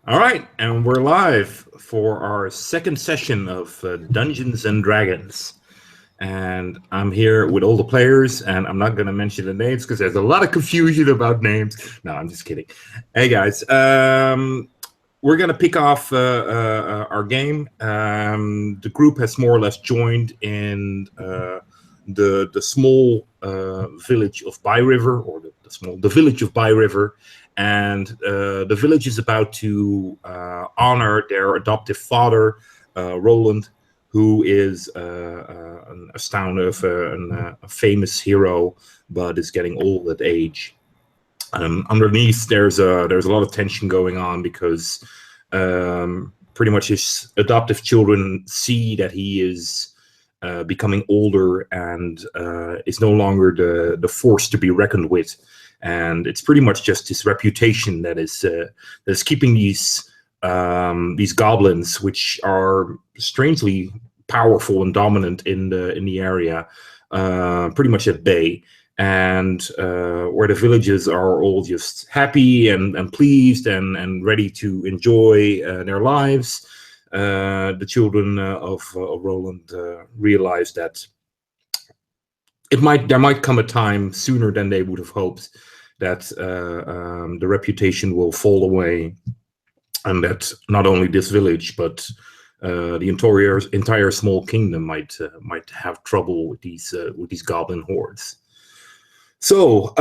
All right, and we're live for our second session of Dungeons and Dragons. And I'm here with all the players, and I'm not going to mention the names because there's a lot of confusion about names. No, I'm just kidding. Hey, guys, we're going to pick off our game. The group has more or less joined in the small village of By River, or the village of By River. And the village is about to honor their adoptive father, Roland, who is a famous hero, but is getting old at age. Underneath, there's a lot of tension going on because pretty much his adoptive children see that he is becoming older and is no longer the force to be reckoned with. And it's pretty much just his reputation that is keeping these goblins, which are strangely powerful and dominant in the area, pretty much at bay. And where the villagers are all just happy and pleased and ready to enjoy their lives, the children of Roland realize that there might come a time sooner than they would have hoped that the reputation will fall away, and that not only this village but the entire small kingdom might have trouble with these goblin hordes. So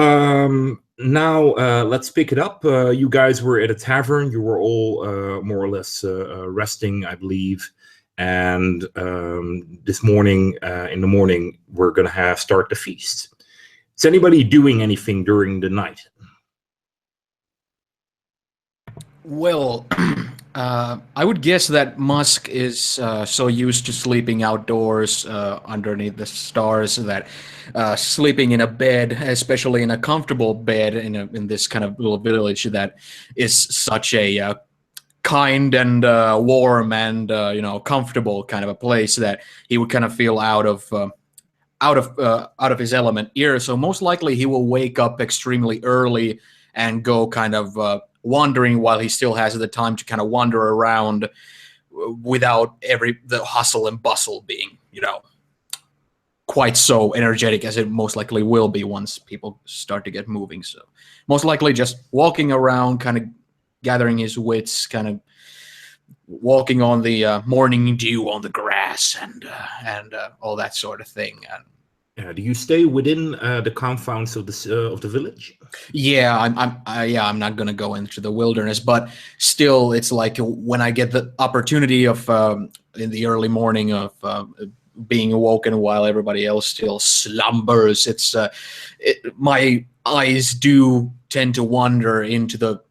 now let's pick it up. You guys were at a tavern. You were all more or less resting, I believe. And this morning, in the morning, we're going to start the feast. Is anybody doing anything during the night? Well, I would guess that Musk is so used to sleeping outdoors underneath the stars that sleeping in a bed, especially in a comfortable bed in this kind of little village that is such a kind and warm and comfortable kind of a place that he would kind of feel out of his element here. So most likely he will wake up extremely early and go kind of wandering while he still has the time to kind of wander around without the hustle and bustle being, quite so energetic as it most likely will be once people start to get moving. So most likely just walking around, kind of gathering his wits, kind of walking on the morning dew on the grass and all that sort of thing. Do you stay within the confines of the village? Yeah, I'm not gonna go into the wilderness, but still, it's like when I get the opportunity of in the early morning of being awoken while everybody else still slumbers. My eyes do tend to wander into the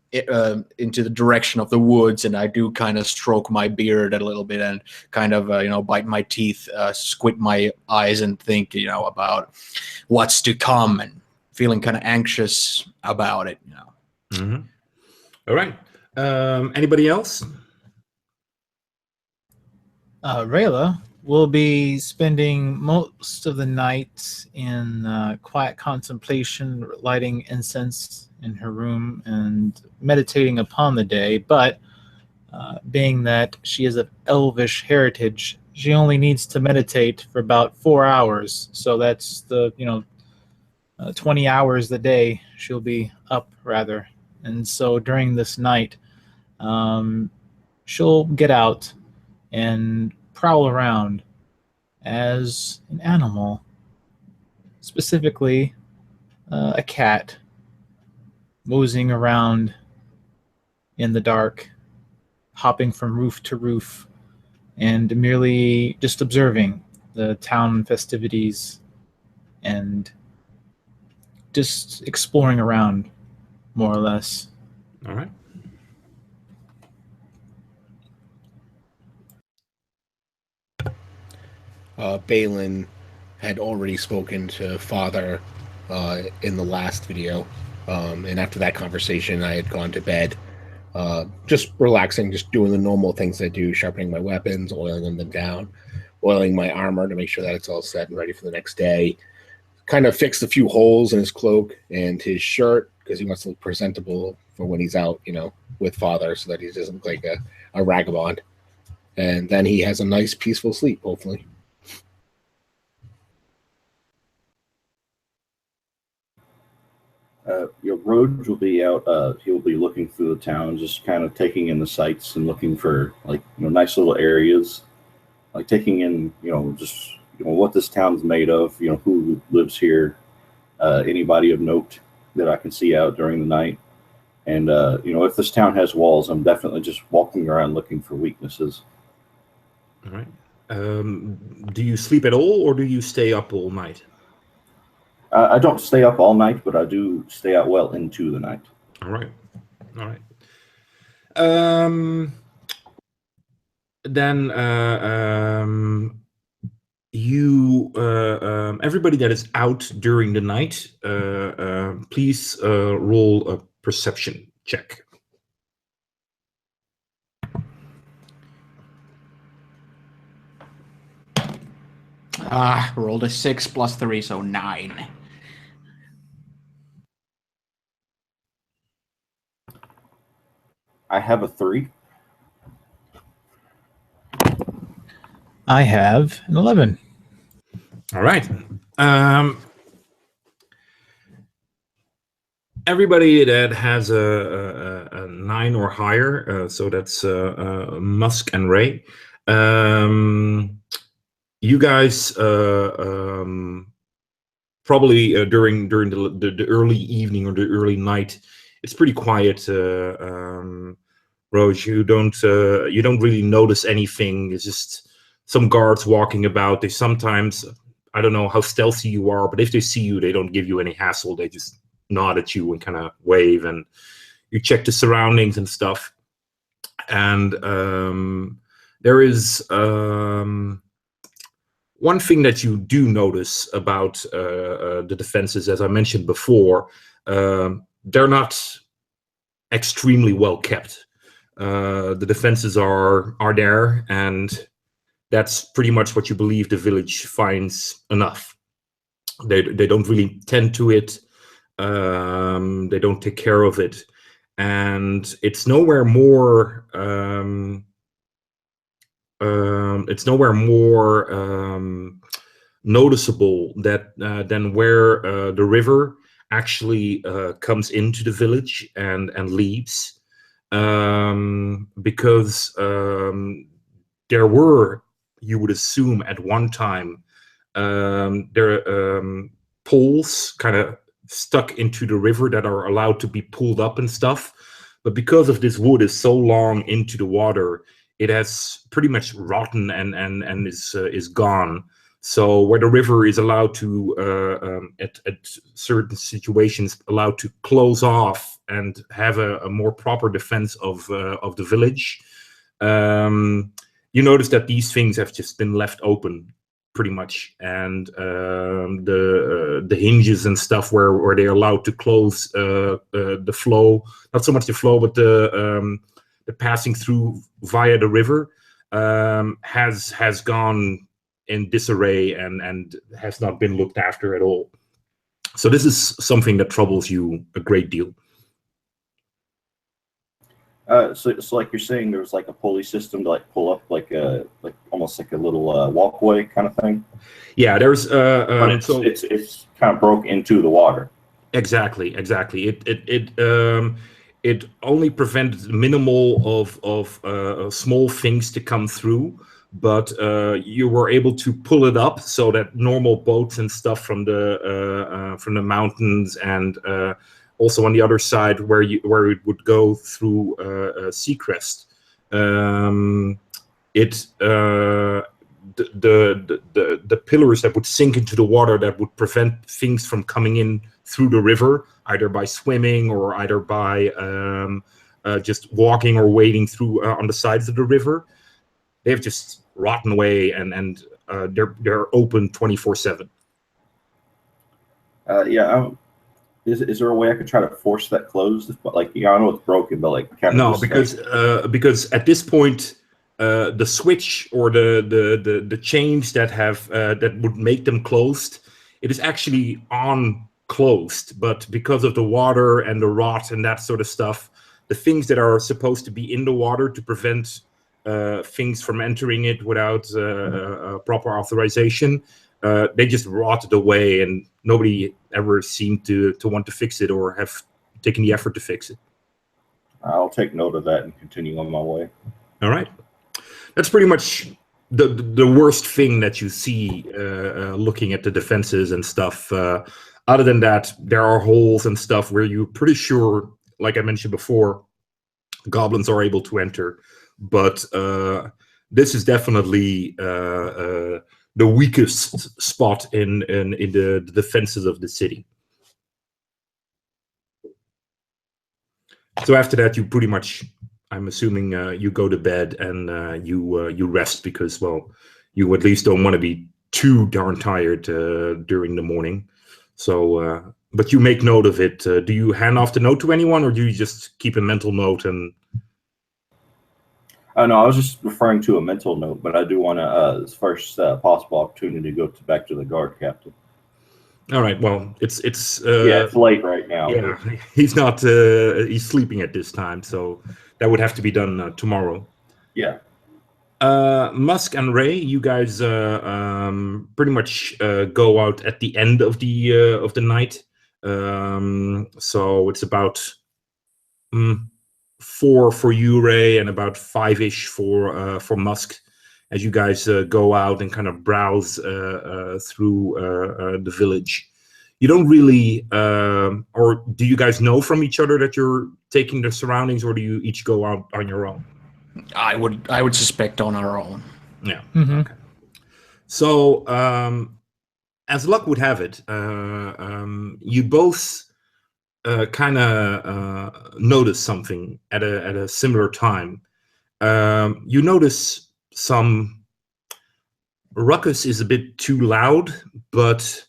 direction of the woods, and I do kind of stroke my beard a little bit and kind of bite my teeth, squint my eyes, and think about what's to come, and feeling kind of anxious about it. Mm-hmm. All right. Anybody else? Rayla will be spending most of the night in quiet contemplation, lighting incense in her room and meditating upon the day, but being that she is of elvish heritage, she only needs to meditate for about 4 hours. So that's the 20 hours a day she'll be up, rather. And so during this night, she'll get out and prowl around as an animal, specifically a cat, moseying around in the dark, hopping from roof to roof, and merely just observing the town festivities and just exploring around, more or less. All right. Balin had already spoken to Father in the last video, and after that conversation, I had gone to bed, just relaxing, just doing the normal things I do, sharpening my weapons, oiling them down, oiling my armor to make sure that it's all set and ready for the next day. Kind of fixed a few holes in his cloak and his shirt because he wants to look presentable for when he's out, with father, so that he doesn't look like a vagabond. And then he has a nice, peaceful sleep, hopefully. Rhodes will be out. He'll be looking through the town, just kind of taking in the sights and looking for nice little areas, like taking in just what this town's made of. Who lives here, anybody of note that I can see out during the night, and if this town has walls, I'm definitely just walking around looking for weaknesses. All right. Do you sleep at all, or do you stay up all night? I don't stay up all night, but I do stay out well into the night. All right. Then you, everybody that is out during the night, please roll a perception check. Rolled a 6 plus 3, so 9. I have a 3. I have an 11. All right. Everybody that has a 9 or higher, so that's Musk and Ray. You guys probably during the early evening or the early night, it's pretty quiet. Rose, you don't really notice anything. It's just some guards walking about. They sometimes, I don't know how stealthy you are, but if they see you, they don't give you any hassle. They just nod at you and kind of wave, and you check the surroundings and stuff. And there is one thing that you do notice about the defenses, as I mentioned before, they're not extremely well kept. The defenses are there, and that's pretty much what you believe the village finds enough. They don't really tend to it. They don't take care of it, and it's nowhere more. It's nowhere more noticeable than where the river actually comes into the village and leaves, because there were, you would assume at one time, there poles kind of stuck into the river that are allowed to be pulled up and stuff, but because of this wood is so long into the water, it has pretty much rotten and is gone. So where the river is allowed to, at certain situations, allowed to close off and have a more proper defense of the village, you notice that these things have just been left open, pretty much, and the hinges and stuff where they're allowed to close the flow, not so much the flow, but the passing through via the river, has gone in disarray and has not been looked after at all. So this is something that troubles you a great deal. So like you're saying, there was like a pulley system to like pull up like almost like a little walkway kind of thing. Yeah, there's but it's kind of broke into the water. Exactly. It only prevented minimal of small things to come through, but you were able to pull it up so that normal boats and stuff from the mountains, and also on the other side where it would go through Seacrest, the pillars that would sink into the water that would prevent things from coming in through the river, either by swimming or either by just walking or wading through on the sides of the river. They've just rotten away, and they're open 24/7. Yeah. Is there a way I could try to force that closed? Like, I know it's broken, but like kind of because at this point, the switch or the chains that have that would make them closed, it is actually on closed, but because of the water and the rot and that sort of stuff, the things that are supposed to be in the water to prevent things from entering it without proper authorization, they just rotted away, and nobody ever seemed to want to fix it or have taken the effort to fix it. I'll take note of that and continue on my way. All right. That's pretty much the worst thing that you see looking at the defenses and stuff. Other than that, there are holes and stuff where you're pretty sure, like I mentioned before, goblins are able to enter. But this is definitely the weakest spot in the defenses of the city. So after that, you pretty much, I'm assuming, you go to bed and you rest because, well, you at least don't want to be too darn tired during the morning. So, but you make note of it. Do you hand off the note to anyone, or do you just keep a mental note? And no, I was just referring to a mental note, but I do want to, first possible opportunity, to go back to the guard captain. All right. Well, it's yeah, it's late right now. Yeah, he's not. He's sleeping at this time, so that would have to be done tomorrow. Yeah. Musk and Ray, you guys pretty much go out at the end of the night. So it's about 4 for you, Ray, and about 5-ish for Musk, as you guys go out and kind of browse through the village. You don't really, or do you guys know from each other that you're taking the surroundings, or do you each go out on your own? I would suspect on our own. Yeah. Mm-hmm. Okay. So, as luck would have it, you both kind of notice something at a similar time. You notice some ruckus is a bit too loud, but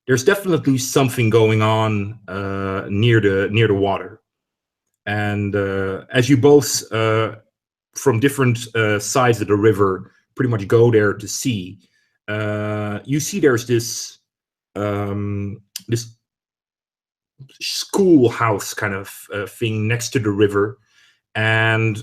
there's definitely something going on near the water. And as you both from different sides of the river pretty much go there to see, you see there's this this schoolhouse kind of thing next to the river, and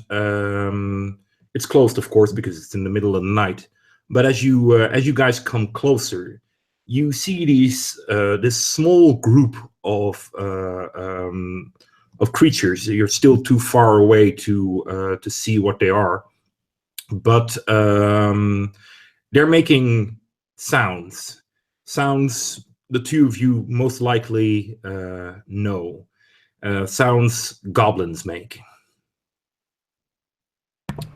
it's closed, of course, because it's in the middle of the night. But as you guys come closer, you see this small group of creatures. You're still too far away to see what they are, but they're making sounds. The two of you most likely know. Sounds goblins make.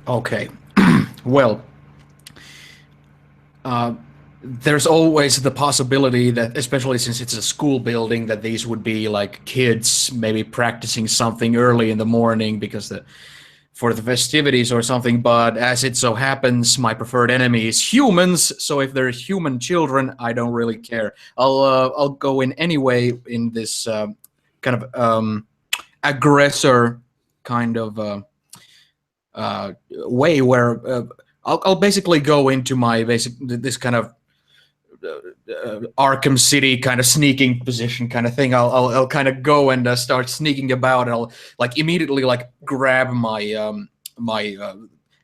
Okay. Well, there's always the possibility that, especially since it's a school building, that these would be like kids maybe practicing something early in the morning because for the festivities or something. But as it so happens, my preferred enemy is humans. So if they're human children, I don't really care. I'll go in anyway in this kind of aggressor kind of way where I'll basically go into my this kind of Arkham City kind of sneaking position kind of thing. I'll kind of go and start sneaking about. I'll like immediately like grab my my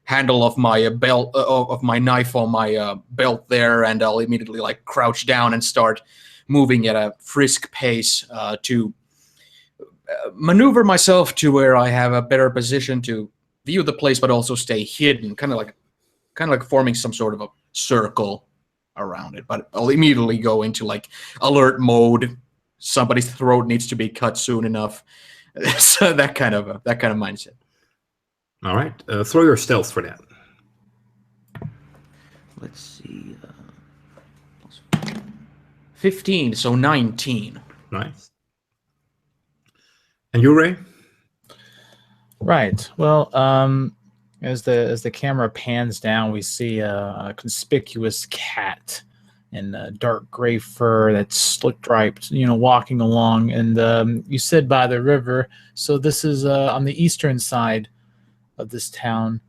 handle of my belt of my knife on my belt there, and I'll immediately like crouch down and start moving at a brisk pace to maneuver myself to where I have a better position to view the place, but also stay hidden, kind of like forming some sort of a circle around it. But I'll immediately go into like alert mode. Somebody's throat needs to be cut soon enough. So that kind of mindset. All right, throw your stealth for that. Let's see. 15, so 19. Nice. And you, Ray? Right. Well, as the camera pans down, we see a conspicuous cat in dark gray fur that's slick-striped, walking along. And you said by the river, so this is on the eastern side of this town.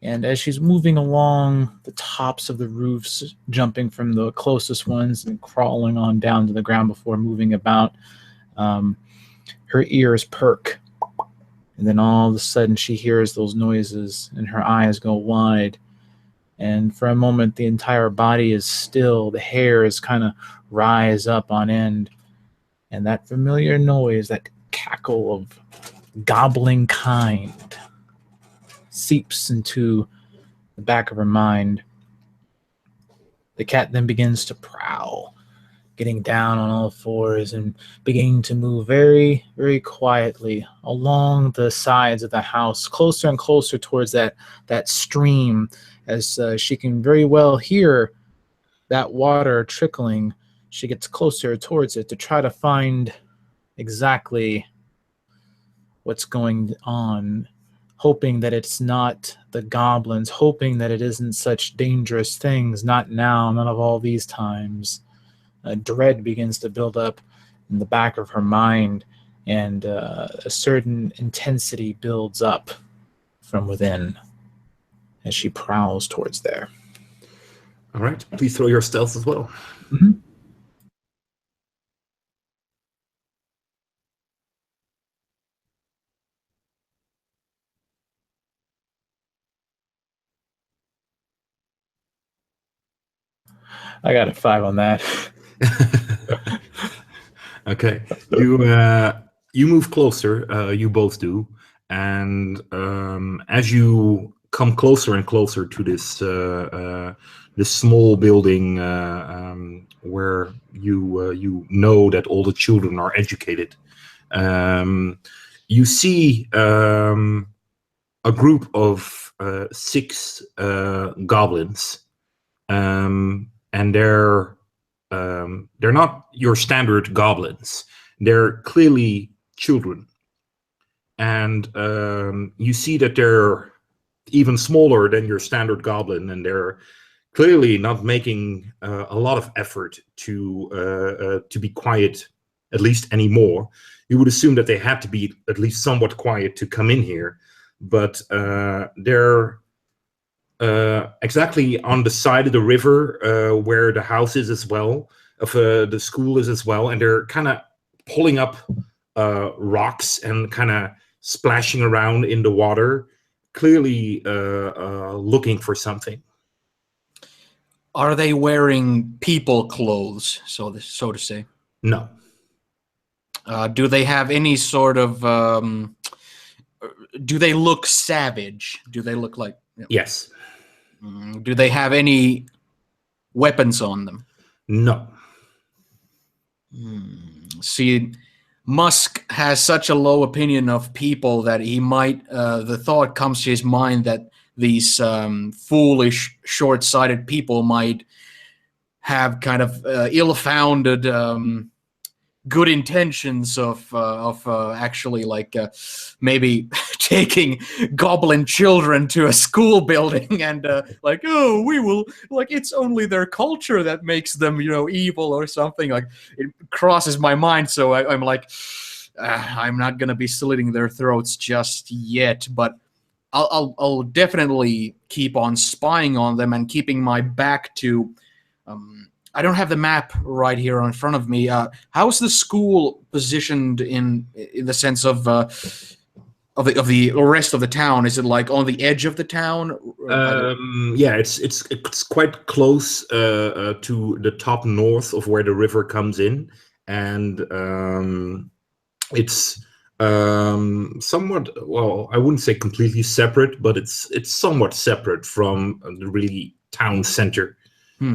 And as she's moving along the tops of the roofs, jumping from the closest ones and crawling on down to the ground before moving about, her ears perk. And then all of a sudden she hears those noises and her eyes go wide. And for a moment, the entire body is still. The hairs kind of rise up on end. And that familiar noise, that cackle of gobbling kind, seeps into the back of her mind. The cat then begins to prowl, getting down on all fours and beginning to move very, very quietly along the sides of the house, closer and closer towards that stream, as she can very well hear that water trickling. She gets closer towards it to try to find exactly what's going on, hoping that it's not the goblins, hoping that it isn't such dangerous things. Not now, none of all these times. Dread begins to build up in the back of her mind, and a certain intensity builds up from within as she prowls towards there. All right, please throw your stealth as well. Mm-hmm. I got a 5 on that. Okay, you move closer. You both do, and as you come closer and closer to this small building where you know that all the children are educated, you see a group of 6 goblins, and they're not your standard goblins. They're clearly children, and you see that they're even smaller than your standard goblin, and they're clearly not making a lot of effort to be quiet, at least anymore. You would assume that they had to be at least somewhat quiet to come in here, but they're exactly on the side of the river where the house is as well, of the school is as well, and they're kind of pulling up rocks and kind of splashing around in the water, clearly looking for something. Are they wearing people clothes, so to say? No. Do they have any sort of? Do they look savage? Do they look like? Yes. Do they have any weapons on them? No. See, Musk has such a low opinion of people that he might. The thought comes to his mind that these foolish, short-sighted people might have kind of ill-founded good intentions of actually like maybe taking goblin children to a school building and like, oh, we will, like, it's only their culture that makes them, evil or something. Like, it crosses my mind, so I'm like, I'm not gonna be slitting their throats just yet, but I'll definitely keep on spying on them and keeping my back to. I don't have the map right here in front of me. How's the school positioned in the sense of the rest of the town? Is it like on the edge of the town? Yeah, it's quite close to the top north of where the river comes in, and it's somewhat, well, I wouldn't say completely separate, but it's somewhat separate from the really town center.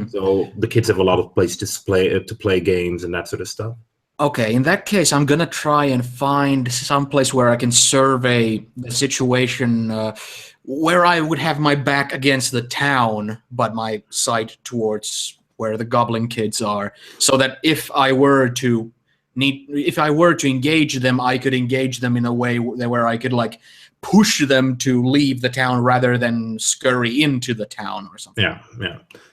So the kids have a lot of place to play games and that sort of stuff. Okay, in that case, I'm gonna try and find some place where I can survey the situation, where I would have my back against the town, but my sight towards where the goblin kids are, so that if I were to engage them, I could engage them in a way where I could like push them to leave the town rather than scurry into the town or something. Yeah,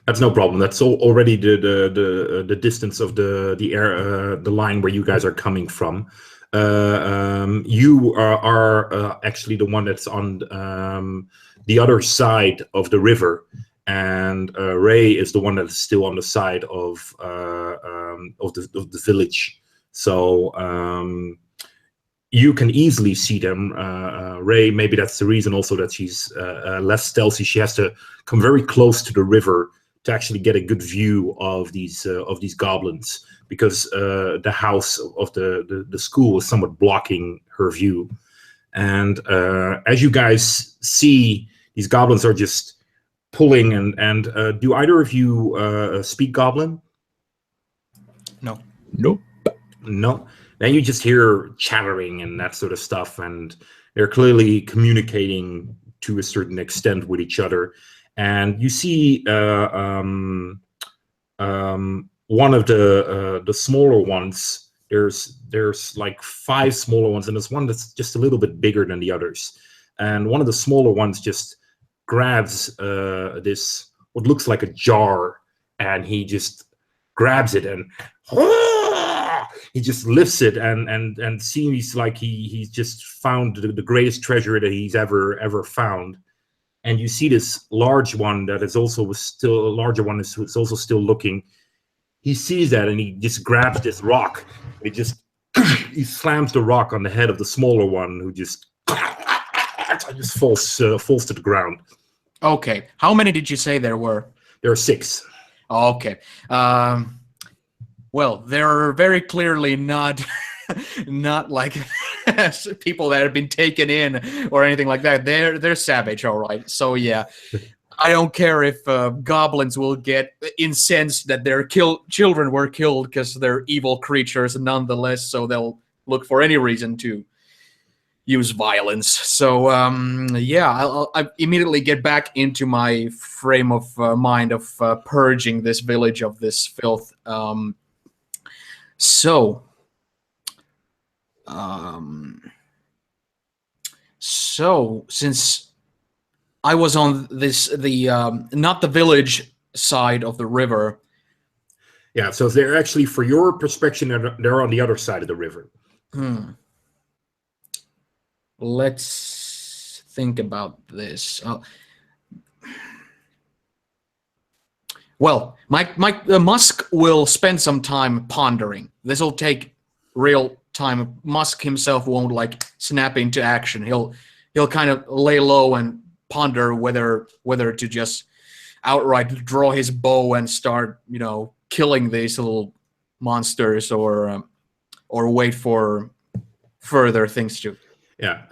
that's no problem. That's already the distance of the line where you guys are coming from. You are actually the one that's on the other side of the river, and Ray is the one that is still on the side of the village. So you can easily see them. Ray, maybe that's the reason also that she's less stealthy. She has to come very close to the river to actually get a good view of these goblins, because the house of the school is somewhat blocking her view. And as you guys see, these goblins are just pulling. And do either of you speak Goblin? No. Nope. No. Then you just hear chattering and that sort of stuff, and they're clearly communicating to a certain extent with each other. And you see one of the smaller ones. There's like 5 smaller ones, and there's one that's just a little bit bigger than the others. And one of the smaller ones just grabs this what looks like a jar, and he just grabs it and he just lifts it and seems like he's just found the greatest treasure that he's ever found. And you see this large one that is also still a larger one is also still looking. He sees that and he just grabs this rock. He just he slams the rock on the head of the smaller one, who just falls to the ground. Okay. How many did you say there were? There are 6. Okay. Well, they're very clearly not like people that have been taken in or anything like that. They're savage, all right. So yeah, I don't care if goblins will get incensed that their children were killed, because they're evil creatures nonetheless. So they'll look for any reason to use violence. So yeah, I immediately get back into my frame of mind of purging this village of this filth. So since I was on the not the village side of the river. Yeah, so they're actually, for your perspective, they're on the other side of the river. Let's think about this. Well, Musk will spend some time pondering. This will take real time. Musk himself won't like snap into action. He'll kind of lay low and ponder whether to just outright draw his bow and start, killing these little monsters, or wait for further things to. Yeah,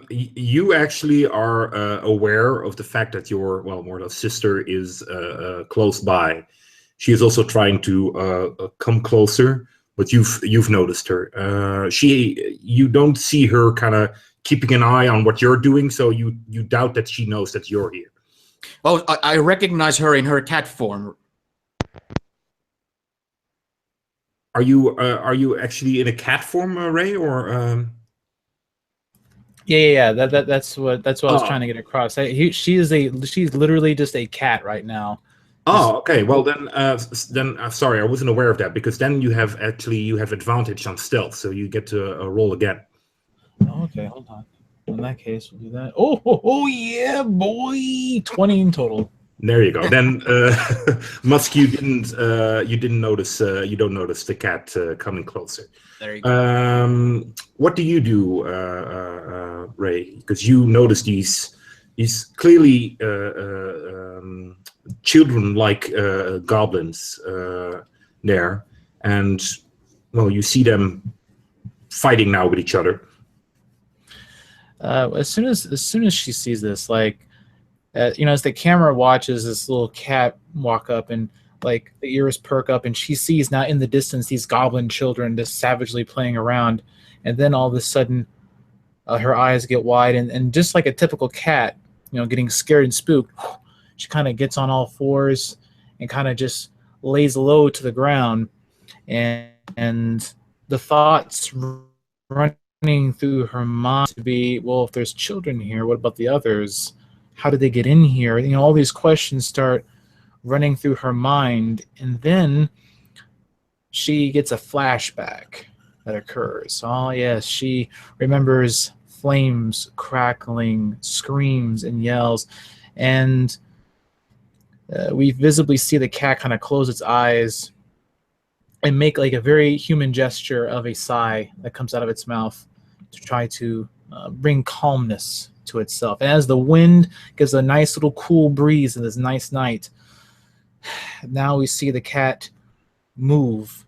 you actually are aware of the fact that your, more or less, sister is close by. She is also trying to come closer, but you've noticed her. You don't see her kind of keeping an eye on what you're doing, so you doubt that she knows that you're here. Oh, I recognize her in her cat form. Are you actually in a cat form, Ray, or? Yeah. That's what I was trying to get across. She's literally just a cat right now. Oh, okay. Well, then sorry, I wasn't aware of that, because then you have advantage on stealth, so you get to roll again. Oh, okay, hold on. In that case, we'll do that. Oh yeah, boy! 20 in total. There you go. Then, Musk, you didn't notice. You don't notice the cat coming closer. There you go. What do you do, Ray? Because you notice these clearly children-like goblins there, and you see them fighting now with each other. As soon as she sees this, as the camera watches this little cat walk up, and the ears perk up, and she sees now in the distance these goblin children just savagely playing around, and then all of a sudden her eyes get wide, and just like a typical cat, getting scared and spooked, she kind of gets on all fours and kind of just lays low to the ground, and the thoughts running through her mind to be, well, if there's children here, what about the others? How did they get in here? All these questions start running through her mind, and then she gets a flashback that occurs. Oh yes, she remembers flames crackling, screams and yells, and we visibly see the cat kind of close its eyes and make like a very human gesture of a sigh that comes out of its mouth to try to bring calmness to itself. And as the wind gives a nice little cool breeze in this nice night, now we see the cat move,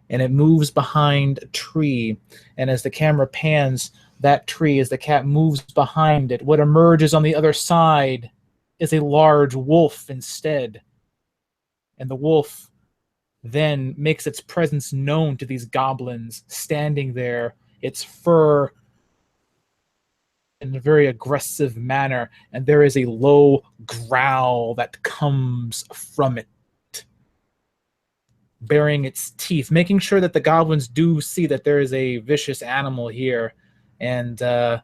and it moves behind a tree. And as the camera pans that tree, as the cat moves behind it, what emerges on the other side is a large wolf instead. And the wolf then makes its presence known to these goblins standing there, its fur in a very aggressive manner, and there is a low growl that comes from it, baring its teeth, making sure that the goblins do see that there is a vicious animal here. And there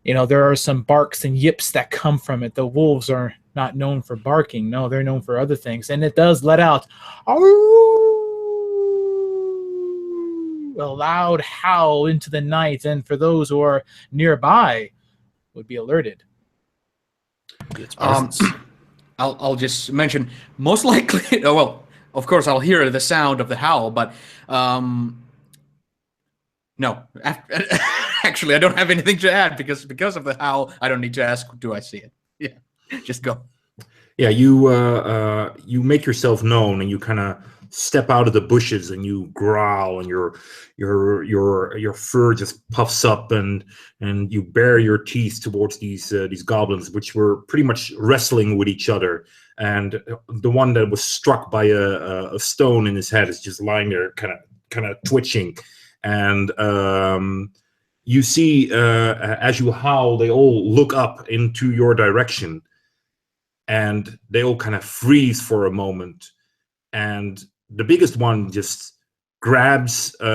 are some barks and yips that come from it. The wolves are not known for barking. No, they're known for other things. And it does let out a loud howl into the night, and for those who are nearby would be alerted. I'll just mention, most likely, well, of course I'll hear the sound of the howl, but no, actually I don't have anything to add because of the howl. I don't need to ask, do I see it? Yeah, just go. Yeah, you make yourself known, and you kind of step out of the bushes, and you growl, and your fur just puffs up, and you bare your teeth towards these goblins, which were pretty much wrestling with each other. And the one that was struck by a stone in his head is just lying there, kind of twitching. And you see, as you howl, they all look up into your direction, and they all kind of freeze for a moment. And the biggest one just grabs what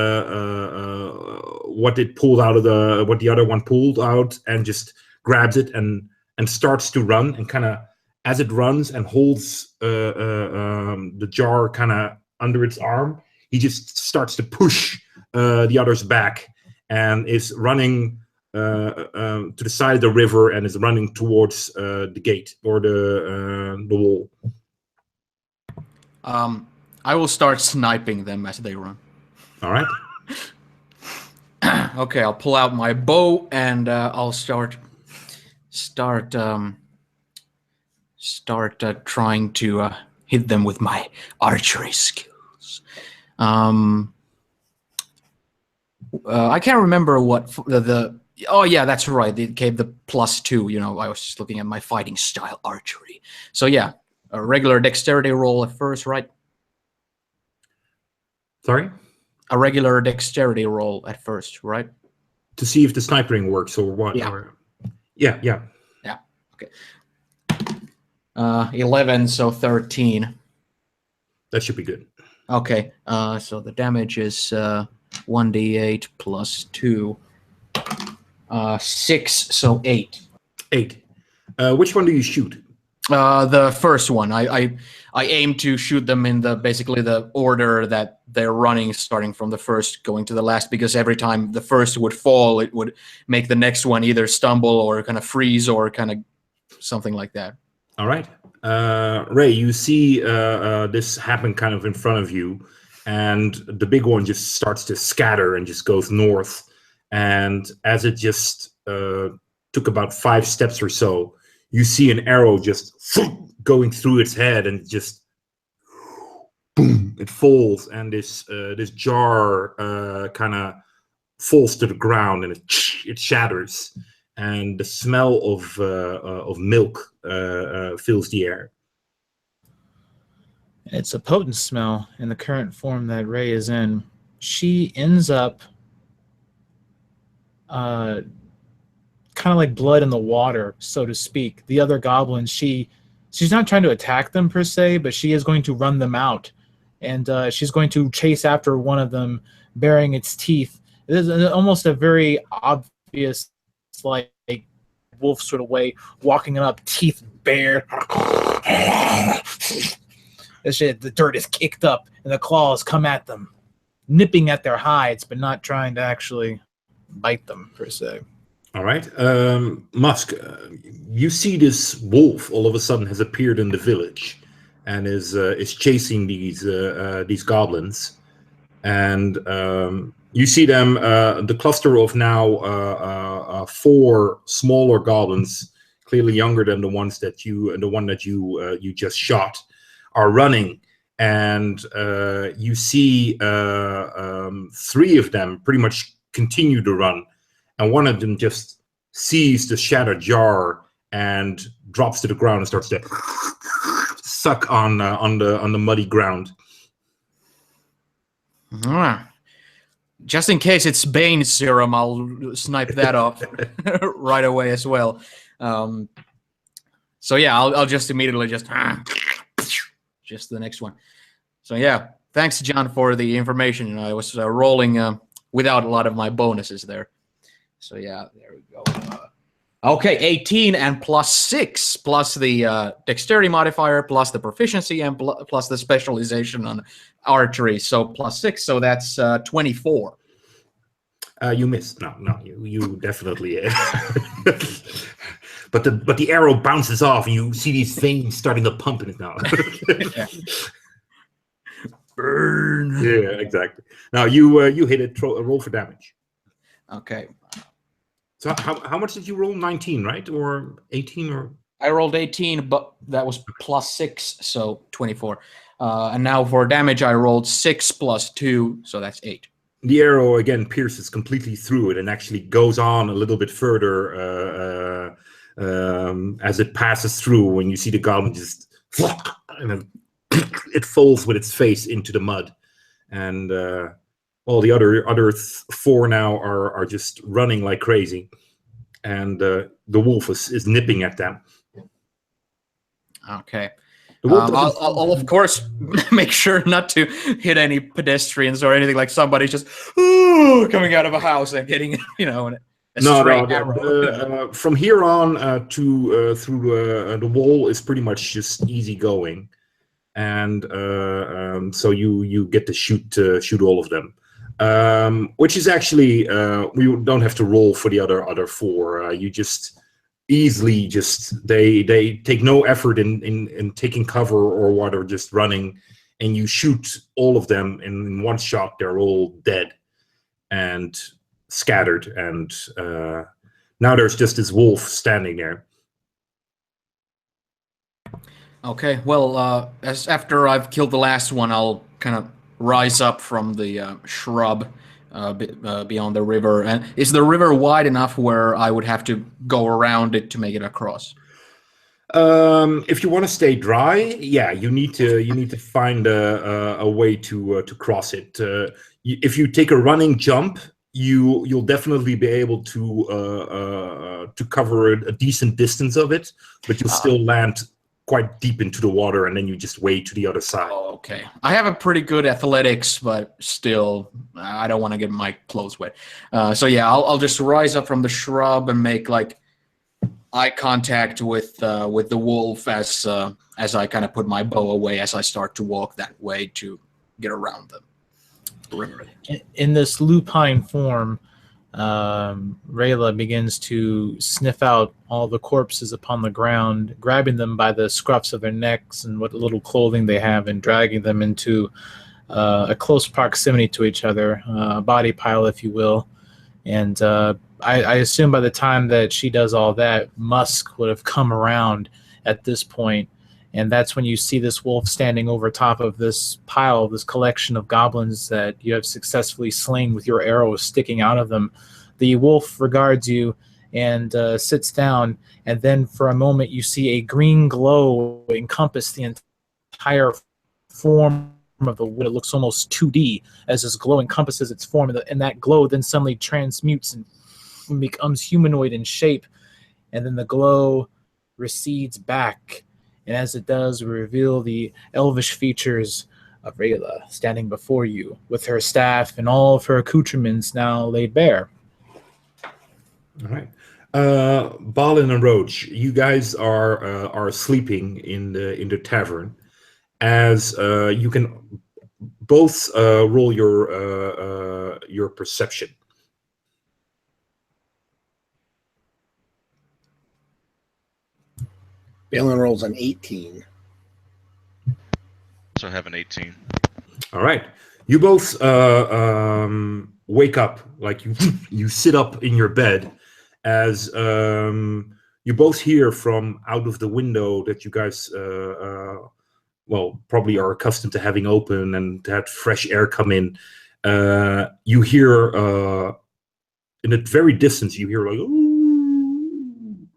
it pulled out of what the other one pulled out, and just grabs it and starts to run. And kind of as it runs and holds the jar kind of under its arm, he just starts to push the others back, and is running to the side of the river, and is running towards the gate or the wall. I will start sniping them as they run. All right. Okay, I'll pull out my bow, and I'll start trying to hit them with my archery skills. I can't remember what the oh yeah, that's right. It gave the +2. I was just looking at my fighting style archery. So yeah, a regular dexterity roll at first, right? Sorry? A regular dexterity roll at first, right? To see if the snipering works or what? Yeah. Yeah. Okay. 11, so 13. That should be good. Okay. So the damage is 1d8 plus 2. 6, so 8. 8. Which one do you shoot? The first one. I aim to shoot them in basically the order that they're running, starting from the first going to the last, because every time the first would fall, it would make the next one either stumble or kind of freeze or kind of something like that. All right. Ray, you see this happen kind of in front of you, and the big one just starts to scatter and just goes north. And as it just took about 5 steps or so, you see an arrow just going through its head, and just boom, it falls, and this jar kind of falls to the ground, and it shatters, and the smell of milk fills the air. It's a potent smell in the current form that Ray is in. She ends up kind of like blood in the water, so to speak. The other goblins, she's not trying to attack them per se, but she is going to run them out, and she's going to chase after one of them, baring its teeth. It is almost a very obvious, like wolf sort of way, walking up, teeth bare. The dirt is kicked up, and the claws come at them, nipping at their hides, but not trying to actually bite them per se. All right. Musk, you see this wolf all of a sudden has appeared in the village and is chasing these goblins. And you see them, the cluster of now 4 smaller goblins, clearly younger than the one that you just shot, are running. And you see 3 of them pretty much continue to run. And one of them just sees the shattered jar and drops to the ground and starts to suck on the muddy ground. Just in case it's Bane serum, I'll snipe that off right away as well. So yeah, I'll just immediately just the next one. So yeah, thanks John for the information. I was rolling without a lot of my bonuses there. So yeah, there we go. Okay, 18 and +6, plus the dexterity modifier, plus the proficiency, and plus the specialization on archery. So +6, so that's 24. You missed. No, you definitely. But the arrow bounces off, and you see these veins starting to pump in it now. Burn. Yeah, exactly. Now you hit it. Roll for damage. Okay. So how much did you roll? 19, right? Or 18? Or I rolled 18, but that was +6, so 24. And now for damage, I rolled 6 + 2, so that's 8. the arrow again pierces completely through it and actually goes on a little bit further as it passes through. When you see the goblin just and then it falls with its face into the mud, and all the other 4 now are just running like crazy, and the wolf is nipping at them. Okay. I'll of course make sure not to hit any pedestrians or anything, like somebody's just coming out of a house and hitting, a straight arrow. From here on to through the wall is pretty much just easy going, and so you get to shoot all of them, which is actually we don't have to roll for the other 4. You just easily they take no effort in taking cover or what, or just running, and you shoot all of them in one shot. They're all dead and scattered, and now there's just this wolf standing there. Okay, well, as after I've killed the last one, I'll kind of rise up from the shrub beyond the river. And is the river wide enough where I would have to go around it to make it across? If you want to stay dry, yeah, you need to find a way to cross it. If you take a running jump, you'll definitely be able to cover a decent distance of it, but you'll still land quite deep into the water, and then you just wade to the other side. Oh, okay. I have a pretty good athletics, but still, I don't want to get my clothes wet. So yeah, I'll just rise up from the shrub and make like eye contact with the wolf as I kind of put my bow away as I start to walk that way to get around the river. In this lupine form, Rayla begins to sniff out all the corpses upon the ground, grabbing them by the scruffs of their necks and what little clothing they have, and dragging them into a close proximity to each other, a body pile, if you will. And I assume by the time that she does all that, Musk would have come around at this point, and that's when you see this wolf standing over top of this pile, this collection of goblins that you have successfully slain with your arrows sticking out of them. The wolf regards you and sits down, and then for a moment you see a green glow encompass the entire form of the wood. It looks almost 2D as this glow encompasses its form, and that glow then suddenly transmutes and becomes humanoid in shape, and then the glow recedes back. And as it does, we reveal the elvish features of Rayla standing before you with her staff and all of her accoutrements now laid bare. All right. Balin and Roach, you guys are sleeping in the tavern. As you can both roll your perception. Balin rolls an 18. So I have an 18. All right. You both wake up, like you sit up in your bed as you both hear from out of the window that you guys, well, probably are accustomed to having open and to have fresh air come in. You hear, in the very distance, you hear like, ooh.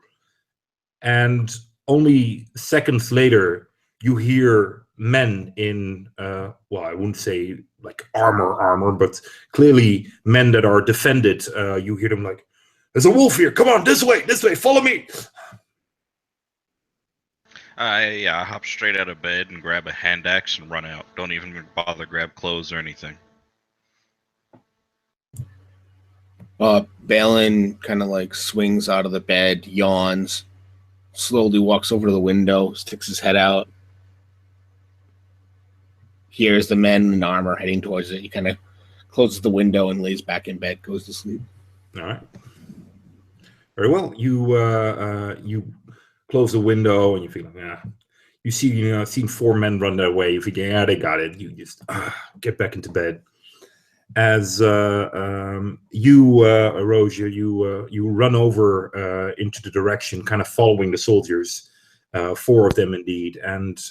And only seconds later, you hear men in, well, I wouldn't say like armor, but clearly men that are defended. You hear them like, there's a wolf here. Come on, this way, follow me. I hop straight out of bed and grab a hand axe and run out. Don't even bother grab clothes or anything. Balin kind of like swings out of the bed, yawns, slowly walks over to the window, sticks his head out. Hears the men in armor heading towards it. He kind of closes the window and lays back in bed, goes to sleep. All right. Very well. You close the window and you feel like, yeah. You see, seen four men run that way. You think, yeah, they got it. You just get back into bed. As you, Erosia, you run over into the direction, kind of following the soldiers, four of them indeed, and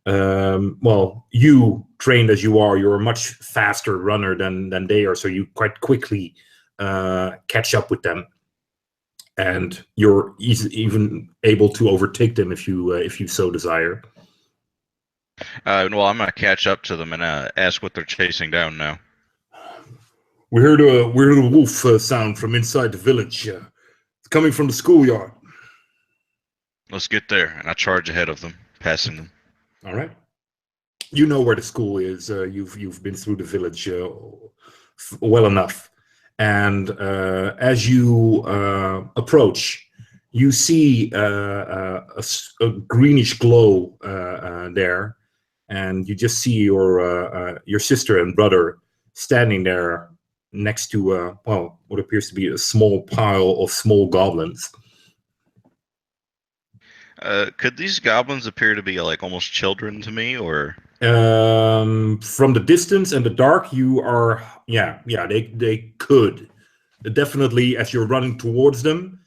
well, you trained as you are, you're a much faster runner than they are, so you quite quickly catch up with them, and you're even able to overtake them if you so desire. Well, I'm gonna catch up to them and ask what they're chasing down now. We heard a wolf sound from inside the village. It's coming from the schoolyard. Let's get there, and I charge ahead of them, passing them. All right. You know where the school is. You've been through the village well enough. And as you approach, you see a greenish glow there, and you just see your sister and brother standing there next to well, what appears to be a small pile of small goblins. Could these goblins appear to be like almost children to me, or? From the distance and the dark, you are, yeah, they could definitely, as you're running towards them,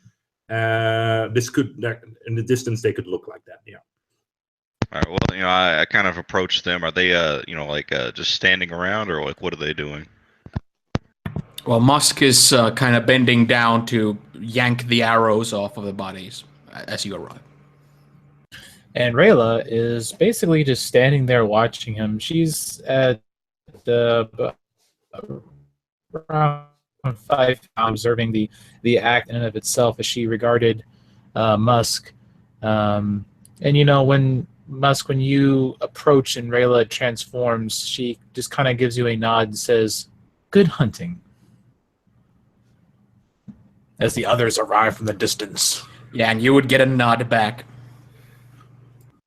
this could, in the distance, they could look like that, yeah. All right, well, I kind of approach them. Are they, like just standing around, or like what are they doing? Well, Musk is kind of bending down to yank the arrows off of the bodies as you arrive. And Rayla is basically just standing there watching him. She's at the around 5 observing the act in and of itself as she regarded Musk. And when Musk, when you approach and Rayla transforms, she just kind of gives you a nod and says, "Good hunting," as the others arrive from the distance. Yeah, and you would get a nod back.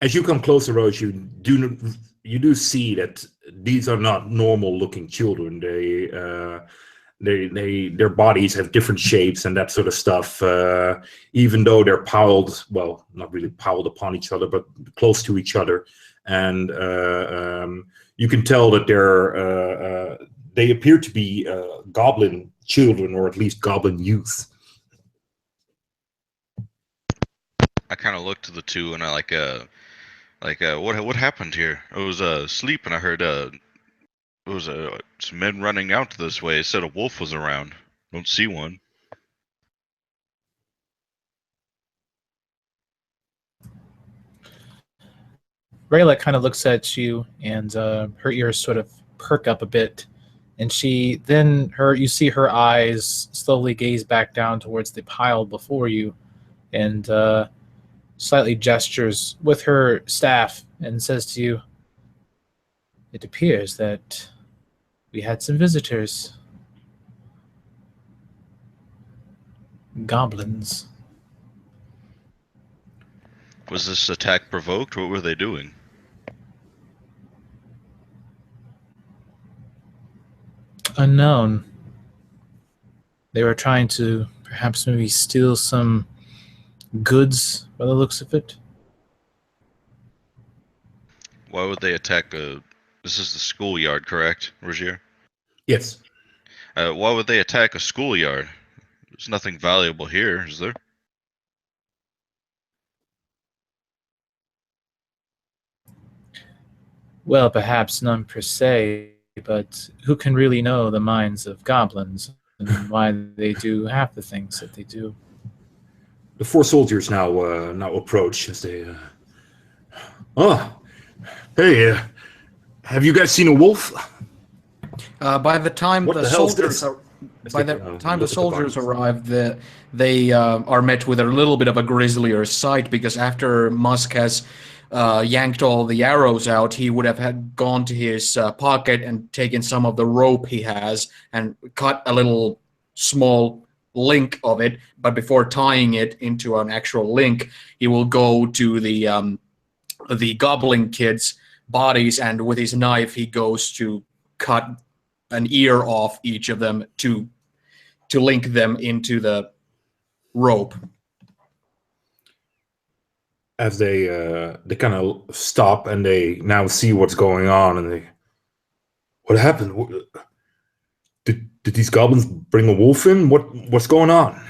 As you come closer, Rose, you do see that these are not normal-looking children. Their bodies have different shapes and that sort of stuff. Even though they're piled, well, not really piled upon each other, but close to each other, and you can tell that they appear to be goblin children, or at least goblin youth. I kind of look to the two and I what happened here? I was asleep and I heard it was some men running out this way. It said a wolf was around. Don't see one. Rayla kind of looks at you, and her ears sort of perk up a bit, and you see her eyes slowly gaze back down towards the pile before you, and slightly gestures with her staff and says to you, "It appears that we had some visitors. Goblins." Was this attack provoked? What were they doing? Unknown. They were trying to perhaps maybe steal some goods by the looks of it. Why would they attack a? This is the schoolyard, correct, Rogier? Yes. Why would they attack a schoolyard? There's nothing valuable here, is there? Well, perhaps none per se, but who can really know the minds of goblins and why they do half the things that they do? The 4 soldiers now approach as they. Oh, hey, have you guys seen a wolf? By the time What the the hell's soldiers this? are, As by they, the time look the at the soldiers bodies. arrive, they are met with a little bit of a grislier sight, because after Musk has yanked all the arrows out, he would have had gone to his pocket and taken some of the rope he has and cut a little small link of it. But before tying it into an actual link, he will go to the goblin kids' bodies, and with his knife he goes to cut an ear off each of them to link them into the rope. As they kind of stop and they now see what's going on, and they, what happened? Did these goblins bring a wolf in? What's going on?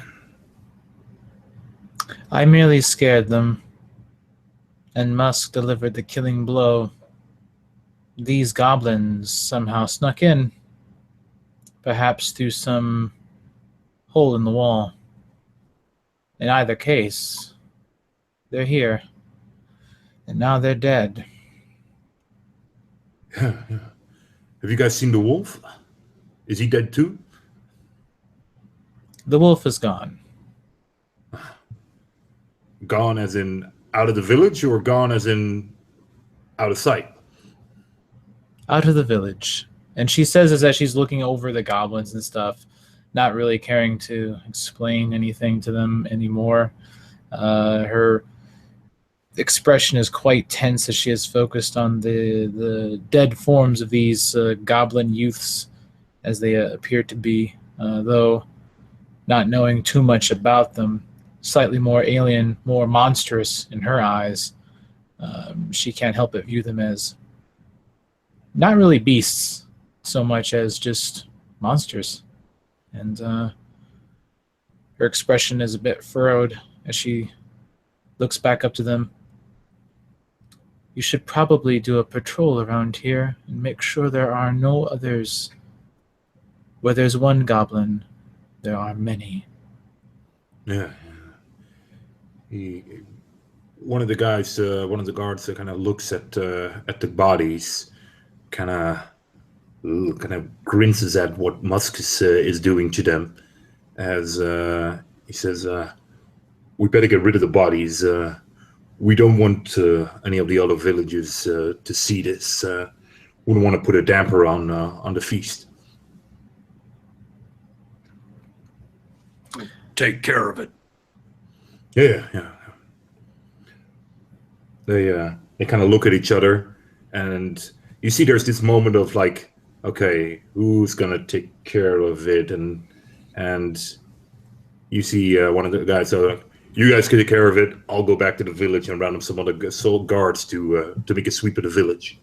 I merely scared them, and Musk delivered the killing blow. These goblins somehow snuck in, perhaps through some hole in the wall. In either case, they're here, and now they're dead. Yeah. Have you guys seen the wolf? Is he dead too? The wolf is gone. Gone as in out of the village, or gone as in out of sight? Out of the village. And she says this as she's looking over the goblins and stuff, not really caring to explain anything to them anymore. Her expression is quite tense as she is focused on the dead forms of these goblin youths as they appear to be, though not knowing too much about them, slightly more alien, more monstrous in her eyes. She can't help but view them as not really beasts so much as just monsters. And her expression is a bit furrowed as she looks back up to them. You should probably do a patrol around here and make sure there are no others. Where there's one goblin, there are many. Yeah. One of the guys, one of the guards, kind of looks at the bodies, kind of grinces at what Musk is doing to them, as he says, "We better get rid of the bodies. We don't want any of the other villagers to see this. We don't want to put a damper on the feast." Take care of it. Yeah. They kind of look at each other, and you see there's this moment of like, okay, who's gonna take care of it? And you see one of the guys, you guys can take care of it. I'll go back to the village and round up some other guards to make a sweep of the village.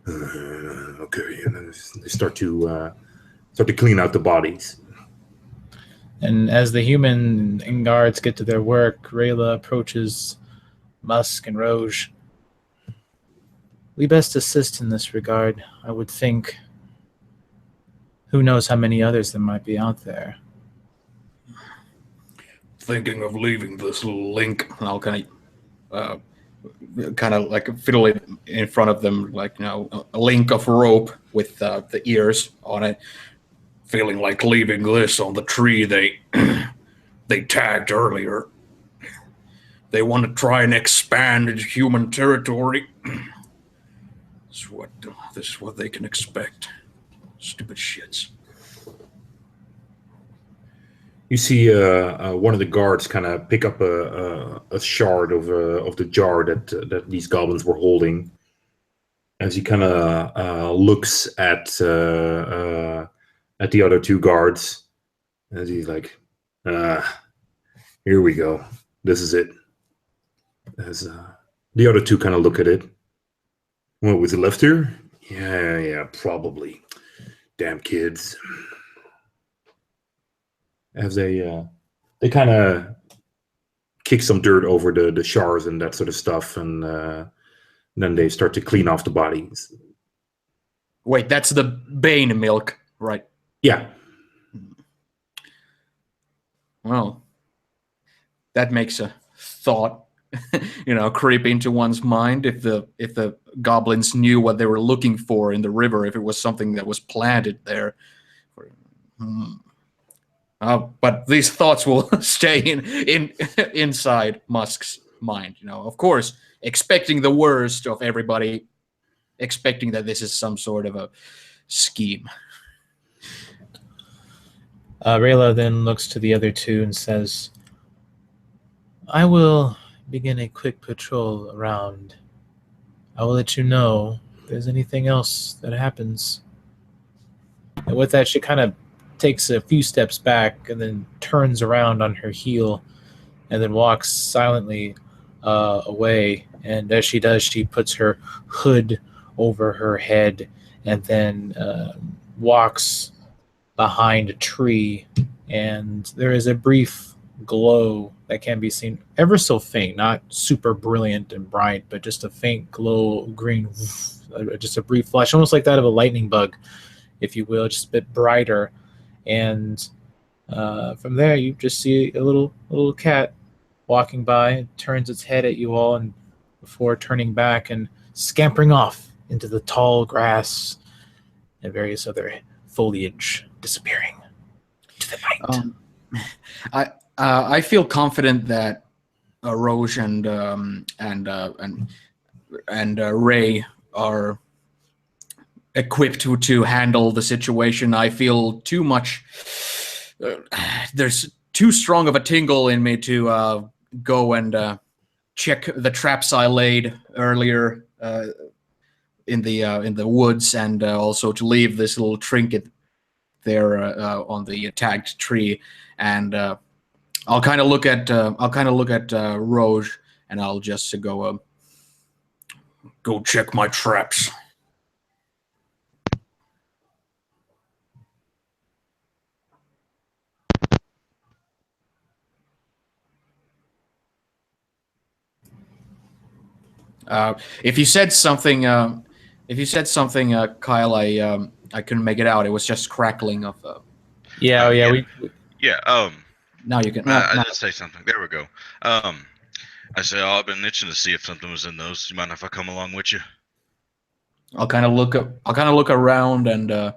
Okay, and then they start to clean out the bodies. And as the human and guards get to their work, Rayla approaches Musk and Roge. We best assist in this regard, I would think. Who knows how many others there might be out there. Thinking of leaving this little link, and I'll kind of like fiddle it in front of them, like, you know, a link of rope with the ears on it. Feeling like leaving this on the tree they tagged earlier. They want to try and expand into human territory. This is what they can expect. Stupid shits. You see one of the guards kind of pick up a shard of the jar that these goblins were holding, as he kind of looks at the other two guards, as he's like, here we go. This is it. As the other two kind of look at it, What was it left here? Yeah, probably. Damn kids. As they kind of kick some dirt over the shards and that sort of stuff, and then they start to clean off the bodies. Wait, that's the Bane milk, right? Yeah. Well, that makes a thought, creep into one's mind. If the goblins knew what they were looking for in the river, if it was something that was planted there. But these thoughts will stay inside Musk's mind. Of course, expecting the worst of everybody, expecting that this is some sort of a scheme. Rayla then looks to the other two and says, I will begin a quick patrol around. I will let you know if there's anything else that happens. And with that, she kind of takes a few steps back and then turns around on her heel and then walks silently away. And as she does, she puts her hood over her head and then walks behind a tree. And there is a brief glow that can be seen, ever so faint, not super brilliant and bright, but just a faint glow, green, just a brief flash, almost like that of a lightning bug, if you will, just a bit brighter. And from there, you just see a little cat walking by. It turns its head at you all, and before turning back and scampering off into the tall grass and various other foliage, disappearing to the night. I feel confident that Roche and Ray are equipped to handle the situation. I feel too much. There's too strong of a tingle in me to go and check the traps I laid earlier in the woods, and also to leave this little trinket there on the tagged tree. And I'll kind of look at Roche, and I'll just go check my traps. If you said something, Kyle, I couldn't make it out. It was just crackling of. Yeah. Now you can. I did say something. There we go. I said, I've been itching to see if something was in those. You mind if I come along with you? I'll kind of look around, and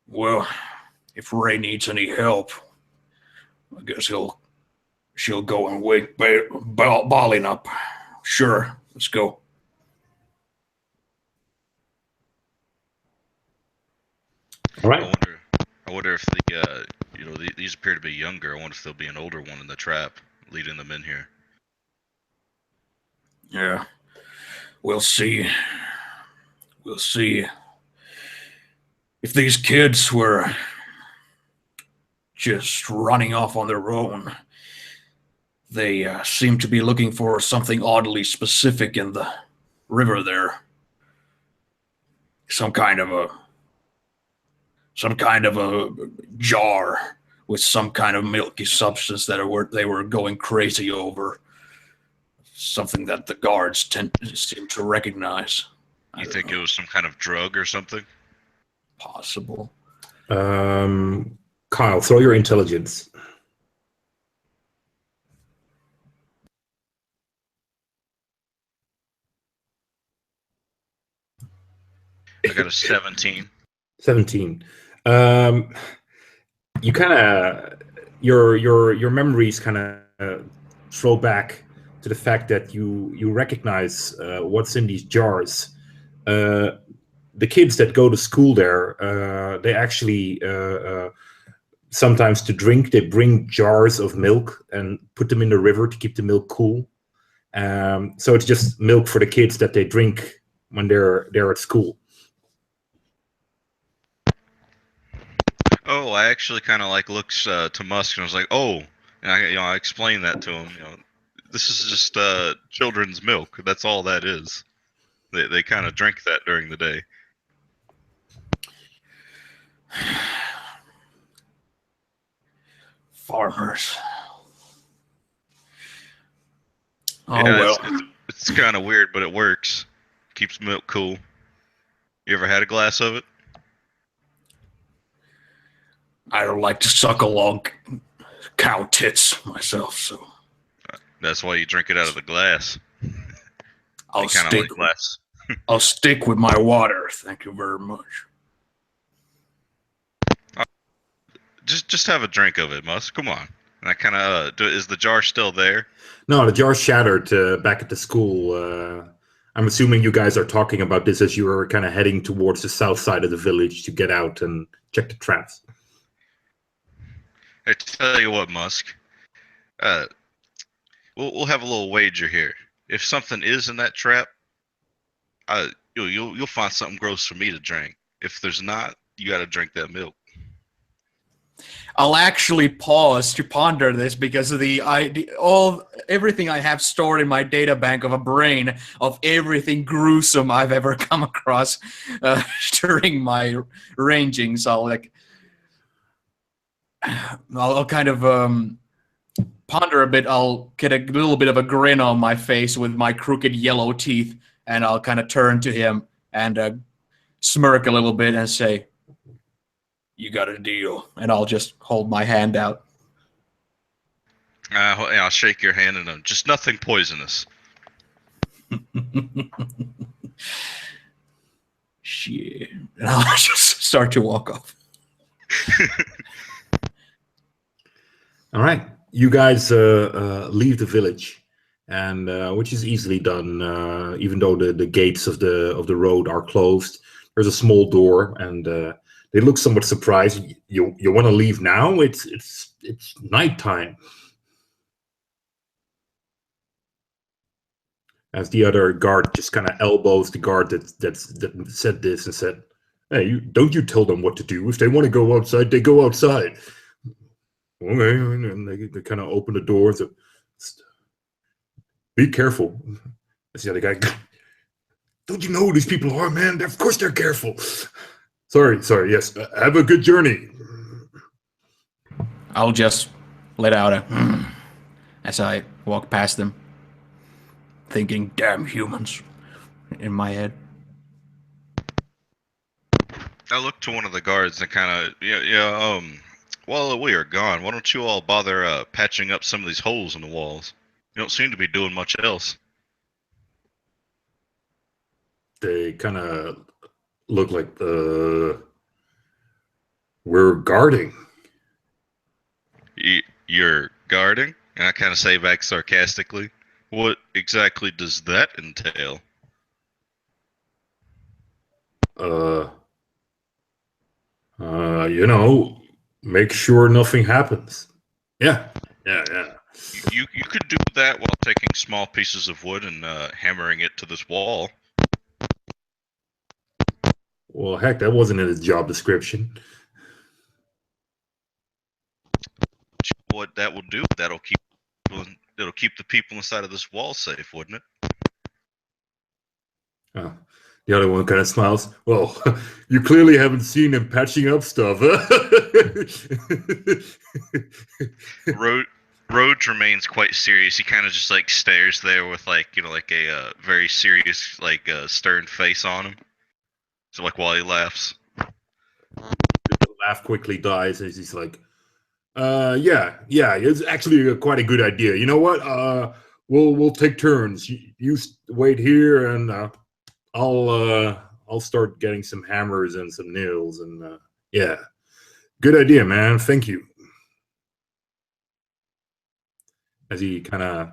well, if Ray needs any help, I guess she'll go and wake Balin up. Sure, let's go. All right. I wonder if these appear to be younger. I wonder if there'll be an older one in the trap leading them in here. Yeah, we'll see. We'll see. If these kids were just running off on their own, they seem to be looking for something oddly specific in the river there. Some kind of a jar with some kind of milky substance that they were going crazy over. Something that the guards seem to recognize. You think it was some kind of drug or something? Possible. Kyle, throw your intelligence. I got a 17. 17. You kind of your memories kind of throw back to the fact that you recognize what's in these jars. The kids that go to school there, they actually sometimes to drink, they bring jars of milk and put them in the river to keep the milk cool. So it's just milk for the kids that they drink when they're at school. Oh, I actually kind of looks to Musk and I was like, oh, and I explained that to him. This is just children's milk. That's all that is. They kind of drink that during the day. Farmers. Oh Yeah, well. it's kind of weird, but it works. Keeps milk cool. You ever had a glass of it? I don't like to suckle on cow tits myself, so That's why you drink it out of the glass. I'll Kind of stick. like glass. I'll stick with my water. Thank you very much. Just have a drink of it, Musk. Come on. And I kind of is the jar still there? No, the jar shattered back at the school. I'm assuming you guys are talking about this as you were kind of heading towards the south side of the village to get out and check the traps. I tell you what, Musk. We'll have a little wager here. If something is in that trap, you'll find something gross for me to drink. If there's not, you got to drink that milk. I'll actually pause to ponder this because of everything I have stored in my data bank of a brain of everything gruesome I've ever come across during my ranging. So I'll kind of ponder a bit. I'll get a little bit of a grin on my face with my crooked yellow teeth, and I'll kind of turn to him and smirk a little bit and say, "You got a deal," and I'll just hold my hand out. I'll shake your hand and just nothing poisonous. Shit. And I'll just start to walk off. All right, you guys leave the village, and which is easily done. Even though the gates of the road are closed, there's a small door, and they look somewhat surprised. You want to leave now? It's nighttime. As the other guard just kind of elbows the guard that said this and said, "Hey, don't you tell them what to do. If they want to go outside, they go outside." Okay, and they kind of open the door and said, "Be careful." That's the other guy. "Don't you know who these people are, man? Of course they're careful." Sorry, yes. Have a good journey. I'll just let out a as I walk past them, thinking, "Damn humans," in my head. I look to one of the guards and kind of, while we are gone, why don't you all bother patching up some of these holes in the walls? You don't seem to be doing much else. They kind of look like we're guarding. You're guarding? And I kind of say back sarcastically, what exactly does that entail? Make sure nothing happens. Yeah. You could do that while taking small pieces of wood and hammering it to this wall. Well, heck, that wasn't in his job description. What that will do, it'll keep the people inside of this wall safe, wouldn't it? Oh, the other one kind of smiles. Well, you clearly haven't seen him patching up stuff. Rhodes remains quite serious. He kind of just stares there with a very serious stern face on him. So while he laughs, the laugh quickly dies as he's like, yeah, it's actually quite a good idea. You know what? We'll take turns. You wait here, and I'll start getting some hammers and some nails, and yeah, good idea, man. Thank you. As he kind of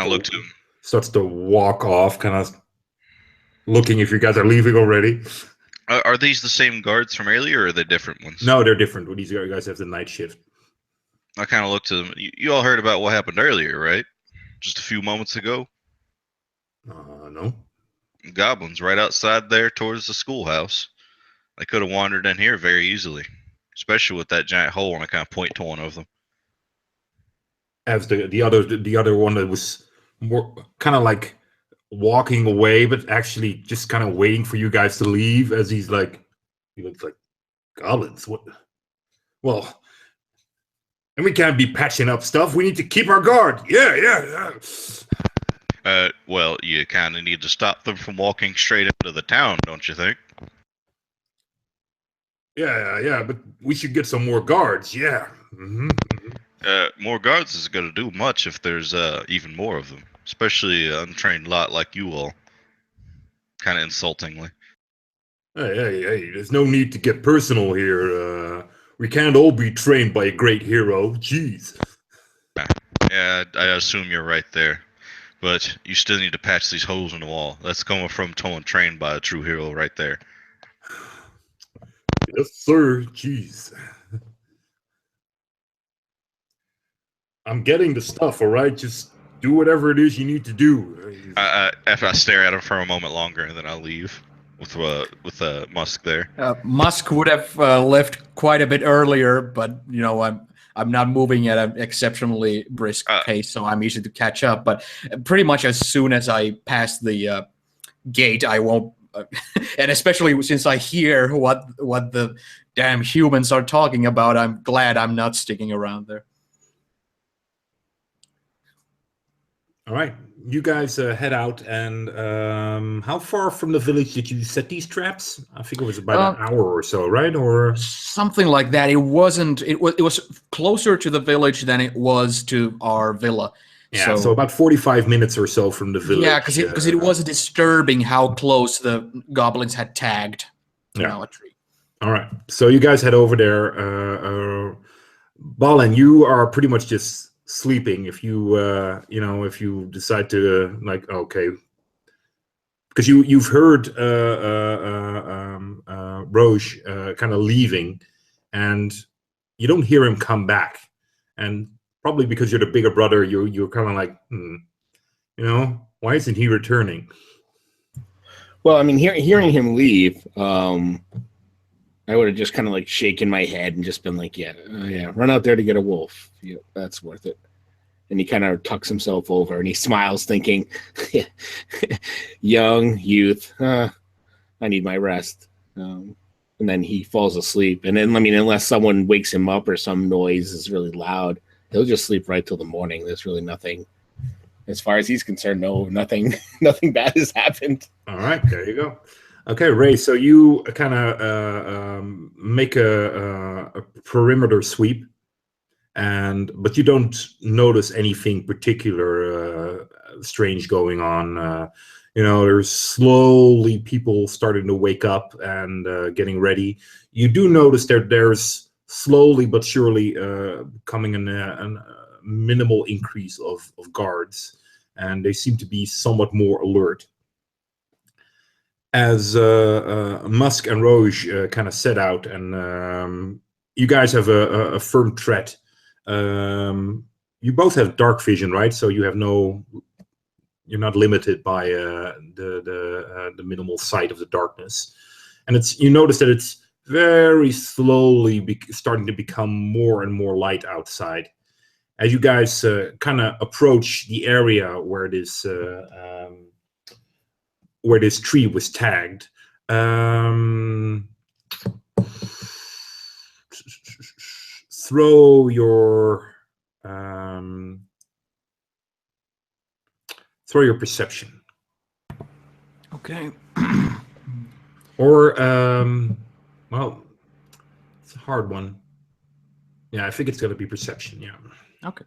look to him. Starts to walk off, kind of looking if you guys are leaving already. Are these the same guards from earlier, or are they different ones? No, they're different. These guys have the night shift. I kind of look to them. You all heard about what happened earlier, right? Just a few moments ago. No. Goblins right outside there towards the schoolhouse. They could have wandered in here very easily, especially with that giant hole, and I kind of point to one of them. As the other one that was more kind of like walking away, but actually just kind of waiting for you guys to leave. As he looks like goblins. What? Well, and we can't be patching up stuff. We need to keep our guard. Yeah. Well, you kind of need to stop them from walking straight into the town, don't you think? Yeah, but we should get some more guards. Yeah. More guards is going to do much if there's even more of them, especially an untrained lot like you all. Kind of insultingly. Hey, there's no need to get personal here. We can't all be trained by a great hero. Jeez. Yeah, I assume you're right there. But you still need to patch these holes in the wall. That's coming from someone trained by a true hero right there. Yes, sir. Jeez. I'm getting the stuff, all right? Just do whatever it is you need to do. After I stare at him for a moment longer, and then I'll leave with Musk there. Musk would have left quite a bit earlier, but I'm not moving at an exceptionally brisk pace, so I'm easy to catch up. But pretty much as soon as I pass the gate, I won't. And especially since I hear what the damn humans are talking about, I'm glad I'm not sticking around there. All right, you guys head out, and how far from the village did you set these traps? I think it was about an hour or so, right? Or something like that. It wasn't. It was closer to the village than it was to our villa. Yeah, so about 45 minutes or so from the village. Yeah, because it was disturbing how close the goblins had tagged a tree. All right, so you guys head over there. Balin, you are pretty much just sleeping. If you if you decide to okay, because you've heard Roche kind of leaving, and you don't hear him come back, and probably because you're the bigger brother, you're kind of like, why isn't he returning? Well, I mean, hearing him leave, I would have just kind of like shaken my head and just been like, yeah, run out there to get a wolf. Yeah, that's worth it. And he kind of tucks himself over and he smiles, thinking, young youth, I need my rest. And then he falls asleep. And then, I mean, unless someone wakes him up or some noise is really loud, he'll just sleep right till the morning. There's really nothing, as far as he's concerned, nothing bad has happened. All right, there you go. Okay, Ray, so you kind of make a perimeter sweep, but you don't notice anything particular strange going on. There's slowly people starting to wake up and getting ready. You do notice that there's slowly but surely coming a minimal increase of guards, and they seem to be somewhat more alert. As Musk and Roche kind of set out, and you guys have a firm tread. You both have dark vision, right? So you have you're not limited by the minimal sight of the darkness, and you notice that it's very slowly starting to become more and more light outside. As you guys kind of approach the area where this tree was tagged, throw your perception. Okay. Or well, it's a hard one. Yeah, I think it's going to be perception. Yeah. Okay.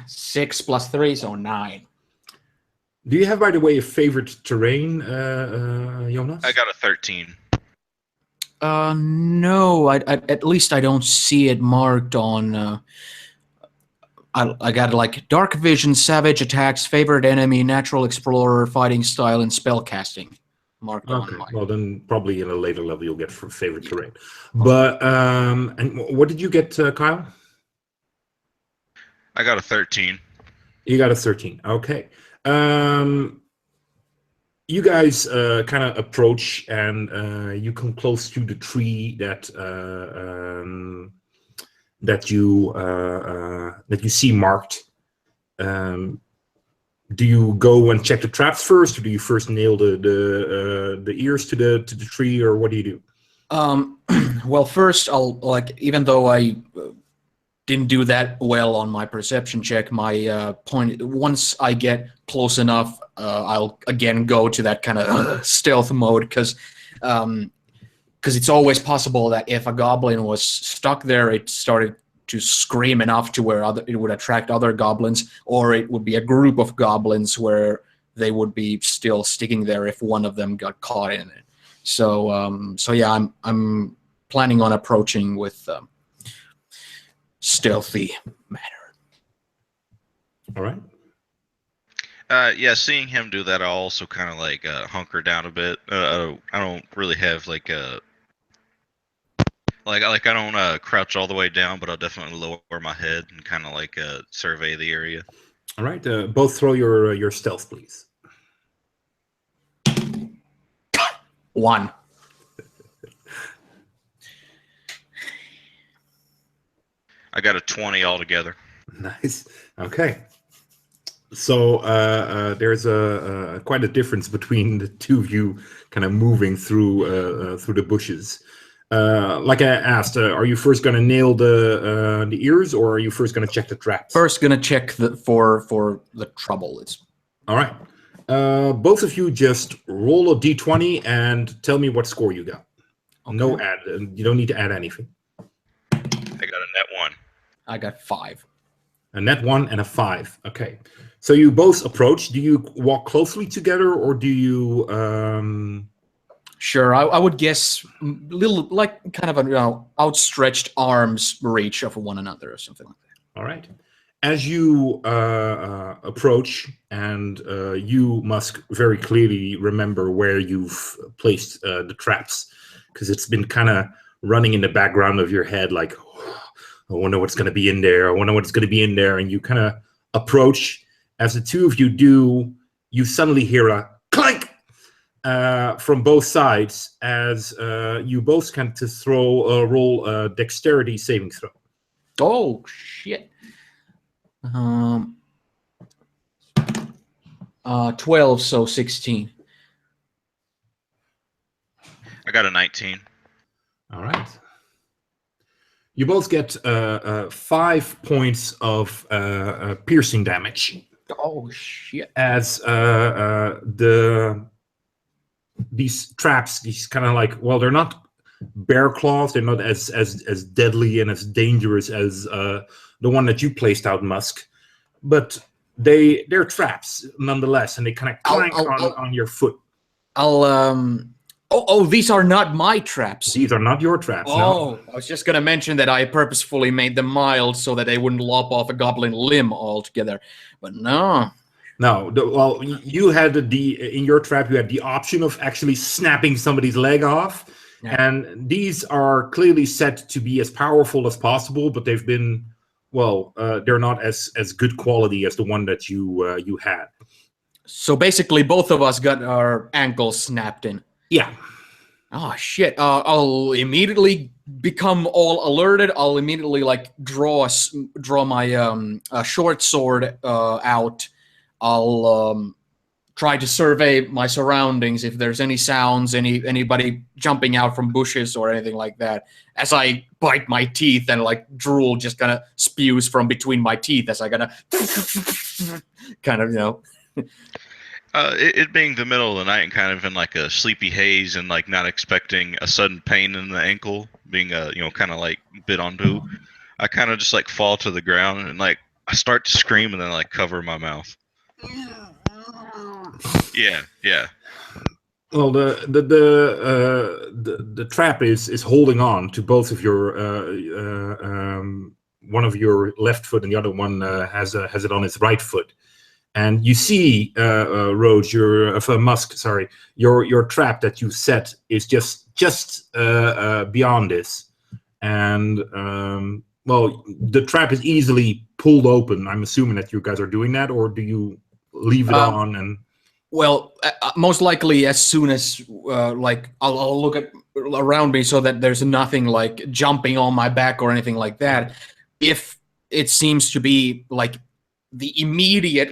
6 + 3, so 9. Do you have, by the way, a favorite terrain, Jonas? I got a 13. No, at least I don't see it marked on. I got like dark vision, savage attacks, favorite enemy, natural explorer, fighting style, and spell casting marked on mine. Well, then probably in a later level you'll get favorite terrain. But and what did you get, Kyle? I got a 13. You got a 13. Okay. You guys kind of approach, and you come close to the tree that you see marked. do you go and check the traps first, or do you first nail the ears to the tree, or what do you do? Well, first I'll even though I didn't do that well on my perception check, my point once I get close enough, I'll again go to that kind of stealth mode because it's always possible that if a goblin was stuck there, it started to scream enough to where it would attract other goblins, or it would be a group of goblins where they would be still sticking there if one of them got caught in it. So yeah, I'm planning on approaching with stealthy manner. All right. Yeah, seeing him do that, I'll also kind of like hunker down a bit. I don't really have like a I don't crouch all the way down, but I'll definitely lower my head and kind of like survey the area. All right. Both throw your stealth, please. 1. I got a 20 altogether. Nice. Okay. So there's quite a difference between the two of you kind of moving through the bushes. Like I asked, are you first going to nail the ears, or are you first going to check the traps? First, gonna check for the trouble. All right. Both of you just roll a d20 and tell me what score you got. Okay. No add. You don't need to add anything. I got a net 1. I got 5. A net 1 and a 5. Okay. So you both approach. Do you walk closely together, or do you? Sure, I would guess little like kind of a outstretched arms reach of one another or something like that. All right. As you approach, and you must very clearly remember where you've placed the traps, because it's been kind of running in the background of your head, like, oh, I wonder what's going to be in there. I wonder what's going to be in there. And you kind of approach. As the two of you do, you suddenly hear a clank from both sides as you both can roll a dexterity saving throw. Oh shit! 12, so 16. I got a 19. All right. You both get 5 points of piercing damage. Oh shit! As these traps, these kind of like, well, they're not bear claws. They're not as deadly and as dangerous as the one that you placed out, Musk, but they're traps nonetheless, and they kind of clank on your foot. These are not my traps. These are not your traps. Oh, no. I was just gonna mention that I purposefully made them mild so that they wouldn't lop off a goblin limb altogether, but no. No, well, you had in your trap, you had the option of actually snapping somebody's leg off, and these are clearly set to be as powerful as possible, but they've been, well, they're not as good quality as the one that you had. So basically, both of us got our ankles snapped in. Yeah. Oh shit! I'll immediately become all alerted. I'll immediately like draw my short sword out. I'll try to survey my surroundings if there's any sounds, anybody jumping out from bushes or anything like that. As I bite my teeth and like drool just kind of spews from between my teeth as I kind of It being the middle of the night and kind of in like a sleepy haze and like not expecting a sudden pain in the ankle, being kind of like bit onto, I kind of just like fall to the ground and like I start to scream and then like cover my mouth. Yeah. Well, the trap is holding on to both of your one of your left foot, and the other one has it on its right foot. And you see, Rhodes, Musk, sorry, your trap that you set is just beyond this, and well, the trap is easily pulled open. I'm assuming that you guys are doing that, or do you leave it on? And well, most likely, as soon as I'll look around me so that there's nothing like jumping on my back or anything like that. If it seems to be like the immediate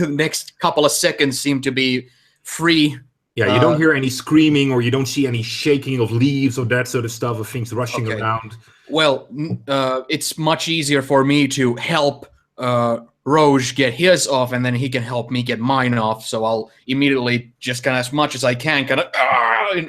next couple of seconds seem to be free. Yeah, you don't hear any screaming, or you don't see any shaking of leaves or that sort of stuff, or things rushing Okay. around. Well, it's much easier for me to help Roge get his off, and then he can help me get mine off. So I'll immediately just kind of, as much as I can, kind of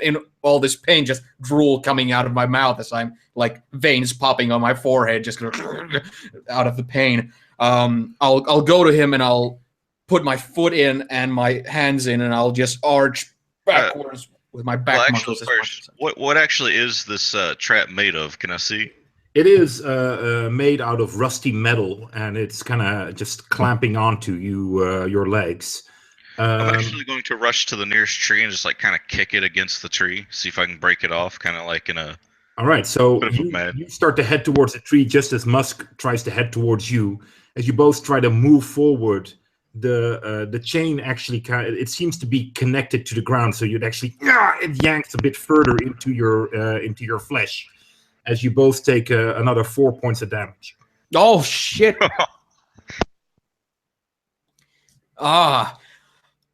in all this pain, just drool coming out of my mouth as I'm like veins popping on my forehead, just out of the pain. I'll go to him and I'll put my foot in and my hands in, and I'll just arch backwards with my back muscles. First, what actually is this trap made of? Can I see? It is made out of rusty metal, and it's kind of just clamping onto your legs. I'm actually going to rush to the nearest tree and just like kind of kick it against the tree, see if I can break it off, kind of like in a. All right, so bit of a mad. you start to head towards the tree just as Musk tries to head towards you. As you both try to move forward, the chain actually it seems to be connected to the ground, so you'd actually it yanks a bit further into your flesh. As you both take another 4 points of damage. Oh shit!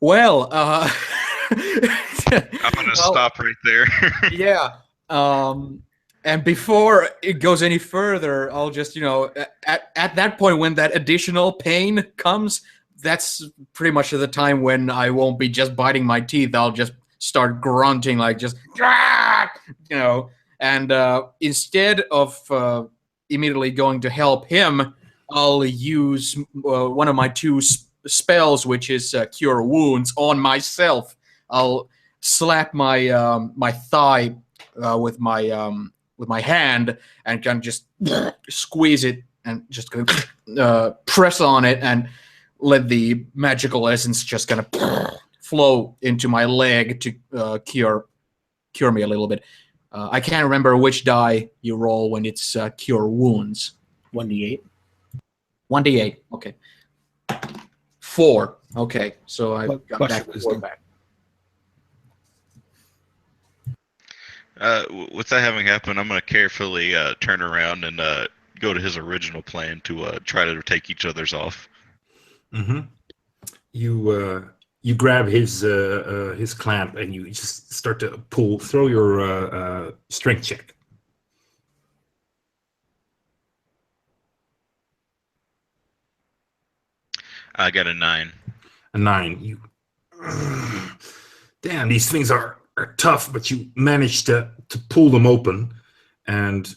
Well, I'm gonna stop right there. Yeah. And before it goes any further, I'll just, at that point when that additional pain comes, that's pretty much the time when I won't be just biting my teeth. I'll just start grunting, like just, and instead of immediately going to help him, I'll use one of my two spells, which is Cure Wounds, on myself. I'll slap my my thigh with my hand and kind of just squeeze it and just press on it and let the magical essence just kind of flow into my leg to cure me a little bit. I can't remember which die you roll when it's Cure Wounds. 1d8. 1d8. Okay. 4. Okay, so I got Plus back your 4 wisdom. back. With that having happened, I'm gonna carefully turn around and go to his original plan to try to take each other's off. Mm-hmm. You grab his clamp and you just start to pull. Throw your strength check. I got a 9. A 9. You. Damn, these things are tough, but you manage to pull them open, and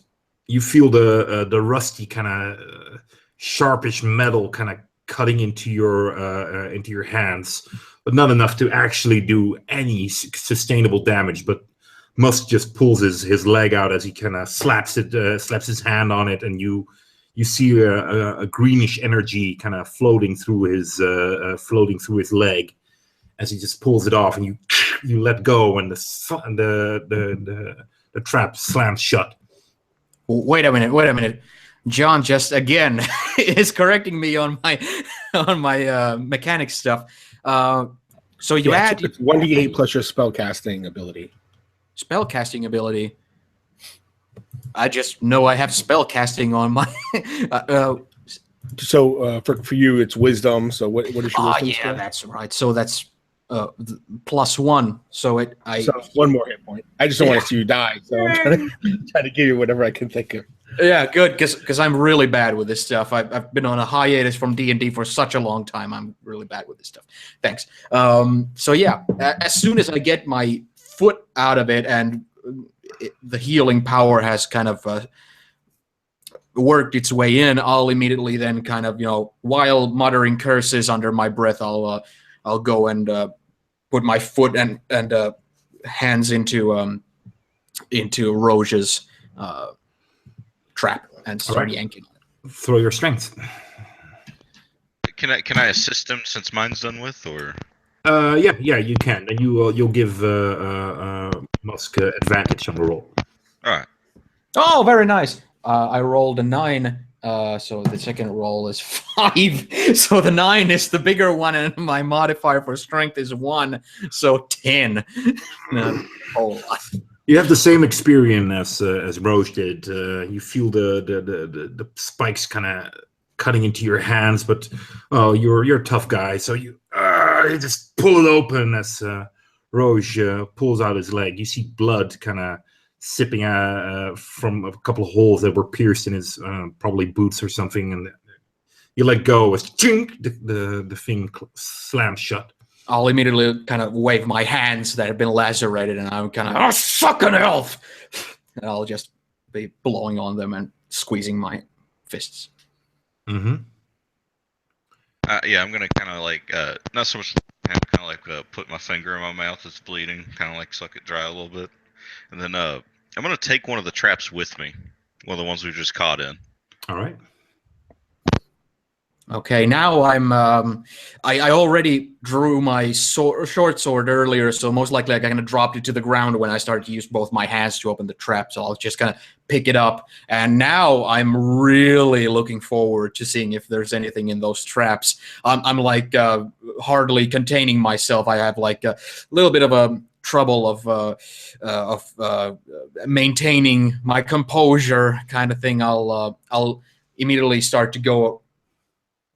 you feel the rusty kind of sharpish metal kind of cutting into your hands, but not enough to actually do any sustainable damage. But Musk just pulls his leg out as he kind of slaps his hand on it, and you see a greenish energy kind of floating through his leg as he just pulls it off, and you let go, and the trap slams shut. Wait a minute. John just again is correcting me on my mechanic stuff. So you add it's 1d8 plus your spellcasting ability. Spellcasting ability. I just know I have spellcasting on my. So for you, it's wisdom. So what is your wisdom? Yeah, skill? that's right. So that's +1. So So one more hit point. I just don't want to see you die. So I'm trying to give you whatever I can think of. Yeah, good, because I'm really bad with this stuff. I've been on a hiatus from D&D for such a long time. I'm really bad with this stuff. Thanks. So yeah, as soon as I get my foot out of it and the healing power has kind of worked its way in, I'll immediately then kind of, while muttering curses under my breath, I'll go and put my foot and hands into Roge's trap and start yanking. Throw your strength. Can I assist him since mine's done with, or? Yeah, you can, and you'll give Musk advantage on the roll. All right. Oh, very nice. I rolled a 9, so the second roll is 5. So the 9 is the bigger one, and my modifier for strength is 1, so 10. A whole lot. You have the same experience as Roche did. You feel the spikes kind of cutting into your hands, but you're a tough guy, so you just pull it open as Roge pulls out his leg. You see blood kind of sipping from a couple of holes that were pierced in his probably boots or something, and you let go as chink, the thing slams shut. I'll immediately kind of wave my hands that have been lacerated, and I'm kind of, oh, fucking elf! And I'll just be blowing on them and squeezing my fists. Mm-hmm. Yeah, I'm gonna kind of like, not so much kind of like put my finger in my mouth that's bleeding, kind of like suck it dry a little bit, and then I'm gonna take one of the traps with me, one of the ones we just caught in. All right. Okay, now I'm. I already drew my short sword earlier, so most likely I kind of dropped it to the ground when I started to use both my hands to open the trap. So I'll just kind of pick it up, and now I'm really looking forward to seeing if there's anything in those traps. I'm like hardly containing myself. I have like a little bit of a trouble of maintaining my composure, kind of thing. I'll immediately start to go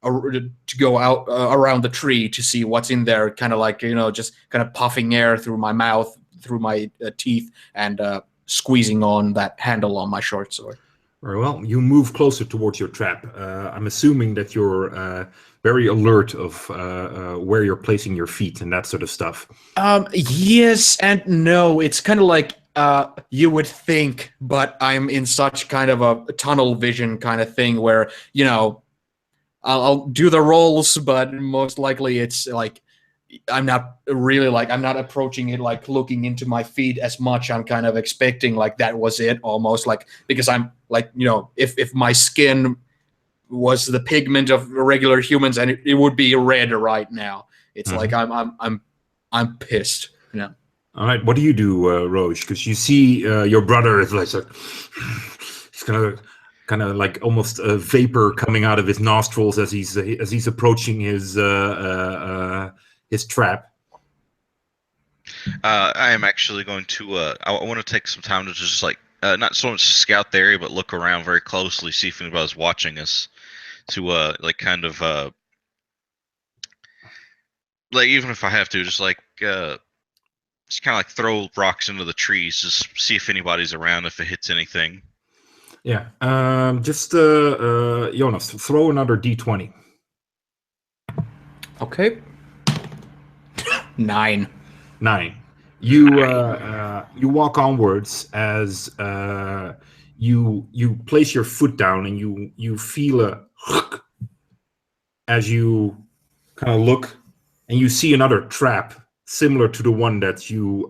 out around the tree to see what's in there, kind of like, just kind of puffing air through my mouth, through my teeth, and squeezing on that handle on my short sword. Very well. You move closer towards your trap. I'm assuming that you're very alert of where you're placing your feet and that sort of stuff. Yes and no. It's kind of like you would think, but I'm in such kind of a tunnel vision kind of thing where, I'll do the rolls, but most likely it's like I'm not approaching it like looking into my feet as much. I'm kind of expecting like that was it almost, like, because I'm like, if my skin was the pigment of regular humans, and it would be red right now. It's like I'm pissed. All right, what do you do, Roge? Because you see your brother is like he's kind of like almost a vapor coming out of his nostrils as he's approaching his trap. I am actually going to. I want to take some time to just like not so much scout the area, but look around very closely, see if anybody's watching us. To like kind of like, even if I have to, just like just kind of like throw rocks into the trees, just see if anybody's around, if it hits anything. Yeah. Just Jonas, throw another D20. Okay. 9. You walk onwards as you place your foot down, and you feel a as you kind of look, and you see another trap similar to the one that you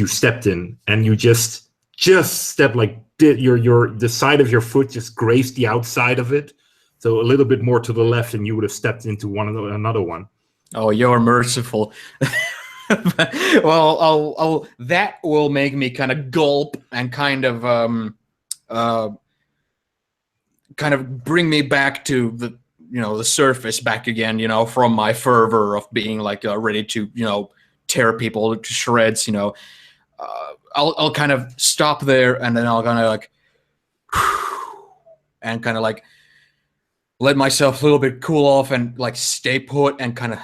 stepped in, and you just step like the side of your foot just grazed the outside of it, so a little bit more to the left, and you would have stepped into another one. Oh, you're merciful. Well, that will make me kind of gulp and kind of bring me back to the surface back again, from my fervor of being like ready to tear people to shreds. I'll kind of stop there, and then I'll kind of like and kind of like let myself a little bit cool off and like stay put and kind of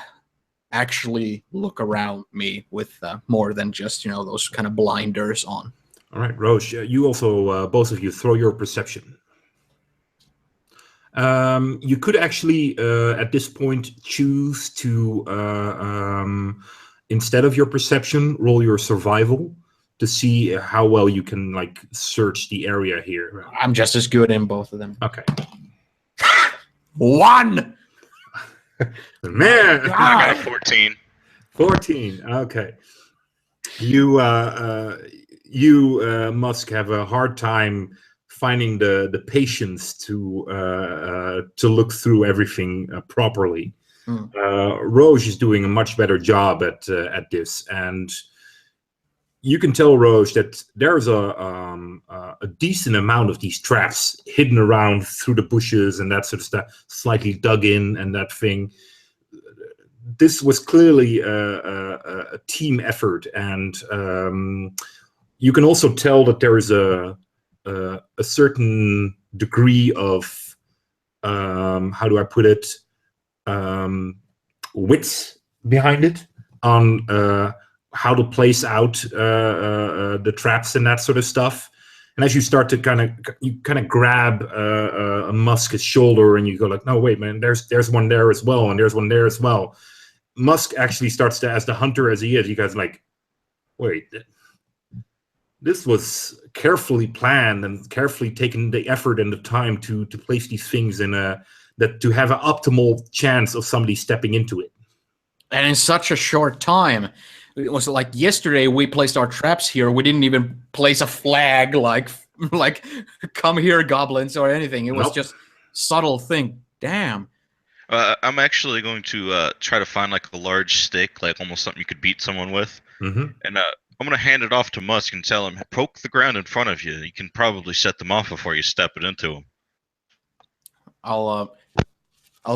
actually look around me with more than just those kind of blinders on. All right, Roche, you also both of you throw your perception. You could actually at this point choose to instead of your perception, roll your survival to see how well you can like search the area here. I'm just as good in both of them. Okay. 1. Man, I got a 14. 14. Okay. You must have a hard time finding the patience to look through everything properly. Roge is doing a much better job at this, and you can tell Roge that there's a decent amount of these traps hidden around through the bushes and that sort of stuff, slightly dug in and that thing. This was clearly a team effort, and you can also tell that there is a certain degree of how do I put it, wits behind it on how to place out the traps and that sort of stuff. And as you start to kind of grab Musk's shoulder, and you go like, no, wait, man, there's one there as well, and there's one there as well. Musk actually starts to, as the hunter as he is, you guys like, wait, this was carefully planned and carefully taken the effort and the time to place these things in that to have an optimal chance of somebody stepping into it. And in such a short time. It was like yesterday we placed our traps here. We didn't even place a flag like come here, goblins, or anything. It was Nope. just subtle thing. Damn. I'm actually going to try to find like a large stick, like almost something you could beat someone with, Mm-hmm. and I'm going to hand it off to Musk and tell him, poke the ground in front of you. You can probably set them off before you step it into them. I'll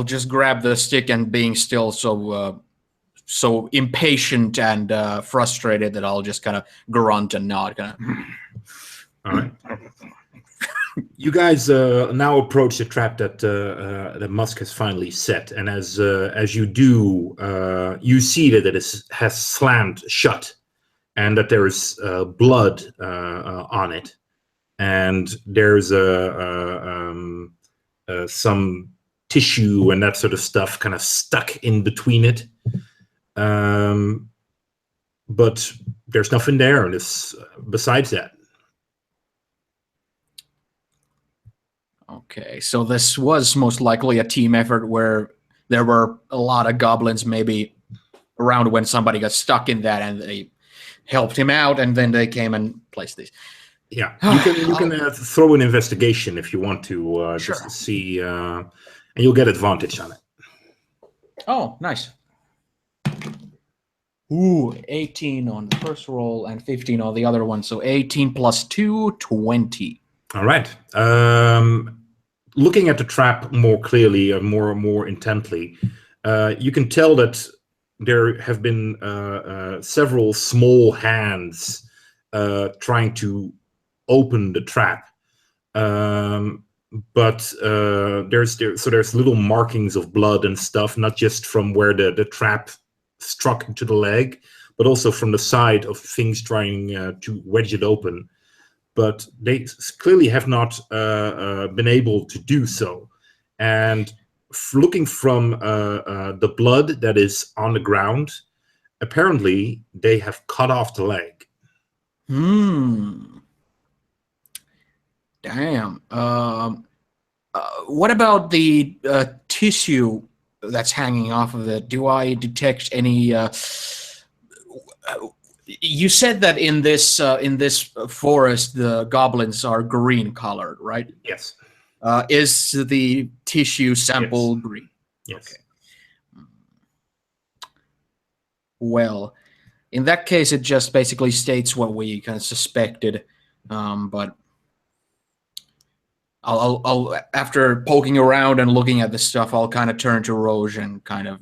just grab the stick, and being still so impatient and frustrated that I'll just kind of grunt and nod. Kind of. All right. You guys now approach the trap that Musk has finally set, and as you do, you see that it has slammed shut, and that there is blood on it, and there's some tissue and that sort of stuff kind of stuck in between it. But there's nothing there besides that. Okay, so this was most likely a team effort where there were a lot of goblins maybe around when somebody got stuck in that, and they helped him out, and then they came and placed these. Yeah, you can throw an investigation if you want to, Sure. just to see, and you'll get advantage on it. Oh, nice. Ooh, 18 on the first roll and 15 on the other one. So 18 plus 2, 20. All right. Looking at the trap more clearly and more intently, you can tell that there have been several small hands trying to open the trap, but there's little markings of blood and stuff, not just from where the trap struck into the leg, but also from the side of things trying to wedge it open. But they clearly have not been able to do so. And looking from the blood that is on the ground, apparently they have cut off the leg. Damn. What about the tissue that's hanging off of it? Do I detect any? You said that in this forest the goblins are green colored, right? Yes. Is the tissue sample green? Yes. Okay. Well, in that case, it just basically states what we kind of suspected, but I'll after poking around and looking at this stuff, I'll kind of turn to Roge and kind of,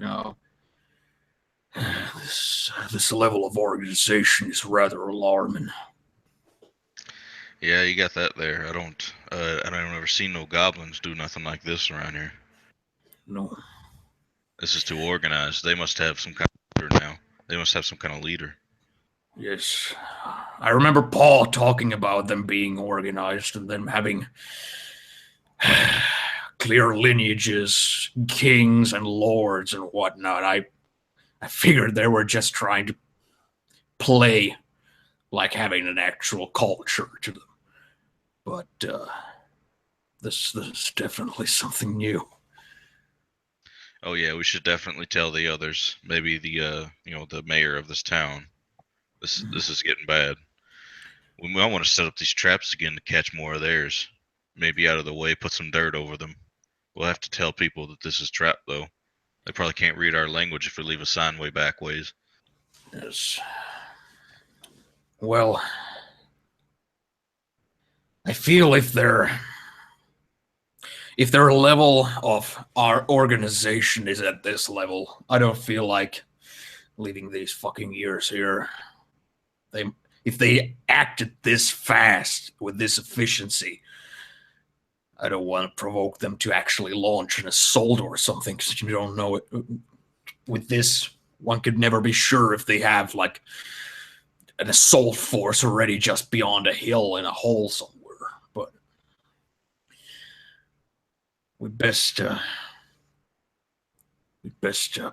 this level of organization is rather alarming. Yeah, you got that there. I don't ever see no goblins do nothing like this around here. No. This is too organized. They must have some kind of leader now. They must have some kind of leader. Yes. I remember Paul talking about them being organized and them having clear lineages, kings and lords and whatnot. I figured they were just trying to play like having an actual culture to them. But this is definitely something new. Oh yeah, we should definitely tell the others. Maybe the the mayor of this town. This is getting bad. We might want to set up these traps again to catch more of theirs. Maybe out of the way, put some dirt over them. We'll have to tell people that this is trapped, though. They probably can't read our language if we leave a sign way back ways. Yes. Well, I feel if their level of our organization is at this level, I don't feel like leaving these fucking years here. if they acted this fast with this efficiency, I don't want to provoke them to actually launch an assault or something, because you don't know it. With this, one could never be sure if they have like an assault force already just beyond a hill in a hole somewhere. But we best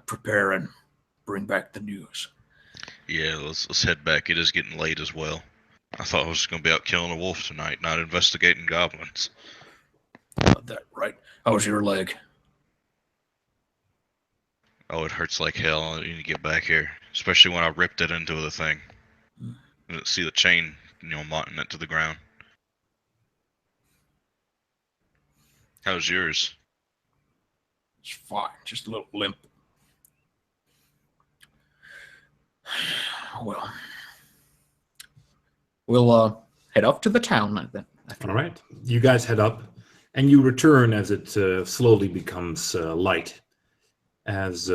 prepare and bring back the news. Yeah, let's head back. It is getting late as well. I thought I was going to be out killing a wolf tonight, not investigating goblins. Got that right. How's your leg? Oh, it hurts like hell. I need to get back here, especially when I ripped it into the thing. I didn't see the chain, mounting it to the ground. How's yours? It's fine, just a little limp. Well, we'll head up to the town then. All right. You guys head up, and you return as it slowly becomes light. As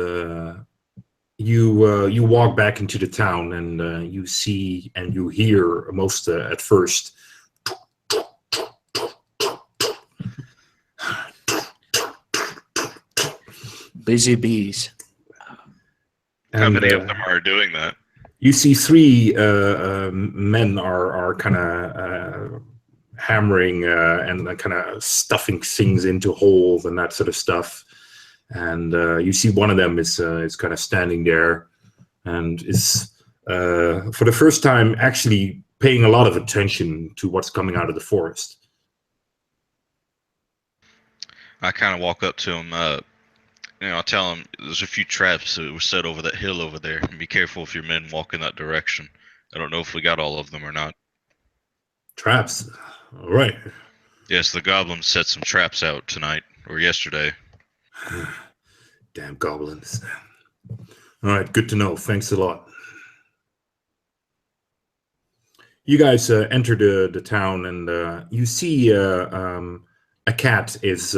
you walk back into the town, and you see and you hear most at first. Busy bees. How many of them are doing that? You see three men are kind of hammering and kind of stuffing things into holes and that sort of stuff. And you see one of them is kind of standing there and is for the first time actually paying a lot of attention to what's coming out of the forest. I kind of walk up to him. I'll tell him there's a few traps that were set over that hill over there. And be careful if your men walk in that direction. I don't know if we got all of them or not. Traps? All right. Yes, the goblins set some traps out tonight or yesterday. Damn goblins. All right, good to know. Thanks a lot. You guys enter the town, and you see a cat is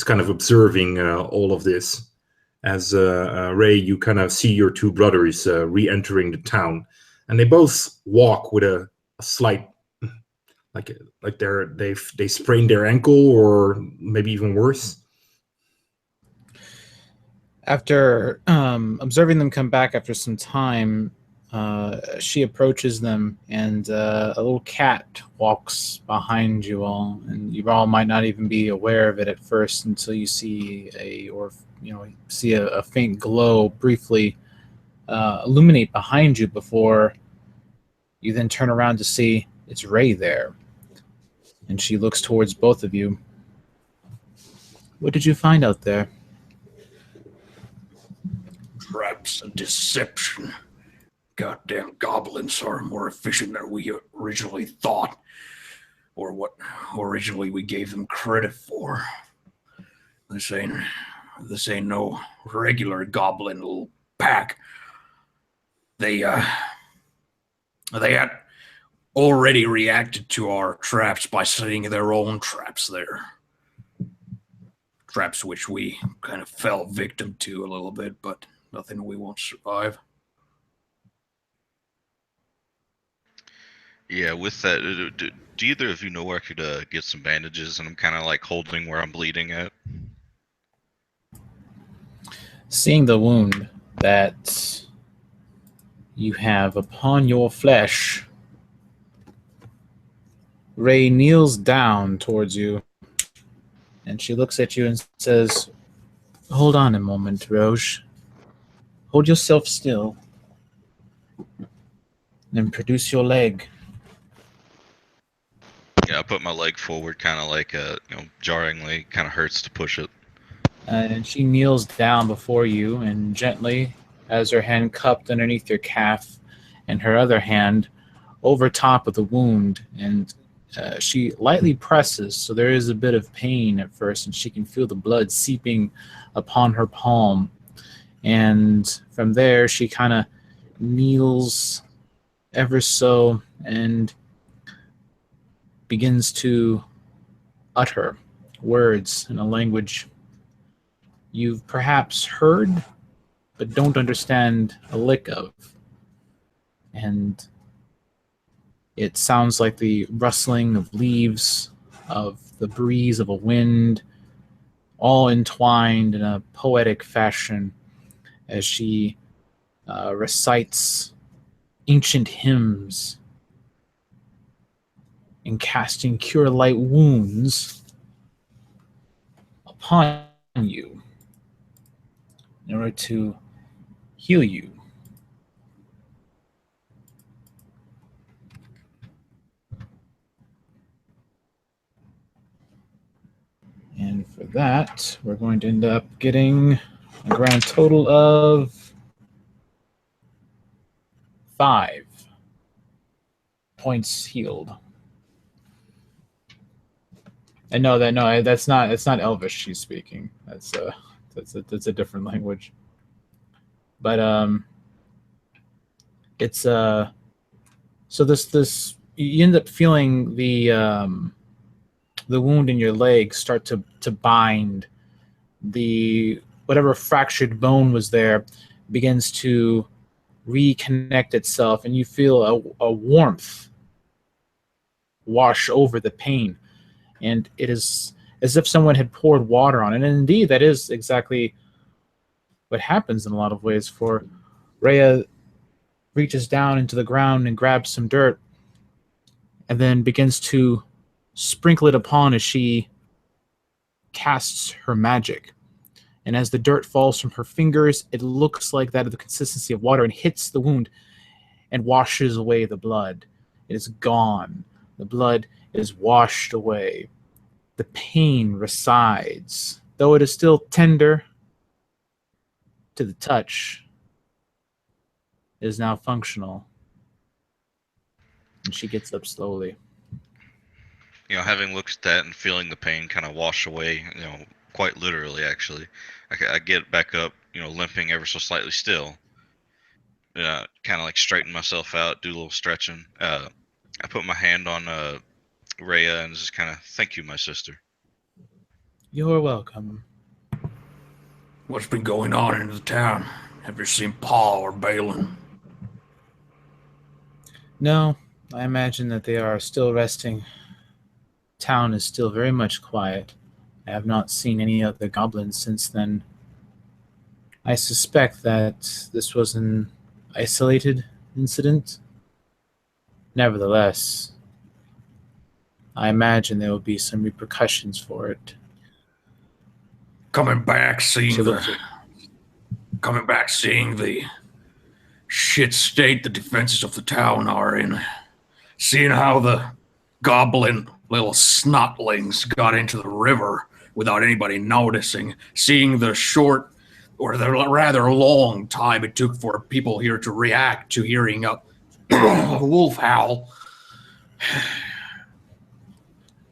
kind of observing all of this. As Ray, you kind of see your two brothers re-entering the town, and they both walk with a slight, like they sprained their ankle, or maybe even worse. After observing them come back after some time, she approaches them, and a little cat walks behind you all, and you all might not even be aware of it at first until you see a faint glow briefly illuminate behind you before you then turn around to see it's Ray there, and she looks towards both of you. What did you find out there? Traps and deception. Goddamn goblins are more efficient than we originally thought, or what originally we gave them credit for. This ain't no regular goblin little pack. They had already reacted to our traps by setting their own traps there. Traps which we kind of fell victim to a little bit, but nothing we won't survive. Yeah, with that, do either of you know where I could get some bandages? And I'm kind of like holding where I'm bleeding at. Seeing the wound that you have upon your flesh, Ray kneels down towards you, and she looks at you and says, "Hold on a moment, Roge. Hold yourself still. Then produce your leg." Yeah, I put my leg forward, kind of like jarringly. Kind of hurts to push it. And she kneels down before you and gently has her hand cupped underneath your calf and her other hand over top of the wound. And she lightly presses, so there is a bit of pain at first, and she can feel the blood seeping upon her palm. And from there, she kind of kneels ever so and begins to utter words in a language you've perhaps heard but don't understand a lick of. And It sounds like the rustling of leaves, of the breeze of a wind, all entwined in a poetic fashion as she recites ancient hymns and casting cure light wounds upon you in order to heal you. And for that, we're going to end up getting a grand total of 5 points healed. And that's not Elvish she's speaking. That's a different language. But it's so this you end up feeling the wound in your leg start to bind. The whatever fractured bone was there begins to reconnect itself, and you feel a warmth wash over the pain. And it is as if someone had poured water on it. And indeed, that is exactly what happens in a lot of ways. For Rhea reaches down into the ground and grabs some dirt and then begins to sprinkle it upon as she casts her magic. And as the dirt falls from her fingers, it looks like that of the consistency of water and hits the wound and washes away the blood. It is gone. The blood is washed away. The pain resides, though it is still tender to the touch. It is now functional. And she gets up slowly. You know, having looked at that and feeling the pain kind of wash away, you know, quite literally, actually, I get back up, you know, limping ever so slightly still. Kind of like straighten myself out, do a little stretching. I put my hand on Rhea and just kind of, thank you, my sister. You're welcome. What's been going on in the town? Have you seen Paul or Balin? No, I imagine that they are still resting. Town is still very much quiet. I have not seen any other goblins since then. I suspect that this was an isolated incident. Nevertheless, I imagine there will be some repercussions for it. Coming back, seeing She the looks at- shit state the defenses of the town are in, seeing how the goblin little snotlings got into the river without anybody noticing, seeing the short or the rather long time it took for people here to react to hearing a wolf howl.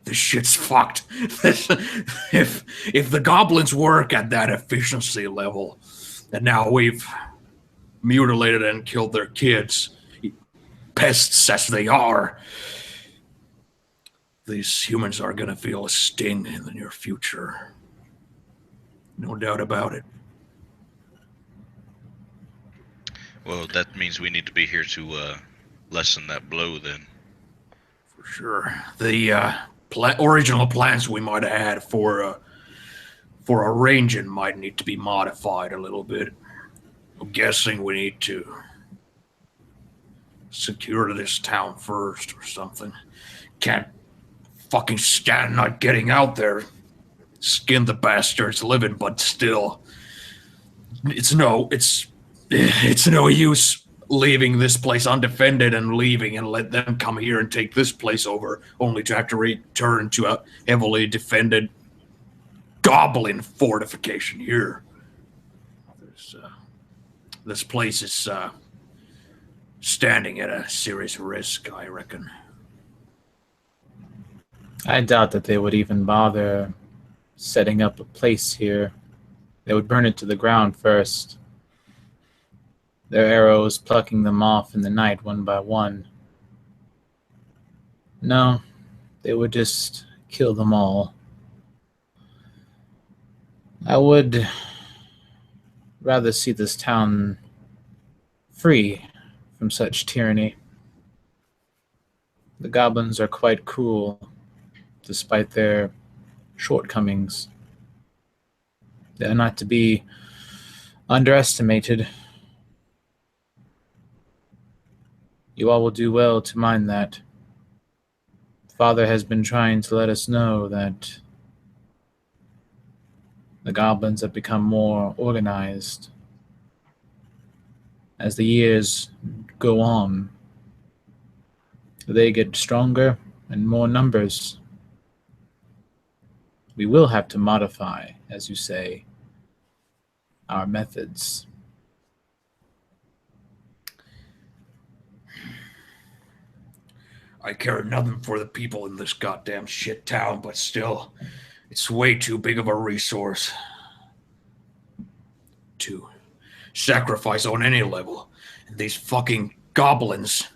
This shit's fucked. If the goblins work at that efficiency level, and now we've mutilated and killed their kids, pests as they are, these humans are going to feel a sting in the near future. No doubt about it. Well, that means we need to be here to lessen that blow then. For sure. The original plans we might have had for a ranging might need to be modified a little bit. I'm guessing we need to secure this town first or something. Can't fucking stand not getting out there. Skin the bastards living, but still. It's no use leaving this place undefended and leaving and let them come here and take this place over, only to have to return to a heavily defended goblin fortification here. This place is standing at a serious risk, I reckon. I doubt that they would even bother setting up a place here. They would burn it to the ground first. Their arrows plucking them off in the night one by one. No, they would just kill them all. I would rather see this town free from such tyranny. The goblins are quite cruel, despite their shortcomings. They are not to be underestimated. You all will do well to mind that. Father has been trying to let us know that the goblins have become more organized as the years go on. They get stronger and more numbers. We will have to modify, as you say, our methods. I care nothing for the people in this goddamn shit town, but still, it's way too big of a resource to sacrifice on any level. And these fucking goblins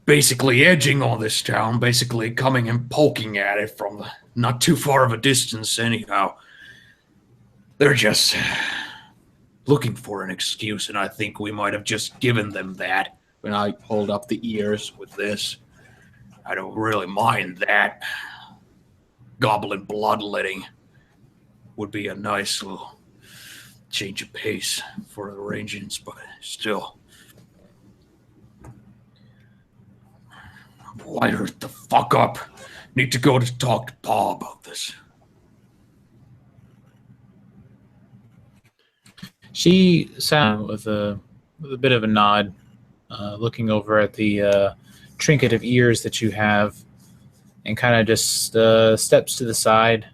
basically edging on this town, basically coming and poking at it from not too far of a distance anyhow. They're just looking for an excuse, and I think we might have just given them that when I hold up the ears with this. I don't really mind that. Goblin bloodletting would be a nice little change of pace for the Rangers, but still. Wired the fuck up. Need to go to talk to Pa about this. She sat with a bit of a nod, looking over at the trinket of ears that you have, and kind of just steps to the side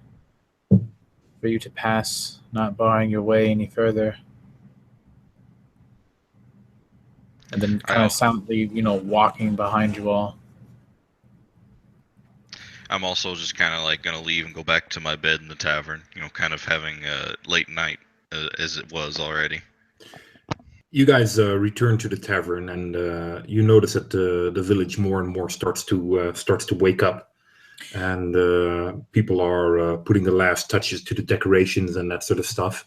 for you to pass, not barring your way any further. And then kind of silently, walking behind you all. I'm also just kind of like gonna leave and go back to my bed in the tavern. Kind of having a late night as it was already. You guys return to the tavern, and you notice that the village more and more starts to wake up, and people are putting the last touches to the decorations and that sort of stuff.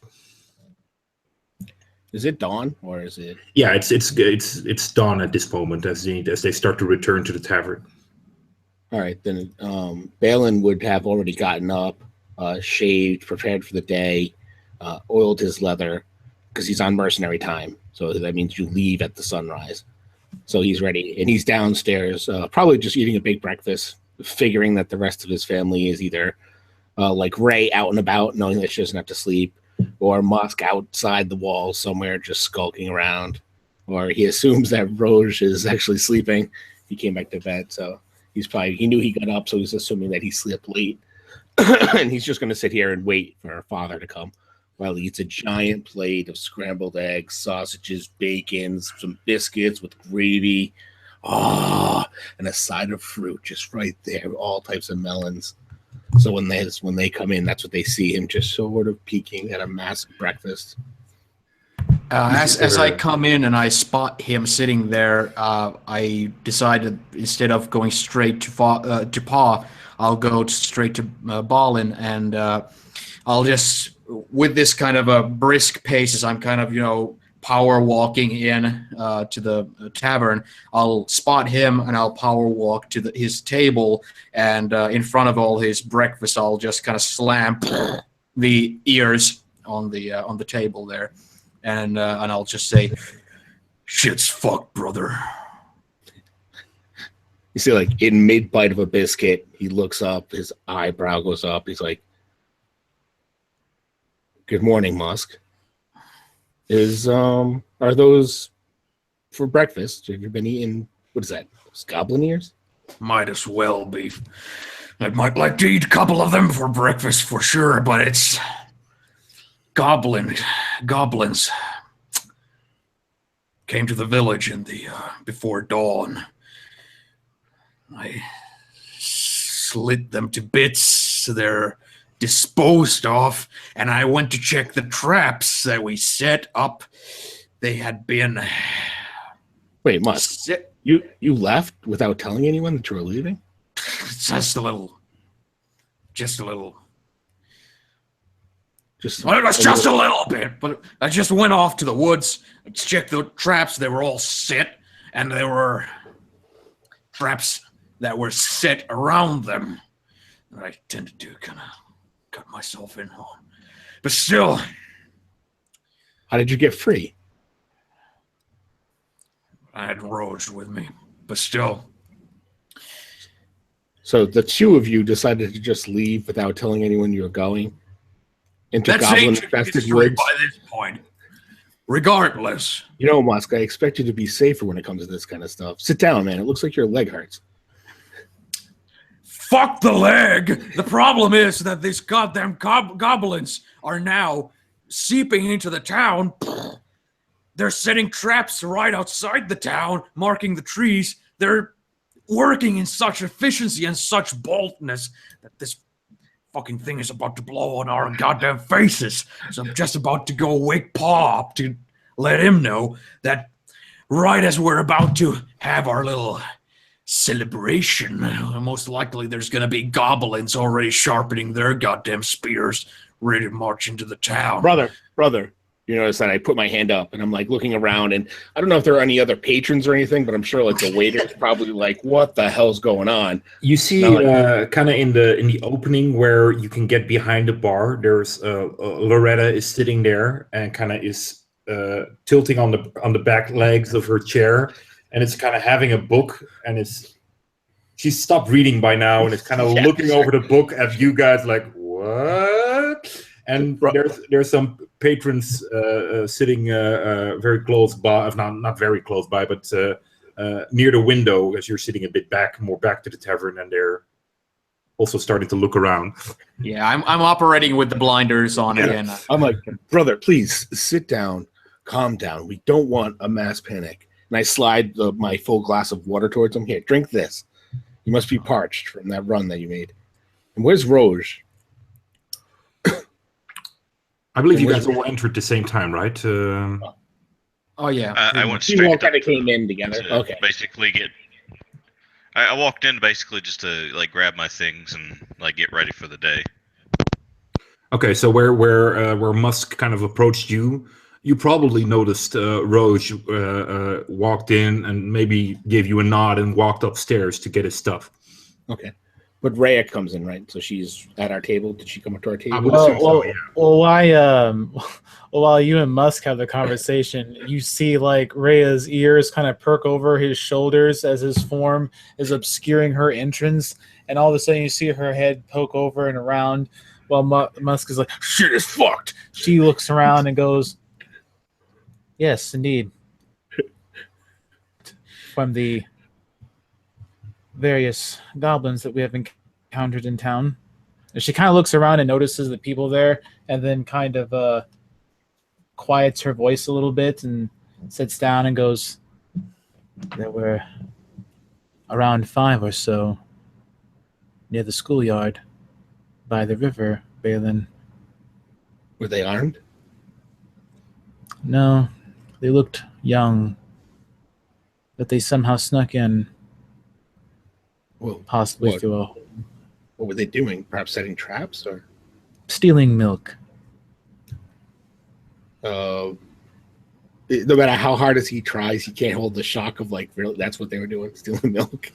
Is it dawn or is it? Yeah, it's dawn at this moment as they start to return to the tavern. All right, then Balin would have already gotten up, shaved, prepared for the day, oiled his leather, because he's on mercenary time. So that means you leave at the sunrise. So he's ready, and he's downstairs, probably just eating a big breakfast, figuring that the rest of his family is either like Ray out and about, knowing that she doesn't have to sleep, or Musk outside the walls somewhere just skulking around, or he assumes that Roge is actually sleeping. He came back to bed, so he knew he got up, so he's assuming that he slept late. And he's just going to sit here and wait for her father to come while he eats a giant plate of scrambled eggs, sausages, bacon, some biscuits with gravy, and a side of fruit just right there, all types of melons. So when they come in, that's what they see, him just sort of peeking at a massive breakfast. As I come in and I spot him sitting there, I decided instead of going straight to Pa, I'll go straight to Balin, and I'll just, with this kind of a brisk pace, as I'm kind of, power walking in to the tavern, I'll spot him and I'll power walk to his table, and in front of all his breakfast, I'll just kind of slam the ears on the table there. And I'll just say, "Shit's fucked, brother." You see, like, in mid-bite of a biscuit, he looks up, his eyebrow goes up. He's like, "Good morning, Musk. Are those for breakfast? Have you been eating, what is that, those goblin ears?" Might as well be. I might like to eat a couple of them for breakfast for sure, but it's goblins came to the village in the before dawn. I slit them to bits so they're disposed of, and I went to check the traps that we set up. They had been... Wait, Musk, you left without telling anyone that you were leaving? Just a little. Well, it was just a little bit, but I just went off to the woods, checked the traps. They were all set, and there were traps that were set around them that I tended to kind of cut myself in on. But still, How did you get free? I had Roge with me. But still, So the two of you decided to just leave without telling anyone you were going into that's goblin ancient infested history woods. by this point. Regardless, You know, Musk, I expect you to be safer when it comes to this kind of stuff. Sit down, man. It looks like your leg hurts. fuck the leg. The problem is that these goddamn goblins are now seeping into the town. They're setting traps right outside the town, marking the trees. They're working in such efficiency and such boldness that this fucking thing is about to blow on our goddamn faces. So I'm just about to go wake Paw up to let him know that right as we're about to have our little celebration, most likely there's gonna be goblins already sharpening their goddamn spears, ready to march into the town. Brother, you notice that I put my hand up and I'm like looking around, and I don't know if there are any other patrons or anything, but I'm sure like the waiter's probably like, what the hell's going on? You see, kind of in the opening where you can get behind the bar. There's Loretta is sitting there and kind of is tilting on the back legs of her chair, and it's kind of having a book, and she's stopped reading by now, and it's kind of looking over the book at you guys like, what? And there's some patrons sitting very close by, not very close by, but near the window as you're sitting a bit more back to the tavern, and they're also starting to look around. Yeah, I'm operating with the blinders on again. I'm like, brother, please sit down, calm down. We don't want a mass panic. And I slide my full glass of water towards him. Here, drink this. You must be parched from that run that you made. And where's Roge? I believe you guys all entered at the same time, right? Oh yeah, I went We straight all to- kind of came in together. to Okay. basically get. I walked in basically just to like grab my things and like get ready for the day. Okay, so where Musk kind of approached you, you probably noticed Roge walked in and maybe gave you a nod and walked upstairs to get his stuff. Okay. But Rhea comes in, right? So she's at our table. Did she come up to our table? I would assume so, yeah. While you and Musk have the conversation, you see like Rhea's ears kind of perk over his shoulders as his form is obscuring her entrance, and all of a sudden you see her head poke over and around while Musk is like, "Shit is fucked." She looks around and goes, "Yes, indeed." From the various goblins that we have encountered in town. And she kind of looks around and notices the people there, and then kind of quiets her voice a little bit and sits down and goes, "There were around 5 or so near the schoolyard by the river, Balin." Were they armed? "No, they looked young, but they somehow snuck in, Well, possibly what? through a What were they doing? Perhaps setting traps, or stealing milk." no matter how hard as he tries, he can't hold the shock of like, really, that's what they were doing, stealing milk.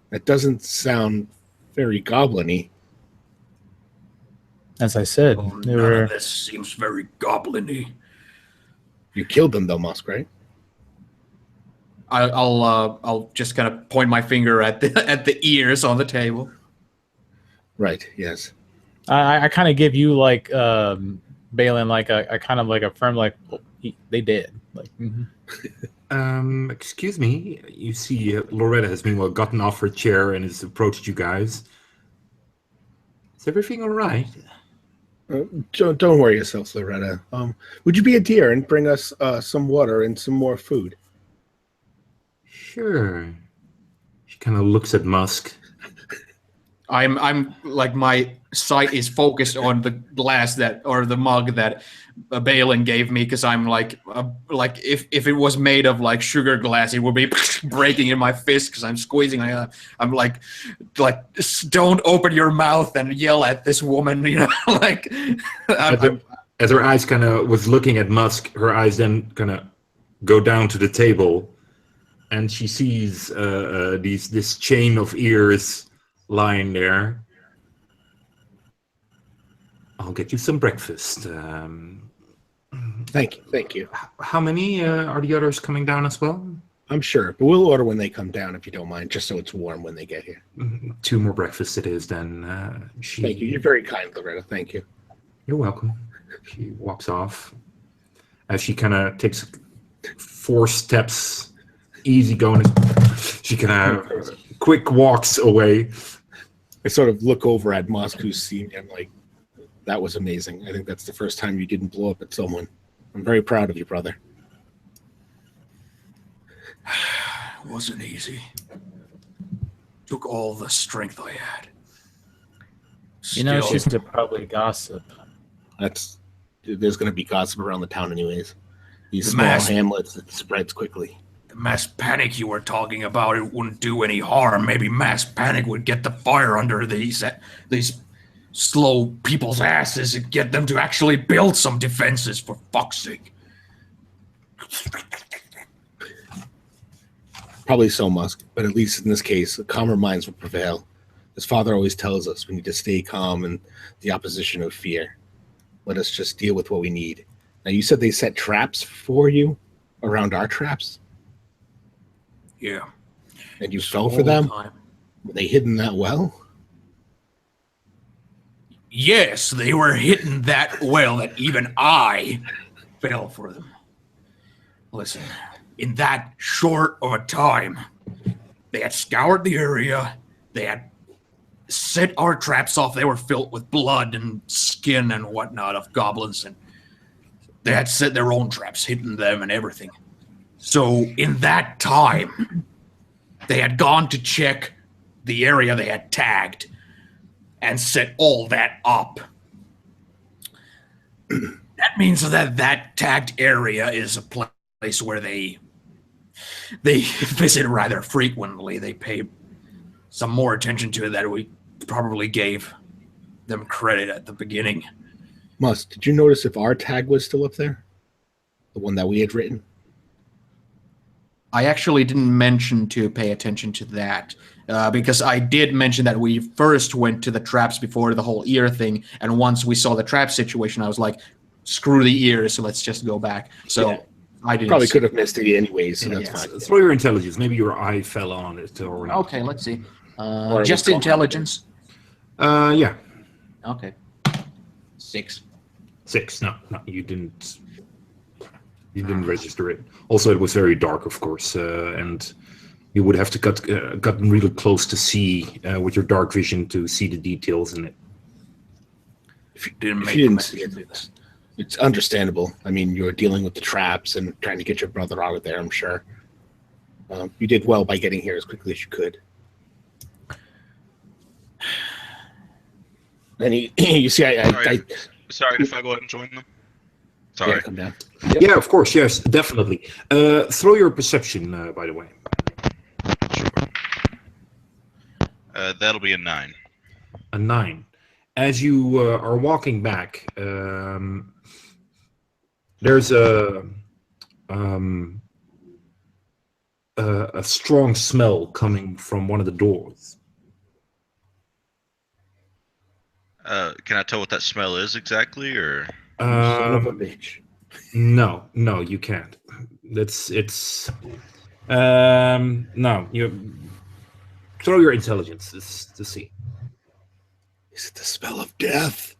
That doesn't sound very goblin-y. As I said, they None were. of this seems very goblin-y. You killed them though, Musk, right? I'll just kind of point my finger at the ears on the table. Right. Yes. I kind of give you like Balin like a kind of like a firm like, "Oh, they did." Like, Excuse me. You see, Loretta has meanwhile gotten off her chair and has approached you guys. Is everything all right? Don't worry yourself, Loretta. Would you be a dear and bring us some water and some more food? Sure. She kind of looks at Musk. I'm like my sight is focused on the glass the mug that Balin gave me, because I'm like if it was made of like sugar glass, it would be breaking in my fist because I'm squeezing. I'm like don't open your mouth and yell at this woman, you know, like. As her eyes kind of was looking at Musk, her eyes then kind of go down to the table, and she sees this chain of ears lying there. I'll get you some breakfast. Thank you. How many are the others coming down as well? I'm sure, but we'll order when they come down if you don't mind, just so it's warm when they get here. 2 more breakfasts it is then. Thank you. You're very kind, Loretta. Thank you. You're welcome. She walks off. As she kind of takes 4 steps, easy going, she kind of quick walks away. I sort of look over at Musk, who's seen him like, that was amazing. I think that's the first time you didn't blow up at someone. I'm very proud of you, brother. It wasn't easy. Took all the strength I had. You know, Still- she's to probably gossip. There's going to be gossip around the town anyways. These The small mass- hamlets, it spreads quickly. the mass panic you were talking about, it wouldn't do any harm. Maybe mass panic would get the fire under these slow people's asses and get them to actually build some defenses, for fuck's sake. Probably so, Musk, but at least in this case, calmer minds will prevail. His father always tells us we need to stay calm in the opposition of fear. Let us just deal with what we need. Now, you said they set traps for you around our traps, Yeah. and you fell All for the them? time. Were they hidden that well? Yes, they were hidden that well that even I fell for them. Listen, in that short of a time, they had scoured the area, they had set our traps off, they were filled with blood and skin and whatnot of goblins, and they had set their own traps, hidden them and everything. So in that time, they had gone to check the area they had tagged and set all that up. That means that tagged area is a place where they visit rather frequently. They pay some more attention to it that we probably gave them credit at the beginning. Musk, did you notice if our tag was still up there? The one that we had written? I actually didn't mention to pay attention to that because I did mention that we first went to the traps before the whole ear thing, and once we saw the trap situation, I was like, "Screw the ears, so let's just go back." So Yeah. I didn't. Probably see- could have missed it anyways, so Yeah, that's yeah. fine. Throw your intelligence. Maybe your eye fell on it or not. Okay, let's see. Or Just we call- intelligence. Yeah. Okay. 6. 6. No, you didn't. You didn't register it. Also, it was very dark, of course, and you would have to gotten really close to see with your dark vision to see the details in it. If you didn't If make you a didn't message see of it, this. it's understandable. I mean, you're dealing with the traps and trying to get your brother out of there, I'm sure. You did well by getting here as quickly as you could. And you see, Sorry if I go ahead and join them. Sorry. yeah, come down. Yeah, of course, yes, definitely. Throw your perception, by the way. Sure. That'll be a 9. A 9. As you are walking back, there's a strong smell coming from one of the doors. Can I tell what that smell is exactly, or? Son of a bitch. No, you can't. No, you throw your intelligence to see. Is it the smell of death?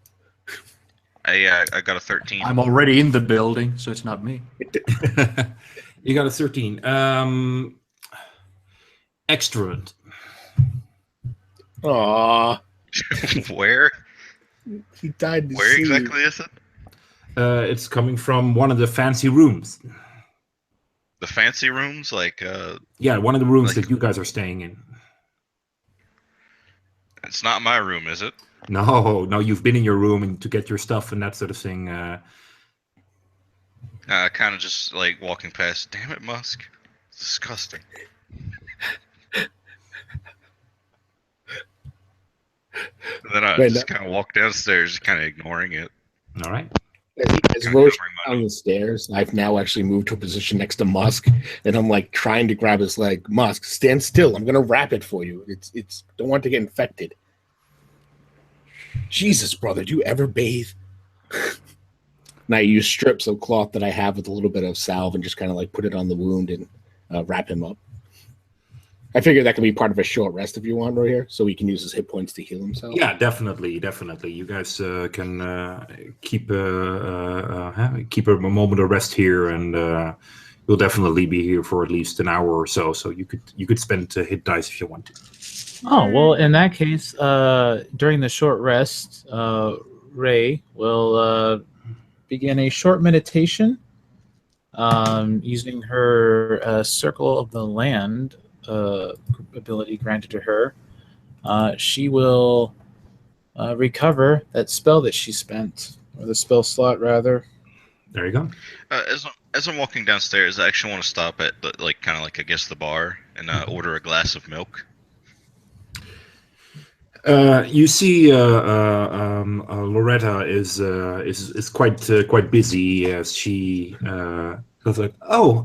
I got a 13. I'm already in the building, so it's not me. You got a 13. Extravagant. Aw, Where? he died in the Where sea. exactly is it? It's coming from one of the fancy rooms. The fancy rooms, like Yeah, one of the rooms Like- that you guys are staying in. it's not my room, is it? No, you've been in your room and to get your stuff and that sort of thing. Kind of just like walking past. Damn it, Musk! It's disgusting. And then I Wait, just kind of walk downstairs, kind of ignoring it. All right. As Kinda Roche covering down the stairs, I've now actually moved to a position next to Musk, and I'm like trying to grab his leg. Musk, stand still. I'm gonna wrap it for you. It's don't want to get infected. Jesus, brother, do you ever bathe? And I use strips of cloth that I have with a little bit of salve and just kind of like put it on the wound and wrap him up. I figure that can be part of a short rest if you want, right here, so he can use his hit points to heal himself. Yeah, definitely. You guys can keep keep a moment of rest here, and you'll definitely be here for at least an hour or so. So you could spend hit dice if you want to. Oh, well, in that case, during the short rest, Ray will begin a short meditation using her Circle of the Land ability granted to her. She will recover that spell that she spent, or the spell slot, rather. There you go. As I'm walking downstairs, I actually want to stop at kind of like I guess the bar and order a glass of milk. You see, Loretta is quite busy as she goes like, oh,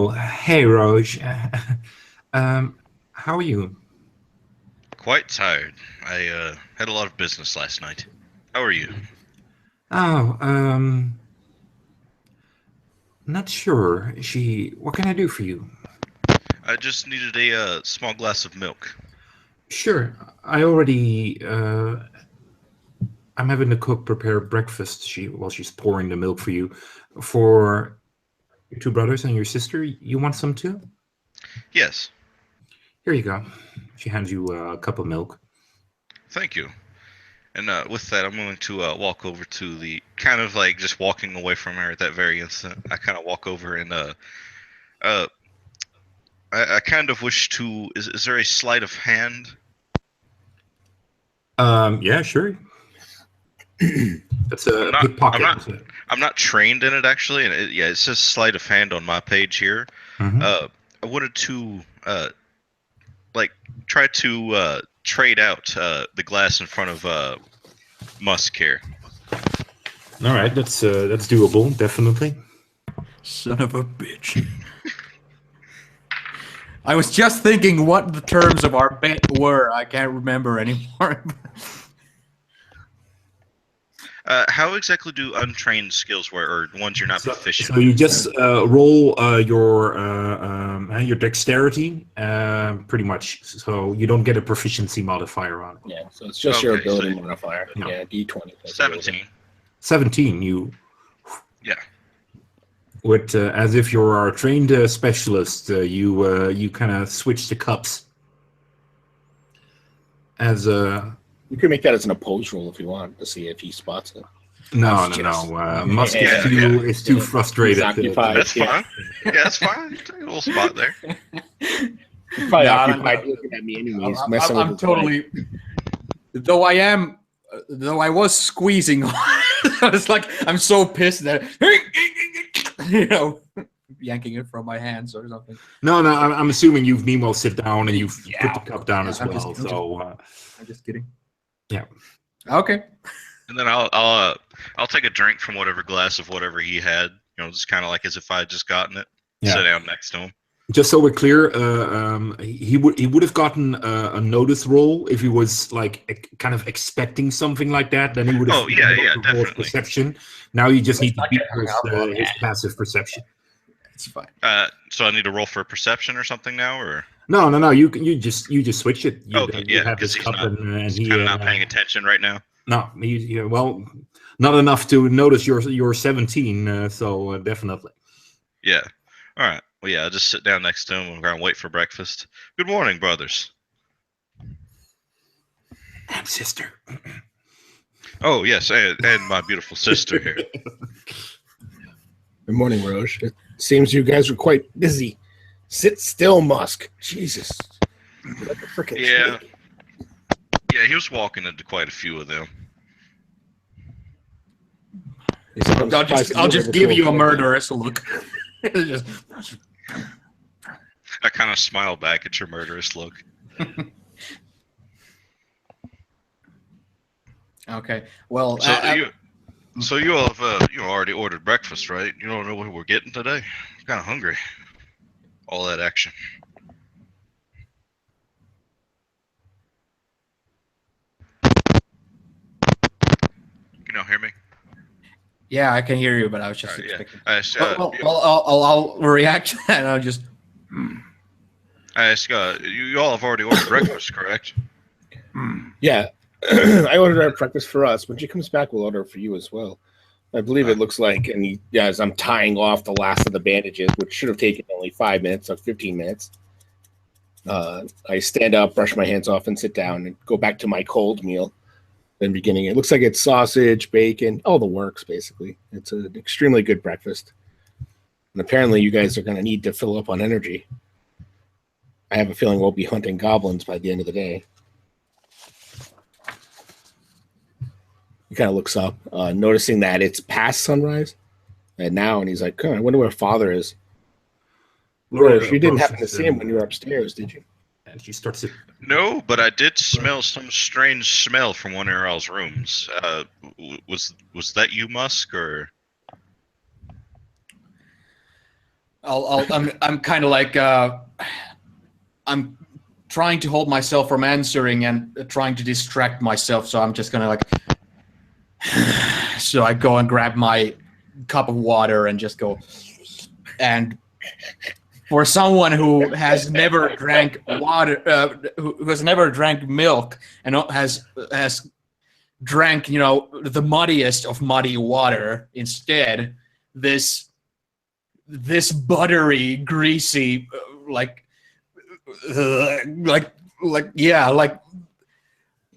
hey, Roj, how are you? Quite tired. I had a lot of business last night. How are you? Oh, not sure. What can I do for you? I just needed a small glass of milk. Sure. I already. I'm having the cook prepare breakfast. While she's pouring the milk for you, for your two brothers and your sister. You want some too? Yes. Here you go. She hands you a cup of milk. Thank you. And with that, I'm going to walk over to the kind of like just walking away from her at that very instant. I kind of walk over and I kind of wish to. Is there a sleight of hand? Yeah, sure. That's a pickpocket. I'm not trained in it actually, and it says sleight of hand on my page here. Mhm. I wanted to try to trade out the glass in front of Musk here. All right, that's doable, definitely. Son of a bitch. I was just thinking what the terms of our bet were. I can't remember anymore. How exactly do untrained skills work, or ones you're not proficient? So you just roll your dexterity, pretty much. So you don't get a proficiency modifier on it. Yeah, so it's just your Okay, so- ability modifier. No. Yeah, D20. 17. 17. You. Yeah. With as if you're a trained specialist, you kind of switch the cups. As You can make that as an opposed roll if you want to see if he spots it. no. Musk is too frustrated. He's occupied. That's fine. Yeah, that's fine. Take a little spot there. He's probably occupied looking at me anyways. messing with I'm his totally. Though I was squeezing. It's like I'm so pissed that yanking it from my hands or something. No. I'm assuming you've Nemo sit down and you've put the cup down as I'm well. I'm just kidding. Yeah. Okay. And then I'll take a drink from whatever glass of whatever he had. Just kind of like as if I had just gotten it. Yeah. Sit down next to him. Just so we're clear, he would have gotten a notice roll if he was like kind of expecting something like that. Then he would have. Oh, yeah, rolled definitely. Perception. Now you just need to beat hung his passive perception. It's fine. So I need to roll for perception or something now, or No. You just switch it. You, okay, you yeah, have because this he's cup not, and he's he kind of not paying attention right now. No, well, not enough to notice you're 17. So definitely. Yeah. All right. Well, yeah, I'll just sit down next to him and wait for breakfast. Good morning, brothers. And sister. Oh, yes, and my beautiful sister here. Good morning, Roche. It seems you guys were quite busy. Sit still, Musk. Jesus. Like a frickin' Yeah. snake. Yeah, he was walking into quite a few of them. He said, "I'm surprised I'll you just never give told you a me." murderous look. Just- I kind of smile back at your murderous look. okay. Well, So So you all have already ordered breakfast, right? You don't know what we're getting today? I'm kind of hungry. All that action. Can you hear me? Yeah, I can hear you, but I was just Yeah. expecting. I asked, I'll react to that. And I'll just. you all have already ordered breakfast, correct? Yeah, I ordered our breakfast for us. When she comes back, we'll order it for you as well. I believe it looks like, and as I'm tying off the last of the bandages, which should have taken only 5 minutes, or 15 minutes, I stand up, brush my hands off, and sit down and go back to my cold meal. In the beginning, it looks like it's sausage, bacon, all the works, basically. It's an extremely good breakfast. And apparently you guys are going to need to fill up on energy. I have a feeling we'll be hunting goblins by the end of the day. He kind of looks up, noticing that it's past sunrise. And he's like, I wonder where father is. Laura, you didn't happen to see him when you were upstairs, did you? And she starts to. No, but I did smell some strange smell from one of your all's rooms. Was that you, Musk, or? I'm kind of like I'm trying to hold myself from answering and trying to distract myself. So I'm just gonna like. So I go and grab my cup of water and just go. And for someone who has never drank water, who has never drank milk and has drank, the muddiest of muddy water instead, this buttery, greasy, like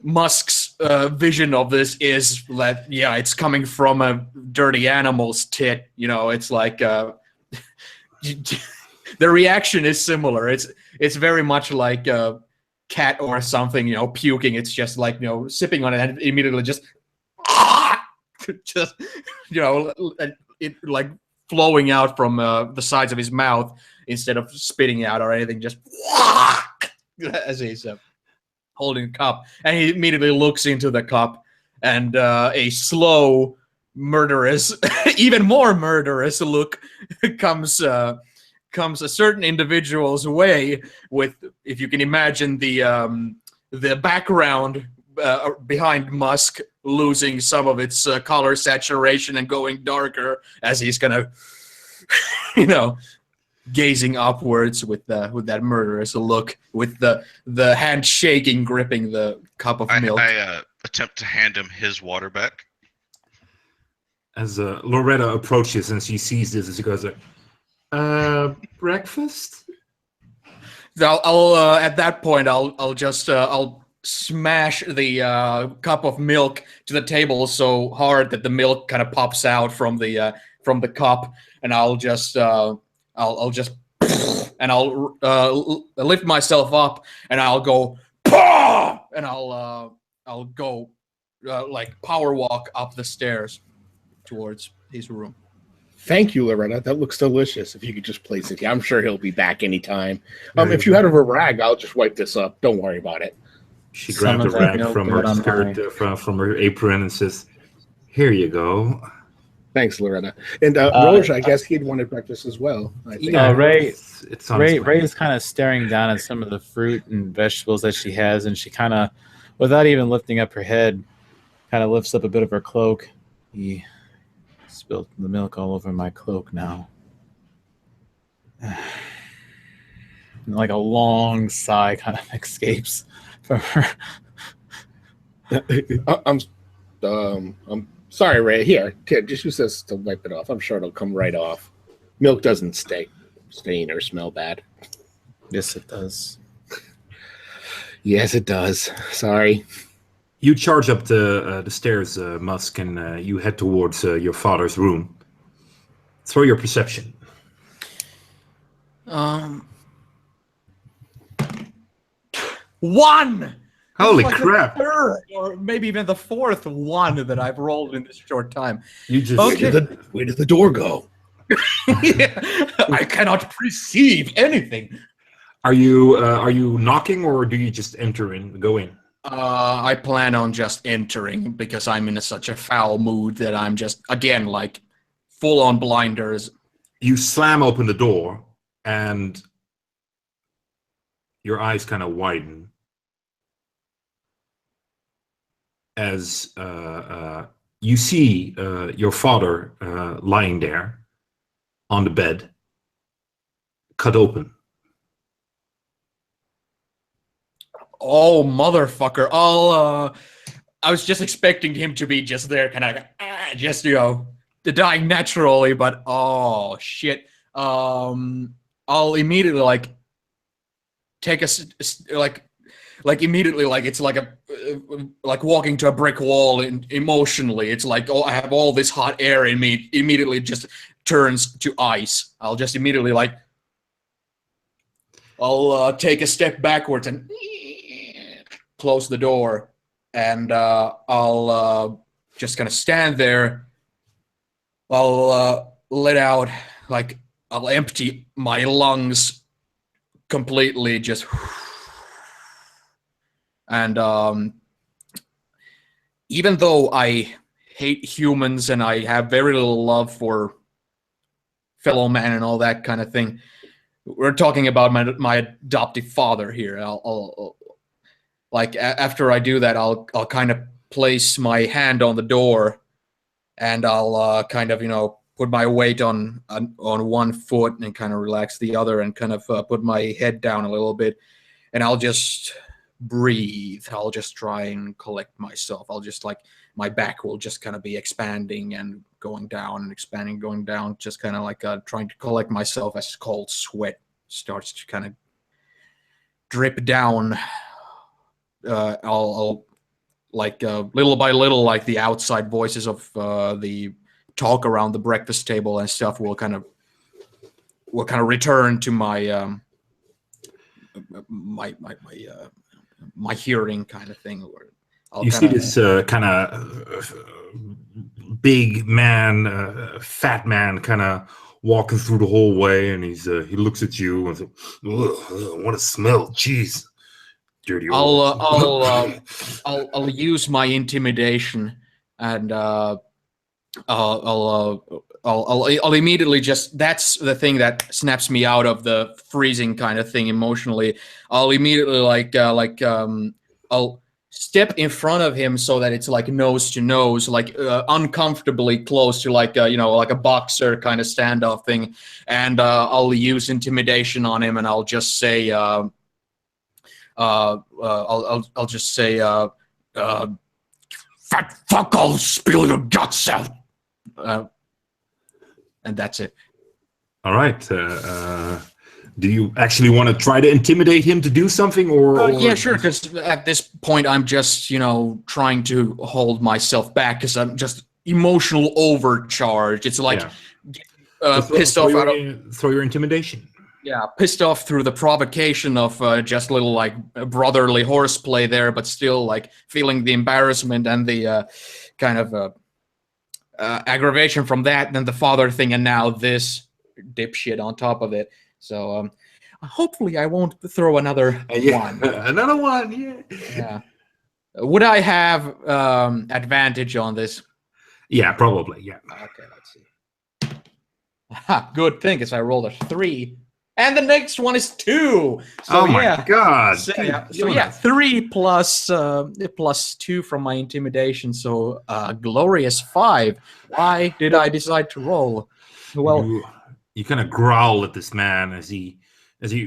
Musk's vision of this is that, it's coming from a dirty animal's tit. It's like the reaction is similar. It's very much like a cat or something, puking. It's just like, sipping on it and immediately just it like flowing out from the sides of his mouth instead of spitting out or anything. Just as he's holding a cup, and he immediately looks into the cup, and a slow, murderous, even more murderous look comes a certain individual's way. With, if you can imagine, the background behind Musk losing some of its color saturation and going darker as he's kind of, gazing upwards with that murderous look, with the hand shaking, gripping the cup of milk. I attempt to hand him his water back. As Loretta approaches and she sees this, as she goes like, breakfast? I'll at that point I'll smash the cup of milk to the table so hard that the milk kind of pops out from the cup, and I'll just and I'll lift myself up, and I'll go, and I'll go like power walk up the stairs towards his room. Thank you, Loretta. That looks delicious. If you could just place it here, I'm sure he'll be back anytime. If you had a rag, I'll just wipe this up. Don't worry about it. She grabbed a rag from her skirt, from her apron, and says, "Here you go." Thanks, Loretta. And Roj, I guess he'd wanted breakfast as well. I think. Ray Ray is kind of staring down at some of the fruit and vegetables that she has, and she kind of, without even lifting up her head, kind of lifts up a bit of her cloak. He spilled the milk all over my cloak now. And like a long sigh kind of escapes from her. I'm sorry, Ray. Here, just use this to wipe it off. I'm sure it'll come right off. Milk doesn't stain or smell bad. Yes, it does. Yes, it does. Sorry. You charge up the stairs, Musk, and you head towards your father's room. Throw your perception. One. Holy Like crap! the third, or maybe even the fourth one that I've rolled in this short time. You just Okay. Where did the door go? I cannot perceive anything. Are you knocking, or do you just enter and go in? I plan on just entering because I'm in such a foul mood that I'm just, again, like full on blinders. You slam open the door and your eyes kind of widen as you see your father lying there on the bed, cut open. Oh, motherfucker. I was just expecting him to be just there, kind of just, dying naturally, but oh, shit. I'll immediately, like, take like immediately, like, it's like like walking to a brick wall emotionally. It's like, oh, I have all this hot air in me, immediately just turns to ice. I'll just immediately, like, I'll take a step backwards and close the door, and I'll just kind of stand there. I'll let out, like, I'll empty my lungs completely, just, and even though I hate humans and I have very little love for fellow man and all that kind of thing, we're talking about my adoptive father here. I'll like, after I do that, I'll kind of place my hand on the door, and I'll kind of, put my weight on one foot and kind of relax the other, and kind of put my head down a little bit, and I'll just breathe. I'll just try and collect myself. I'll just, like, my back will just kind of be expanding and going down and expanding, going down, just kind of like trying to collect myself as cold sweat starts to kind of drip down. I'll like, little by little, like, the outside voices of the talk around the breakfast table and stuff will kind of return to my my hearing, kind of thing. You see this kind of big man, fat man, kind of walking through the hallway, and he looks at you and says, "What a smell! Jeez, dirty old." I'll use my intimidation, and I'll immediately just, that's the thing that snaps me out of the freezing kind of thing emotionally. I'll immediately I'll step in front of him so that it's like nose to nose, like uncomfortably close to, like like a boxer kind of standoff thing, and I'll use intimidation on him, and I'll just say I'll just say fat fuck, I'll spill your guts out. And that's it. All right. Do you actually want to try to intimidate him to do something, or yeah, sure. Because at this point, I'm just trying to hold myself back because I'm just emotional overcharged. It's like pissed off out of throw your intimidation. Yeah, pissed off through the provocation of just little, like, brotherly horseplay there, but still, like, feeling the embarrassment and the kind of aggravation from that, and then the father thing, and now this dipshit on top of it. So hopefully I won't throw another one. Another one, yeah. Yeah. Would I have advantage on this? Yeah, probably, yeah. Okay, let's see. Aha, good thing, because I rolled a 3. And the next one is 2. So, oh my god! So, yeah, 3 plus 2 from my intimidation. So glorious 5. Why did I decide to roll? Well, you kind of growl at this man as he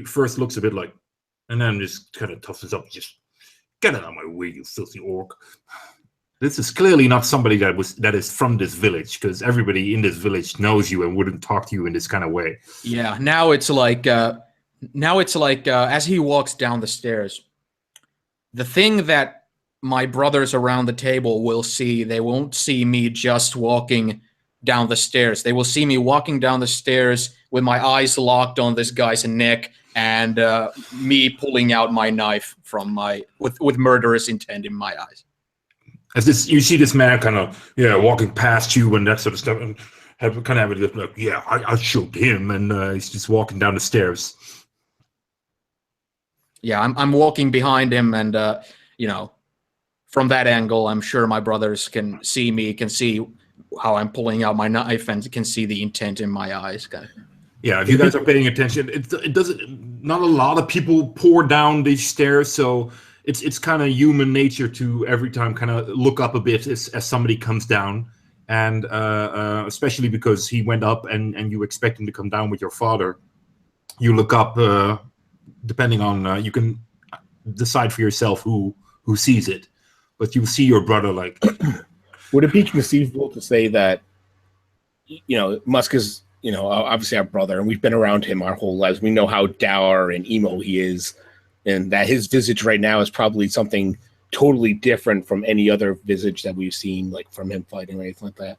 first looks a bit like, and then just kind of toughens up. Just get out of my way, you filthy orc. This is clearly not somebody that is from this village, because everybody in this village knows you and wouldn't talk to you in this kind of way. Yeah, now it's like as he walks down the stairs, the thing that my brothers around the table will see, they won't see me just walking down the stairs. They will see me walking down the stairs with my eyes locked on this guy's neck, and me pulling out my knife from with murderous intent in my eyes. As you see this man kind of walking past you and that sort of stuff, and have it like, yeah, I showed him, and he's just walking down the stairs. Yeah, I'm walking behind him, and from that angle, I'm sure my brothers can see me, can see how I'm pulling out my knife, and can see the intent in my eyes. Yeah, if you guys are paying attention, it doesn't. Not a lot of people pour down these stairs, so it's kind of human nature to every time kind of look up a bit as somebody comes down, and especially because he went up and you expect him to come down with your father, you look up. Depending on you can decide for yourself who sees it, but you see your brother like. Would it be conceivable to say that, Musk is, obviously our brother, and we've been around him our whole lives. We know how dour and emo he is, and that his visage right now is probably something totally different from any other visage that we've seen, like from him fighting or anything like that.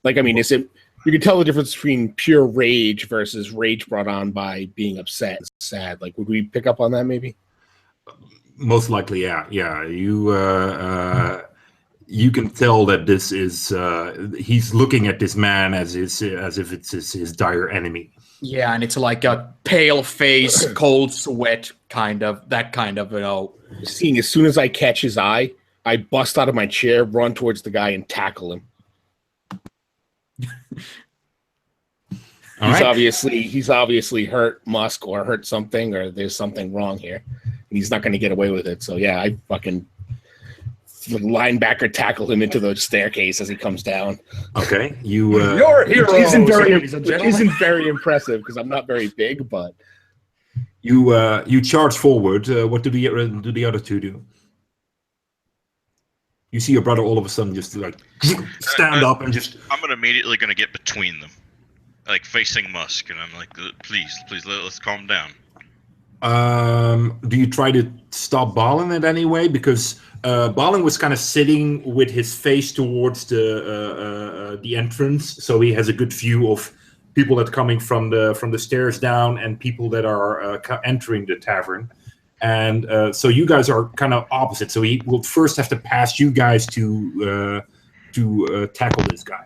Like, I mean, is it? You can tell the difference between pure rage versus rage brought on by being upset and sad. Like, would we pick up on that maybe? Most likely, yeah. You can tell that this is he's looking at this man as if it's his dire enemy. Yeah, and it's like a pale face, cold sweat that kind of. Seeing as soon as I catch his eye, I bust out of my chair, run towards the guy, and tackle him. He's obviously hurt Musk or hurt something, or there's something wrong here, and he's not going to get away with it. So yeah, I fucking linebacker tackle him into the staircase as he comes down. Okay, you're a hero. Which isn't very impressive because I'm not very big, but you charge forward. What do the other two do? You see your brother all of a sudden just like stand up and just. I'm immediately gonna get between them, like facing Musk, and I'm like, please, let's calm down. Do you try to stop Balin in any way? Because Balin was kind of sitting with his face towards the entrance, so he has a good view of people that are coming from the stairs down and people that are entering the tavern. And so you guys are kind of opposite. So he will first have to pass you guys to tackle this guy.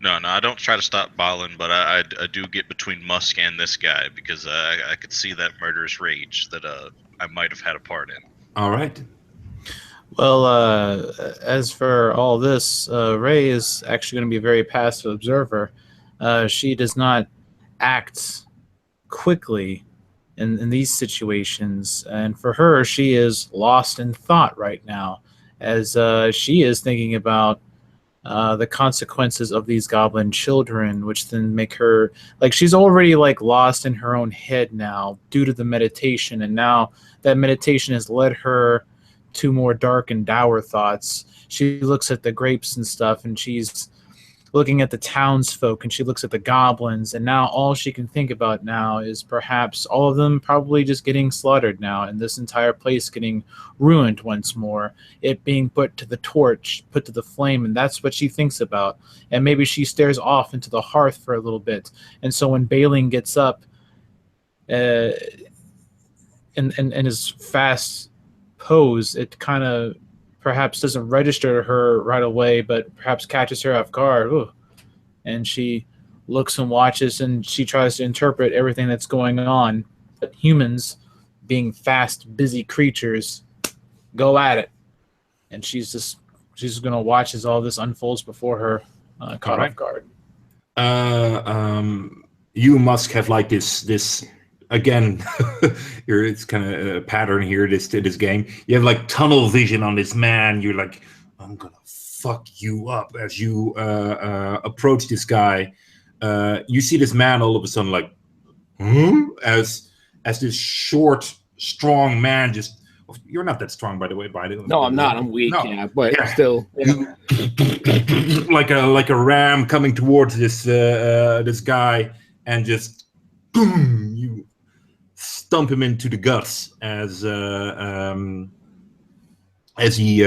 No, I don't try to stop Balin, but I do get between Musk and this guy because I could see that murderous rage that I might have had a part in. All right. Well, as for all this, Ray is actually going to be a very passive observer. She does not act quickly in these situations, and for her, she is lost in thought right now, as she is thinking about the consequences of these goblin children, which then make her like she's already like lost in her own head now due to the meditation, and now that meditation has led her to more dark and dour thoughts. She looks at the grapes and stuff, and she's looking at the townsfolk, and she looks at the goblins, and now all she can think about now is perhaps all of them probably just getting slaughtered now, and this entire place getting ruined once more, it being put to the torch, put to the flame, and that's what she thinks about. And maybe she stares off into the hearth for a little bit, and so when Balin gets up in his fast pose, it kind of perhaps doesn't register to her right away, but perhaps catches her off guard. Ooh. And she looks and watches, and she tries to interpret everything that's going on. But humans, being fast, busy creatures, go at it. And she's going to watch as all this unfolds before her, caught off guard. You must have like this again. It's kind of a pattern here. This game, you have like tunnel vision on this man. You're like, I'm gonna fuck you up as you approach this guy. You see this man all of a sudden like, as this short, strong man just. You're not that strong, by the way. No, I'm not. I'm weak. No. But still, yeah. like a ram coming towards this guy, and just boom, you stump him into the guts as he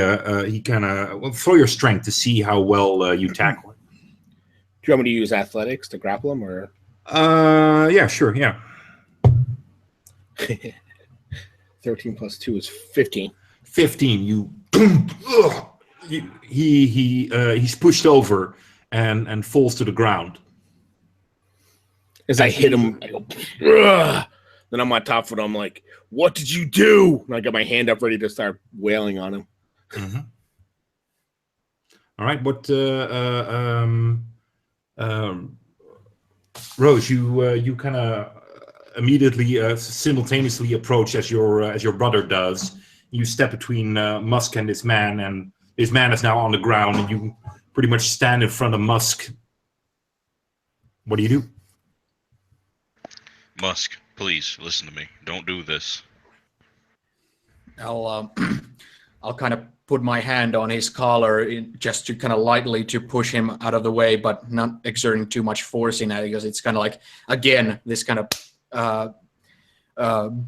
kind of throw your strength to see how well you tackle him. Do you want me to use athletics to grapple him, or? Yeah, sure, yeah. 13 plus 2 is 15. 15. He's pushed over and falls to the ground. As I hit him, I go, ugh! Then I'm on top of it. I'm like, "What did you do?" And I got my hand up, ready to start wailing on him. Mhm. All right. What? Rose, you kind of immediately simultaneously approach as your brother does. You step between Musk and this man, and this man is now on the ground, and you pretty much stand in front of Musk. What do you do? Musk, please listen to me. Don't do this. I'll I'll kind of put my hand on his collar just to kind of lightly to push him out of the way, but not exerting too much force in it, because it's kind of like, again, this kind of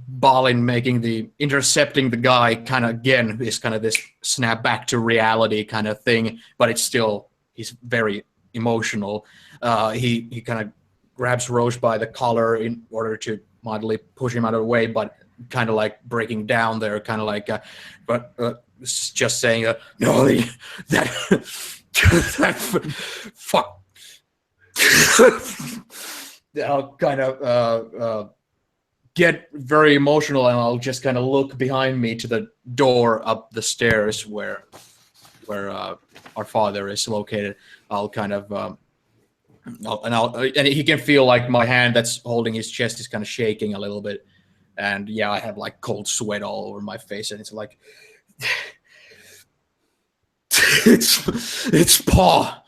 Balin making the intercepting the guy kind of again is kind of this snap back to reality kind of thing, but it's still, he's very emotional. He kind of grabs Roche by the collar in order to mildly push him out of the way, but kind of like breaking down there, kind of like, just saying, no, that fuck. I'll kind of get very emotional, and I'll just kind of look behind me to the door up the stairs where our father is located. I'll kind of and he can feel like my hand that's holding his chest is kind of shaking a little bit, and yeah, I have like cold sweat all over my face, and it's like it's Pa.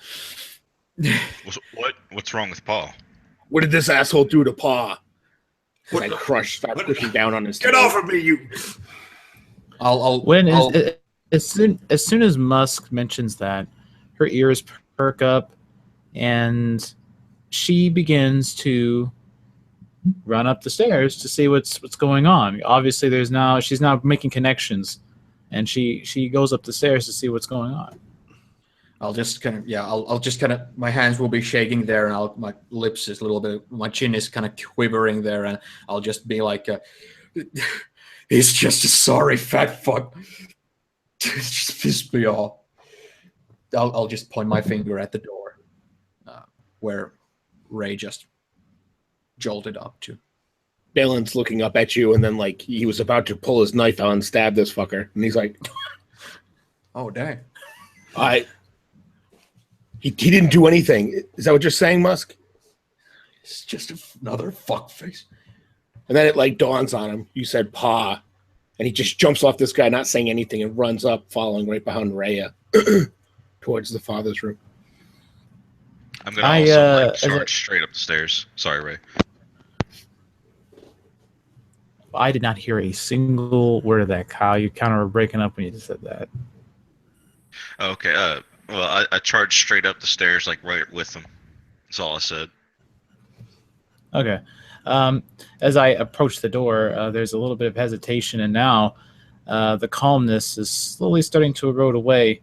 What's wrong with Paul? What did this asshole do to Pa? I start pushing down on his. Get off of me, you! As soon as Musk mentions that, her ears perk up, and she begins to run up the stairs to see what's going on. Obviously, she's now making connections, and she goes up the stairs to see what's going on. I'll just kind of, I'll just kind of, my hands will be shaking there, and my lips is a little bit, my chin is kind of quivering there, and I'll just be like, he's just a sorry fat fuck. Just pissed me off. I'll just point my finger at the door where Ray just jolted up to. Balin's looking up at you, and then like he was about to pull his knife out and stab this fucker, and he's like, "Oh dang! He didn't do anything. Is that what you're saying, Musk? It's just another fuckface." And then it like dawns on him. You said Pa, and he just jumps off this guy, not saying anything, and runs up, following right behind Rhea towards the father's room. I'm gonna charge straight up the stairs. Sorry, Ray. I did not hear a single word of that, Kyle. You kind of were breaking up when you just said that. Okay. Well, I charged straight up the stairs, like right with them. That's all I said. Okay. As I approach the door, there's a little bit of hesitation, and now the calmness is slowly starting to erode away,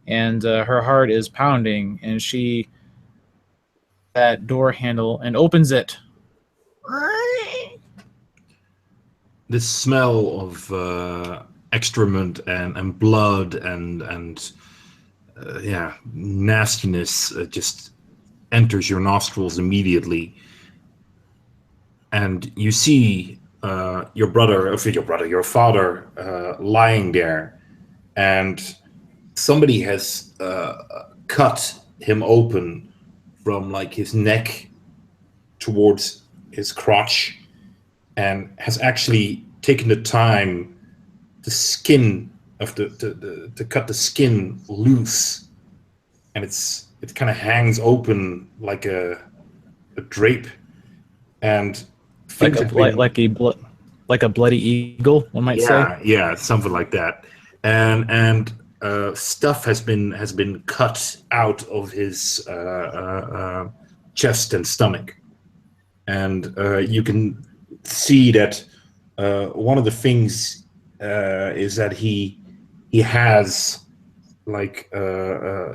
and her heart is pounding, and she that door handle and opens it. The smell of excrement and blood and nastiness just enters your nostrils immediately, and you see your father lying there, and somebody has cut him open from like his neck towards his crotch, and has actually taken the time to skin of to cut the skin loose, and it kind of hangs open like a drape, and like a bloody eagle, one might say. Yeah, something like that, and stuff has been cut out of his chest and stomach, and you can see that one of the things is that he has like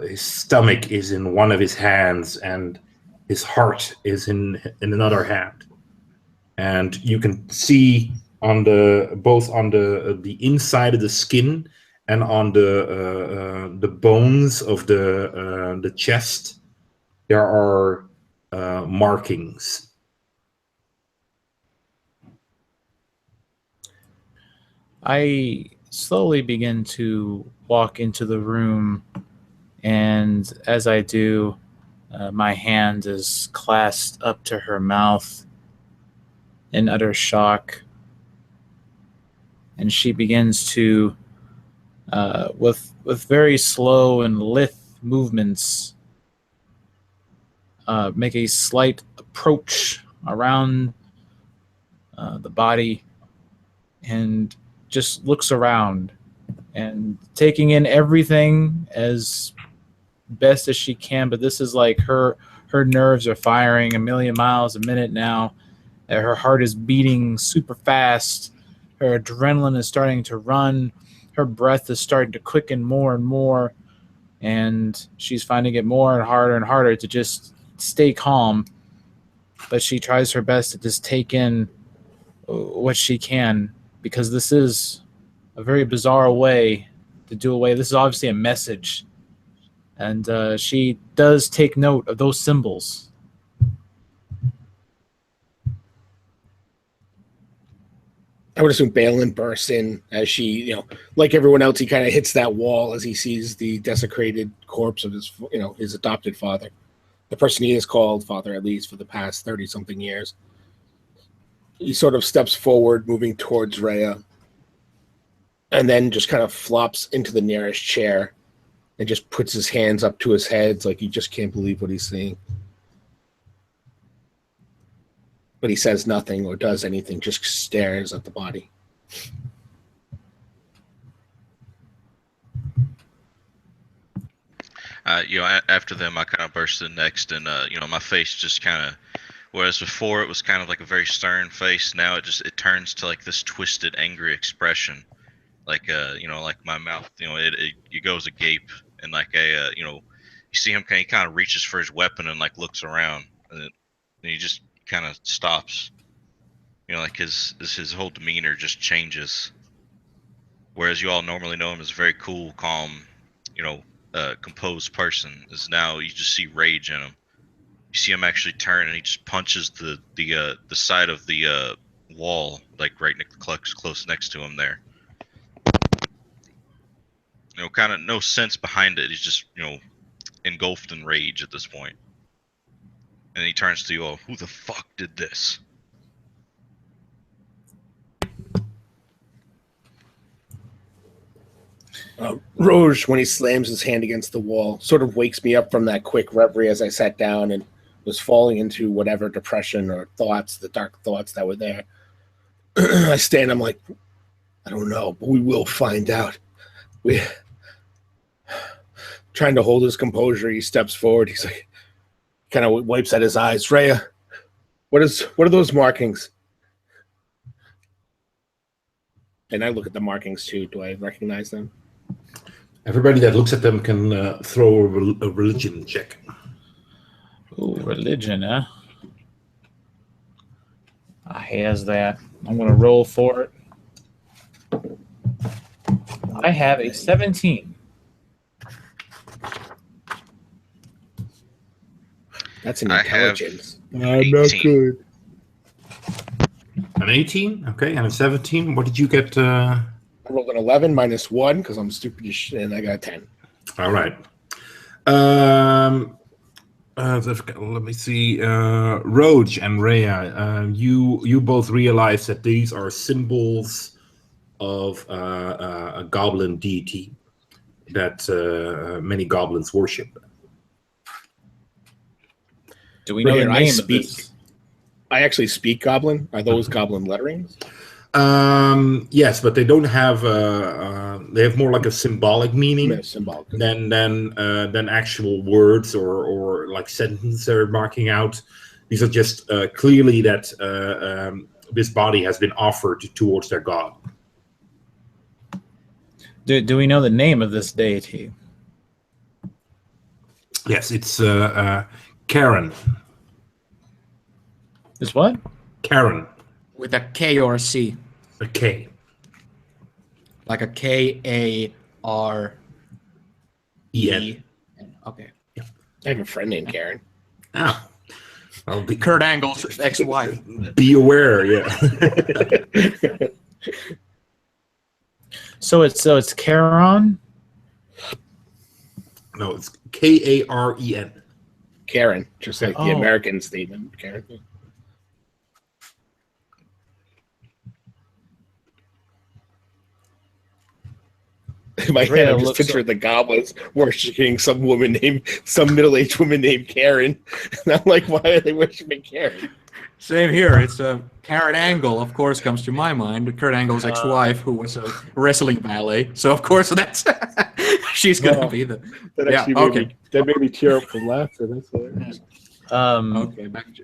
his stomach is in one of his hands and his heart is in another hand, and you can see both on the inside of the skin and on the bones of the chest there are markings. I slowly begin to walk into the room, and as I do, my hand is clasped up to her mouth in utter shock, and she begins to, with very slow and lithe movements, make a slight approach around the body, and just looks around and taking in everything as best as she can. But this is like her nerves are firing a million miles a minute now. Her heart is beating super fast. Her adrenaline is starting to run. Her breath is starting to quicken more and more, and she's finding it more and harder to just stay calm. But she tries her best to just take in what she can, because this is a very bizarre way to do away. This is obviously a message, and she does take note of those symbols. I would assume Balin bursts in as she, like everyone else, he kind of hits that wall as he sees the desecrated corpse of his adopted father, the person he has called father, at least for the past 30-something years. He sort of steps forward, moving towards Rhea, and then just kind of flops into the nearest chair and just puts his hands up to his head like he just can't believe what he's seeing. But he says nothing or does anything, just stares at the body. After them, I kind of burst in next, and my face just kind of, whereas before it was kind of like a very stern face, now it turns to like this twisted, angry expression, like like my mouth, it goes agape, and like you see him he kind of reaches for his weapon and like looks around, and he just kind of stops. Like his whole demeanor just changes. Whereas you all normally know him as a very cool, calm, composed person, is now you just see rage in him. You see him actually turn, and he just punches the side of the wall, like right close next to him there. Kind of no sense behind it. He's just engulfed in rage at this point. And he turns to you all. Who the fuck did this? Rouge, when he slams his hand against the wall, sort of wakes me up from that quick reverie as I sat down and was falling into whatever depression or thoughts, the dark thoughts that were there. I stand, I'm like, I don't know, but we will find out. We trying to hold his composure, he steps forward. He's like, kind of wipes at his eyes. Rhea, what are those markings? And I look at the markings too. Do I recognize them? Everybody that looks at them can throw a religion check. Ooh, religion, huh? Has that. I'm going to roll for it. I have a 17. That's an intelligence. I'm not good. An 18? Okay, and a 17. What did you get? I rolled an 11 minus 1 because I'm stupid as shit, and I got a 10. All right. Let me see. Rouge and Rhea, you both realize that these are symbols of a goblin deity that many goblins worship. Do we know the name of this? I actually speak Goblin. Are those Goblin letterings? Yes, but they don't have. They have more like a symbolic meaning than actual words or like sentences they're marking out. These are just clearly that this body has been offered towards their god. Do we know the name of this deity? Yes, it's Karen. Is what? Karen. With a K or a C? A K. Like a K-A-R-E-N. Okay. I have a friend named Karen. Ah. Well, Kurt Angle's ex-wife. Be aware, yeah. So it's Charon. No, it's Karen. Karen, just like the Oh. American statement, Karen. In my head, I'm just looks picturing the goblins worshiping some middle-aged woman named Karen. And I'm like, why are they worshiping Karen? Same here. It's Karen Angle, of course, comes to my mind. Kurt Angle's ex-wife, who was a wrestling ballet. So of course that's she's gonna Oh. be the. That Yeah, actually okay. that made me tear up from laughter. That's hilarious. Okay, back to.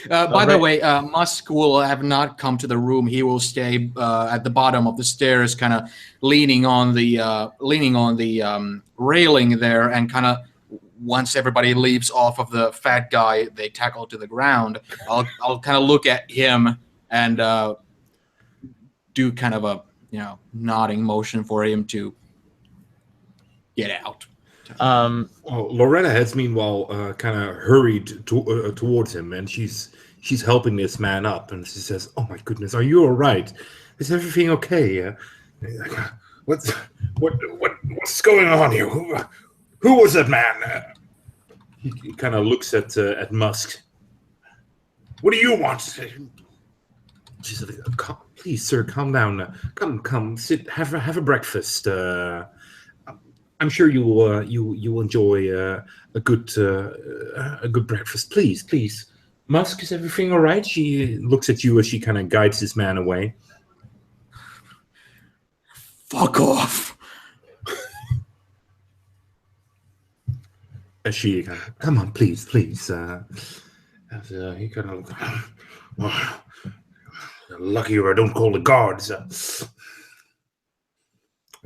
By the way, Musk will have not come to the room. He will stay at the bottom of the stairs, kind of leaning on the railing there, and kind of once everybody leaves off of the fat guy, they tackle to the ground. I'll kind of look at him and do kind of a nodding motion for him to get out. Well, Loretta has meanwhile kind of hurried towards him, and she's helping this man up, and she says, "Oh my goodness, are you all right? Is everything okay? What's going on here? Who was that man?" He kind of looks at Musk. "What do you want?" She said, "Please, sir, calm down. Come, sit, have a breakfast. I'm sure you will enjoy a good breakfast. Please. Musk, is everything all right?" She looks at you as she kind of guides this man away. Fuck off. As she kind of, "Come on, please. As he kind of, "Well, lucky I don't call the guards."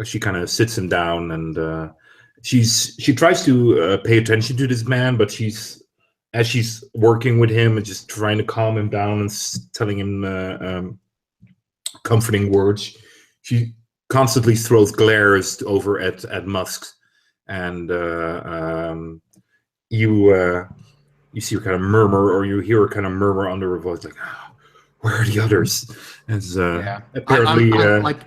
She kind of sits him down, and she tries to pay attention to this man, but as she's working with him and just trying to calm him down and telling him comforting words, she constantly throws glares over at Musk, and you see her kind of murmur, or you hear her kind of murmur under her voice, like, "Oh, where are the others?" As apparently. I'm like.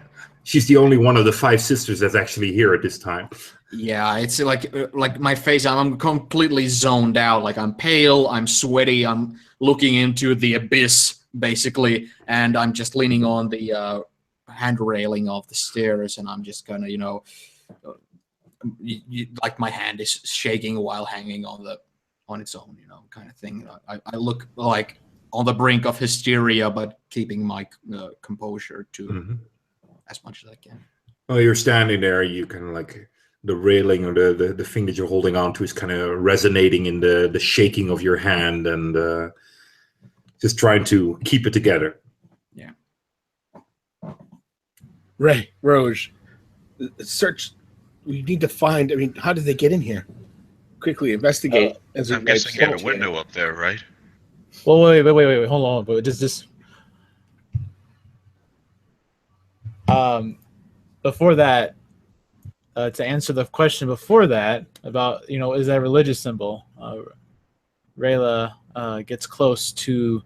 She's the only one of the 5 sisters that's actually here at this time. Yeah, it's like my face. I'm completely zoned out. Like I'm pale, I'm sweaty, I'm looking into the abyss basically, and I'm just leaning on the hand railing of the stairs, and I'm just kind of like my hand is shaking while hanging on its own, kind of thing. I look like on the brink of hysteria, but keeping my composure to. Mm-hmm. As much as I can. Well, you're standing there, you kind of like the railing or the thing that you're holding on to is kind of resonating in the shaking of your hand, and just trying to keep it together. Yeah. Ray, Roge, search. We need to find. I mean, how did they get in here? Quickly investigate. As I'm guessing you had a window up there, right? Well, wait, hold on. But just before that, to answer the question before that about is that a religious symbol? Rayla gets close to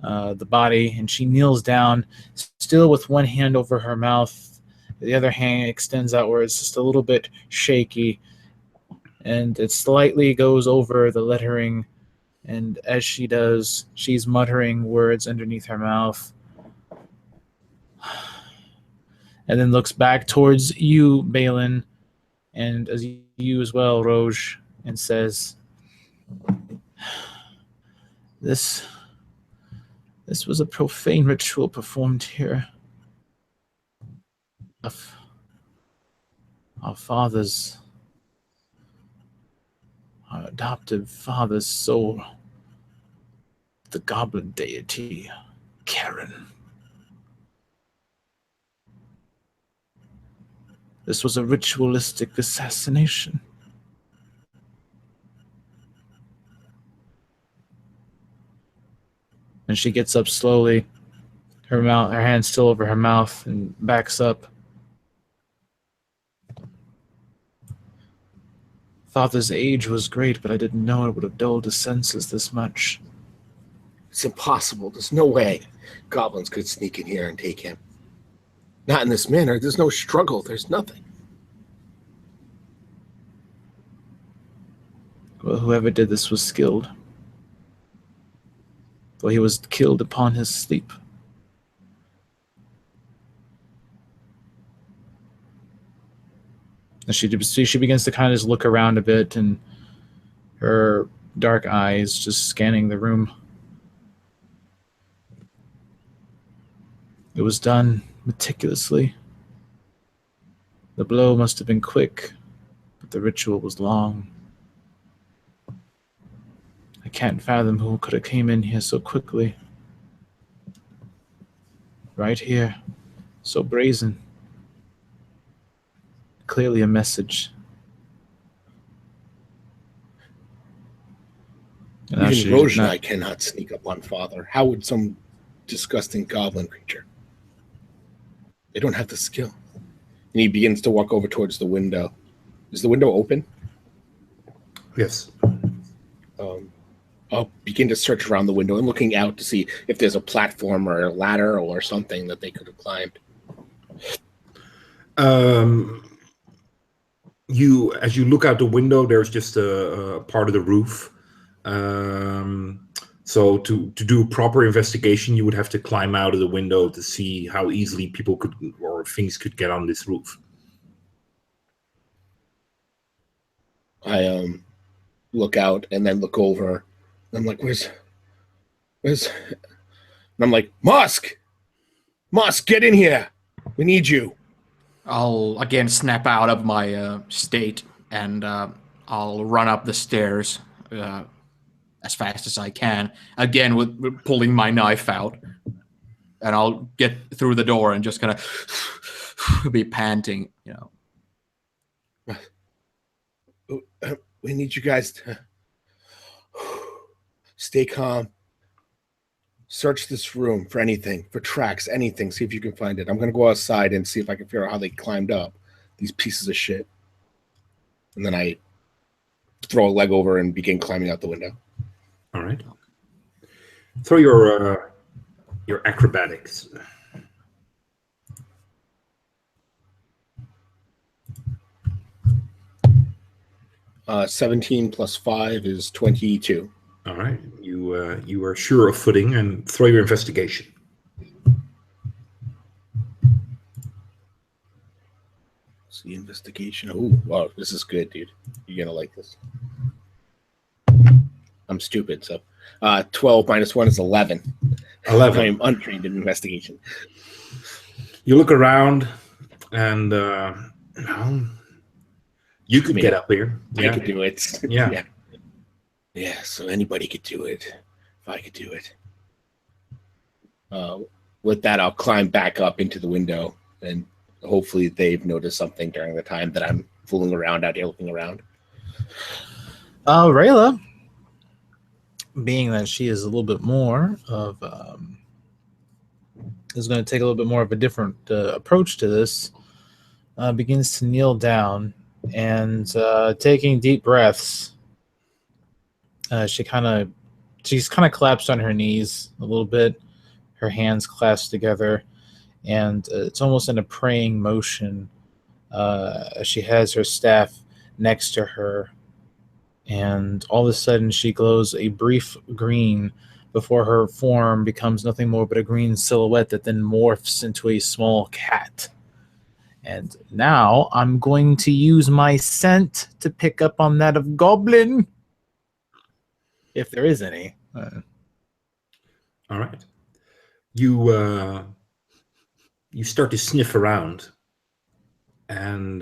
the body, and she kneels down, still with one hand over her mouth. The other hand extends outwards, just a little bit shaky, and it slightly goes over the lettering. And as she does, she's muttering words underneath her mouth, and then looks back towards you, Balin, and as you as well, Roge, and says, This was a profane ritual performed here. Of our father's, our adoptive father's soul, the goblin deity, Karen. This was a ritualistic assassination. And she gets up slowly, her hand still over her mouth, and backs up. Father's age was great, but I didn't know it would have dulled his senses this much. It's impossible. There's no way goblins could sneak in here and take him. Not in this manner. There's no struggle. There's nothing. Well, whoever did this was skilled. For he was killed upon his sleep. And she begins to kind of just look around a bit, and her dark eyes just scanning the room. It was done meticulously. The blow must have been quick, but the ritual was long. I can't fathom who could have came in here so quickly. Right here, so brazen. Clearly a message. And Even Rojnai cannot sneak up on Father. How would some disgusting goblin creature? They don't have the skill. And he begins to walk over towards the window. Is the window open? Yes. I'll begin to search around the window and looking out to see if there's a platform or a ladder or something that they could have climbed. As you look out the window, there's just a part of the roof. So to do a proper investigation, you would have to climb out of the window to see how easily people could or things could get on this roof. I look out and then look over. I'm like, where's? And I'm like, Musk, get in here. We need you. I'll again snap out of my state, and I'll run up the stairs as fast as I can. Again, with pulling my knife out, and I'll get through the door and just kind of be panting, We need you guys to stay calm. Search this room for anything, for tracks, anything. See if you can find it. I'm going to go outside and see if I can figure out how they climbed up, these pieces of shit. And then I throw a leg over and begin climbing out the window. All right. Throw your acrobatics. 17 plus 5 is 22. All right. You are sure of footing, and throw your investigation. See, investigation. Oh, wow, this is good, dude. You're gonna like this. I'm stupid, so 12 minus 1 is 11. 11. I'm untrained in investigation. You look around, and you could get up here. I could do it. Yeah. Yeah, so anybody could do it. If I could do it. With that, I'll climb back up into the window, and hopefully they've noticed something during the time that I'm fooling around out here looking around. Rayla, being that she is a little bit more of is going to take a little bit more of a different approach to this, begins to kneel down and taking deep breaths. She's kind of collapsed on her knees a little bit, her hands clasped together, and it's almost in a praying motion. She has her staff next to her, and all of a sudden she glows a brief green before her form becomes nothing more but a green silhouette that then morphs into a small cat. And now I'm going to use my scent to pick up on that of Goblin, if there is any. All right. You start to sniff around and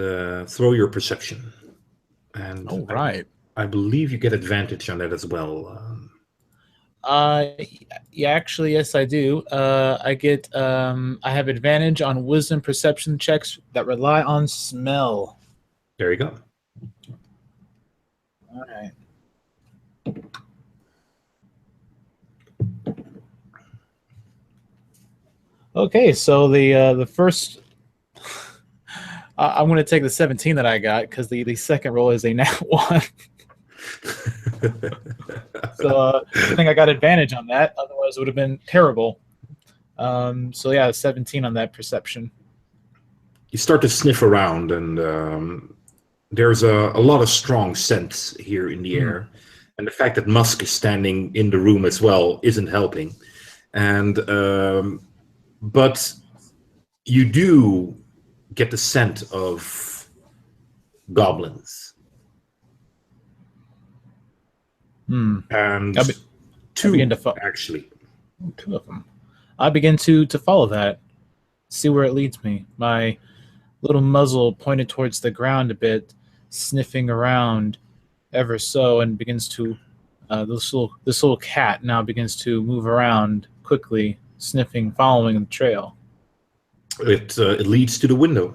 throw your perception. And All right. I believe you get advantage on that as well. Yeah, actually, yes, I do. I have advantage on wisdom perception checks that rely on smell. There you go. All right. Okay, so the first, I'm going to take the 17 that I got because the second roll is a nat 1. So I think I got advantage on that. Otherwise, it would have been terrible. So yeah, 17 on that perception. you start to sniff around, and there's a lot of strong scents here in the air. And the fact that Musk is standing in the room as well isn't helping. And but you do get the scent of goblins. And I two, begin to actually. 2 of them. I begin to follow that, see where it leads me. My little muzzle pointed towards the ground a bit, sniffing around ever so, and begins to this little cat now begins to move around quickly, sniffing, following the trail. It leads to the window.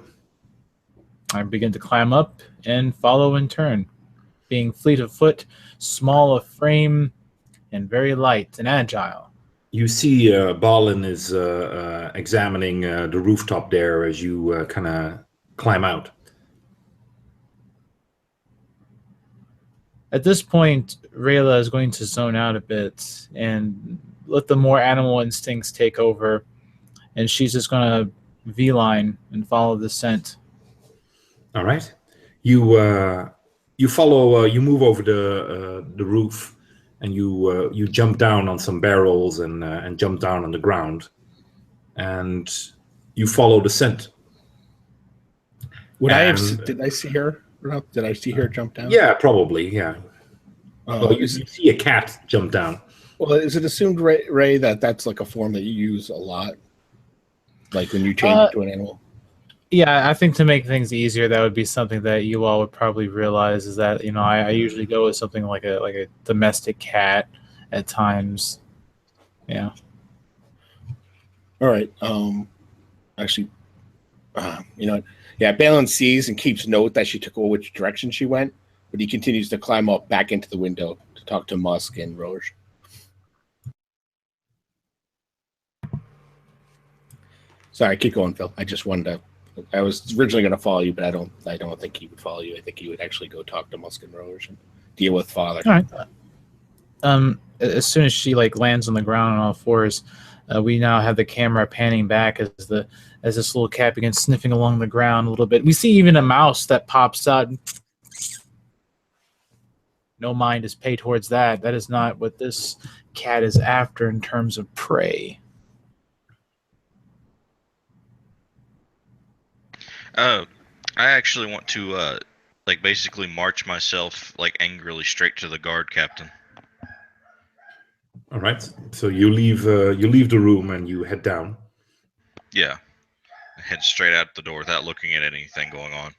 I begin to climb up and follow in turn, being fleet of foot, small of frame, and very light and agile. You see Balin is examining the rooftop there as you kind of climb out. At this point, Rayla is going to zone out a bit and let the more animal instincts take over, and she's just going to V-line and follow the scent. All right. You follow. You move over the roof, and you jump down on some barrels and jump down on the ground, and you follow the scent. Did I see her? Did I see her jump down? Yeah, probably. Yeah. Well, you see a cat jump down. Well, is it assumed, Ray, that that's like a form that you use a lot, like when you change to an animal? Yeah, I think to make things easier, that would be something that you all would probably realize is that I usually go with something like a domestic cat at times. Yeah. All right. Actually, yeah. Balin sees and keeps note that she took which direction she went, but he continues to climb up back into the window to talk to Musk and Roge. Sorry, keep going, Phil. I just wanted to. I was originally going to follow you, but I don't think he would follow you. I think he would actually go talk to Musk and Roge and deal with Father. All right. As soon as she lands on the ground on all fours, we now have the camera panning back as this little cat begins sniffing along the ground a little bit. We see even a mouse that pops out. No mind is paid towards that. That is not what this cat is after in terms of prey. I actually want to basically march myself angrily straight to the guard captain. All right. So you leave the room and you head down. Yeah, I head straight out the door without looking at anything going on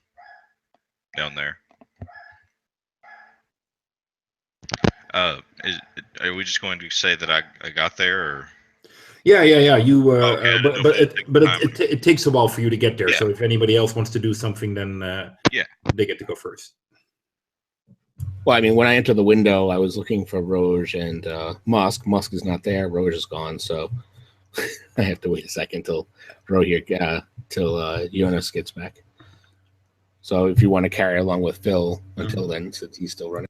down there. Are we just going to say that I got there, or? Yeah. You, Okay, it takes a while for you to get there. Yeah. So if anybody else wants to do something, then they get to go first. Well, I mean, when I entered the window, I was looking for Roge and Musk. Musk is not there. Roge is gone, so I have to wait a second till Jonas gets back. So if you want to carry along with Phil until then, since he's still running.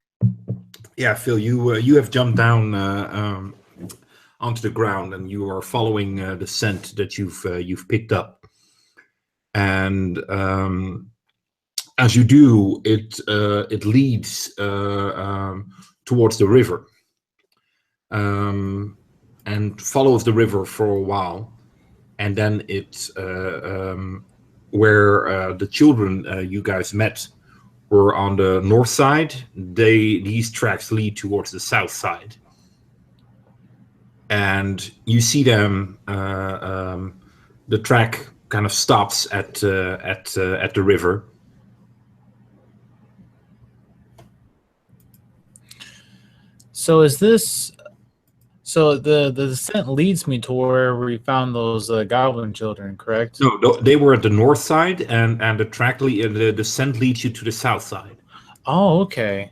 Yeah, Phil, you have jumped down onto the ground and you are following the scent that you've picked up, and as you do, it leads towards the river, and follows the river for a while, and then it where the children you guys met were on the north side. These tracks lead towards the south side, and you see them. The track kind of stops at the river. So is this? So the descent leads me to where we found those goblin children, correct? No, they were at the north side, and the track the descent leads you to the south side. Oh, okay.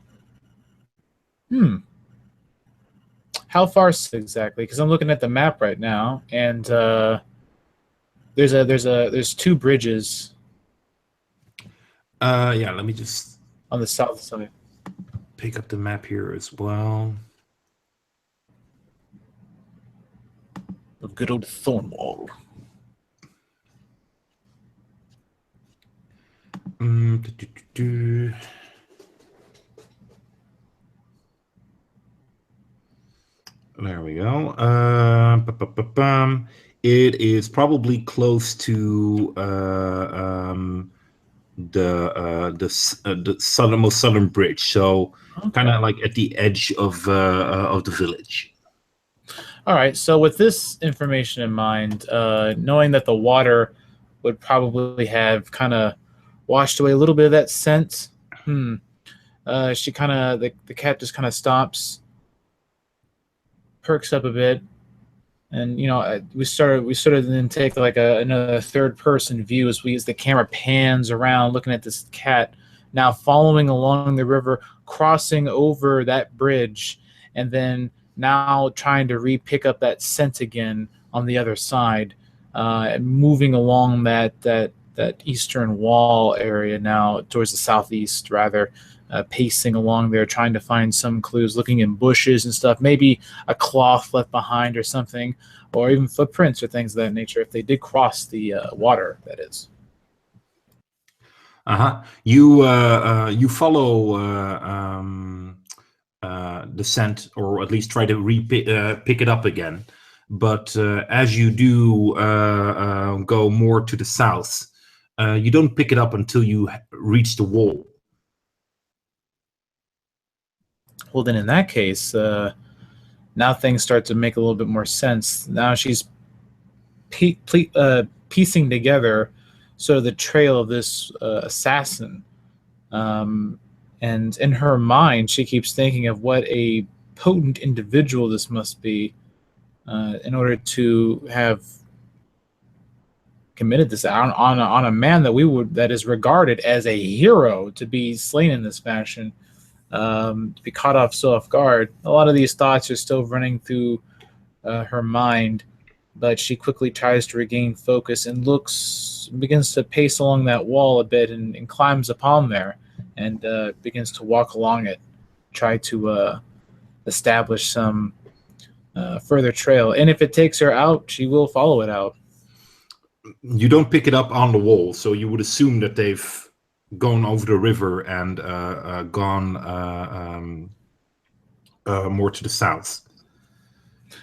How far exactly? Because I'm looking at the map right now, and there's 2 bridges. Yeah, let me just on the south side. Pick up the map here as well. Of good old Thornwall. There we go. It is probably close to the southernmost southern bridge, so kind of like at the edge of the village. All right. So with this information in mind, knowing that the water would probably have kind of washed away a little bit of that scent, she kind of the cat just kind of stops, perks up a bit, and we sort of then take like another third person view as the camera pans around, looking at this cat now following along the river, crossing over that bridge, and then now trying to pick up that scent again on the other side, moving along that eastern wall area now towards the southeast, rather, pacing along there, trying to find some clues, looking in bushes and stuff, maybe a cloth left behind or something, or even footprints or things of that nature if they did cross the water, that is. You follow the scent, or at least try to pick it up again. But as you do go more to the south, you don't pick it up until you reach the wall. Well, then in that case, now things start to make a little bit more sense. Now she's piecing together sort of the trail of this assassin. And in her mind, she keeps thinking of what a potent individual this must be in order to have committed this on a man that is regarded as a hero, to be slain in this fashion, to be caught off guard. A lot of these thoughts are still running through her mind, but she quickly tries to regain focus and begins to pace along that wall a bit and climbs upon there and begins to walk along it, try to establish some further trail. And if it takes her out, she will follow it out. You don't pick it up on the wall, so you would assume that they've gone over the river and gone more to the south.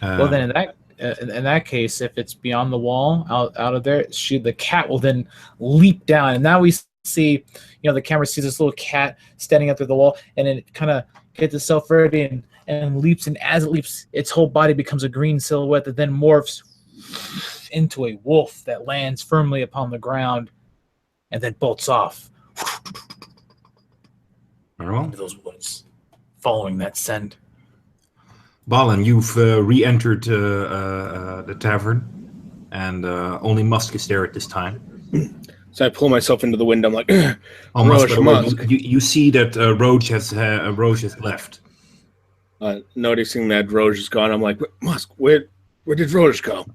Well, then in that case, if it's beyond the wall, out of there, the cat will then leap down, and now we see, the camera sees this little cat standing up through the wall, and it kind of gets itself ready and leaps, and as it leaps, its whole body becomes a green silhouette that then morphs into a wolf that lands firmly upon the ground and then bolts off into those woods, following that scent. Balin, you've re-entered the tavern, and only Musk is there at this time. So I pull myself into the window. I'm like, Musk. You see that Roge has left. Noticing that Roge is gone, I'm like, Musk, where did Roge go?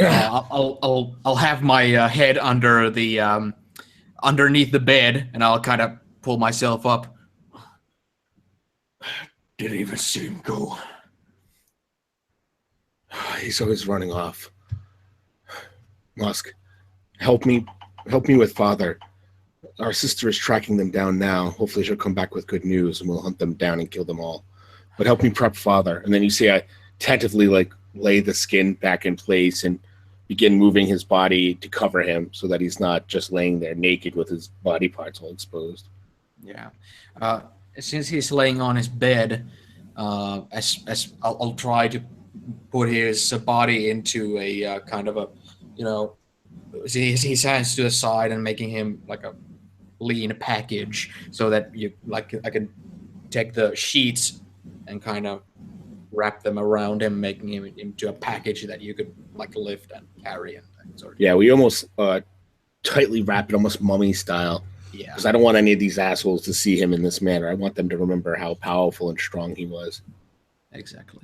I'll have my head under the underneath the bed, and I'll kind of pull myself up. Didn't even see him go. He's always running off. Musk, help me with Father. Our sister is tracking them down now. Hopefully she'll come back with good news, and we'll hunt them down and kill them all. But help me prep Father. And then you see I tentatively lay the skin back in place and begin moving his body to cover him so that he's not just laying there naked with his body parts all exposed. Yeah. Since he's laying on his bed, as I'll try to put his body into a kind of a, his hands to the side and making him like a lean package, so that I can take the sheets and kind of wrap them around him, making him into a package that you could lift and carry and sort of. Yeah, we almost tightly wrap it, almost mummy style. Yeah, because I don't want any of these assholes to see him in this manner. I want them to remember how powerful and strong he was. Exactly.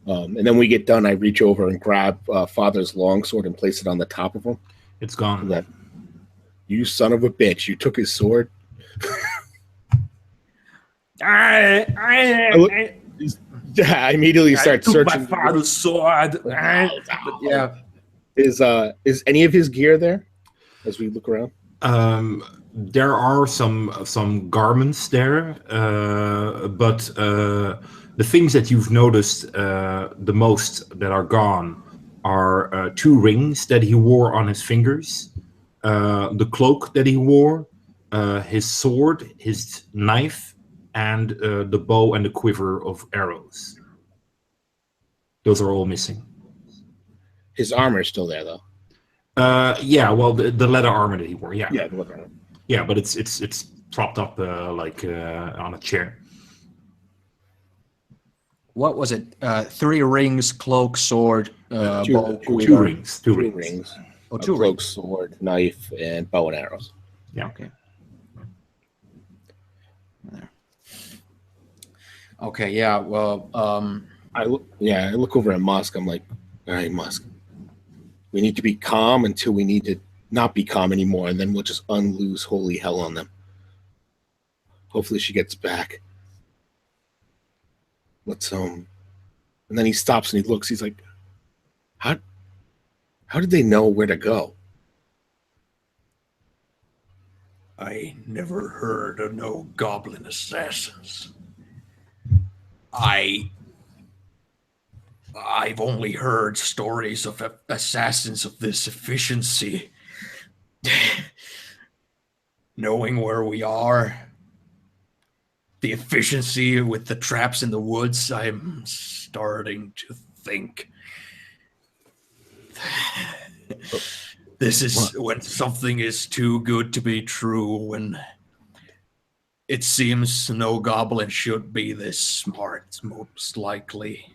And then we get done. I reach over and grab Father's longsword and place it on the top of him. It's gone. That, you son of a bitch! You took his sword. I immediately start searching. My father's sword. Yeah. Is any of his gear there? As we look around. there are some garments there, but the things that you've noticed the most that are gone are 2 rings that he wore on his fingers, the cloak that he wore, his sword, his knife, and the bow and the quiver of arrows. Those are all missing. His armor's still there, though. Yeah, well, the leather armor that he wore, yeah. Yeah, look at it. Yeah, but it's propped up on a chair. What was it? 3 rings, cloak, sword, bow, two quiver. rings. Two rings. Oh, A 2 cloak, rings. sword, knife, and bow and arrows. Yeah. Okay. There. Okay. Yeah. Well. I look over at Musk. I'm like, all right, Musk. We need to be calm until we need to not be calm anymore, and then we'll just unloose holy hell on them. Hopefully she gets back. Let's And then he stops and he looks. He's like, how did they know where to go? I never heard of no goblin assassins. I've only heard stories of assassins of this efficiency. Knowing where we are, the efficiency with the traps in the woods, I'm starting to think this is when something is too good to be true, when it seems no goblin should be this smart, most likely,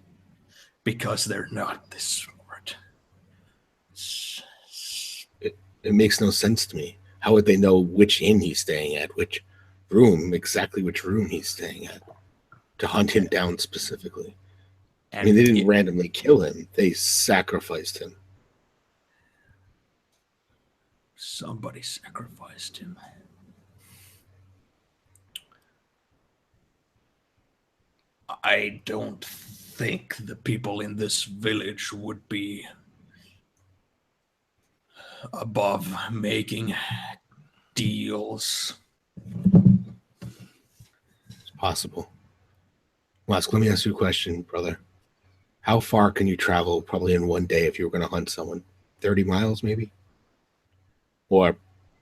because they're not this smart. It makes no sense to me. How would they know which inn he's staying at, which room he's staying at, to hunt him down specifically? I mean, they didn't randomly kill him. They sacrificed him. Somebody sacrificed him. I don't think the people in this village would be above making deals. It's possible. Musk, let me ask you a question, brother. How far can you travel probably in one day if you were going to hunt someone? 30 miles, maybe? Or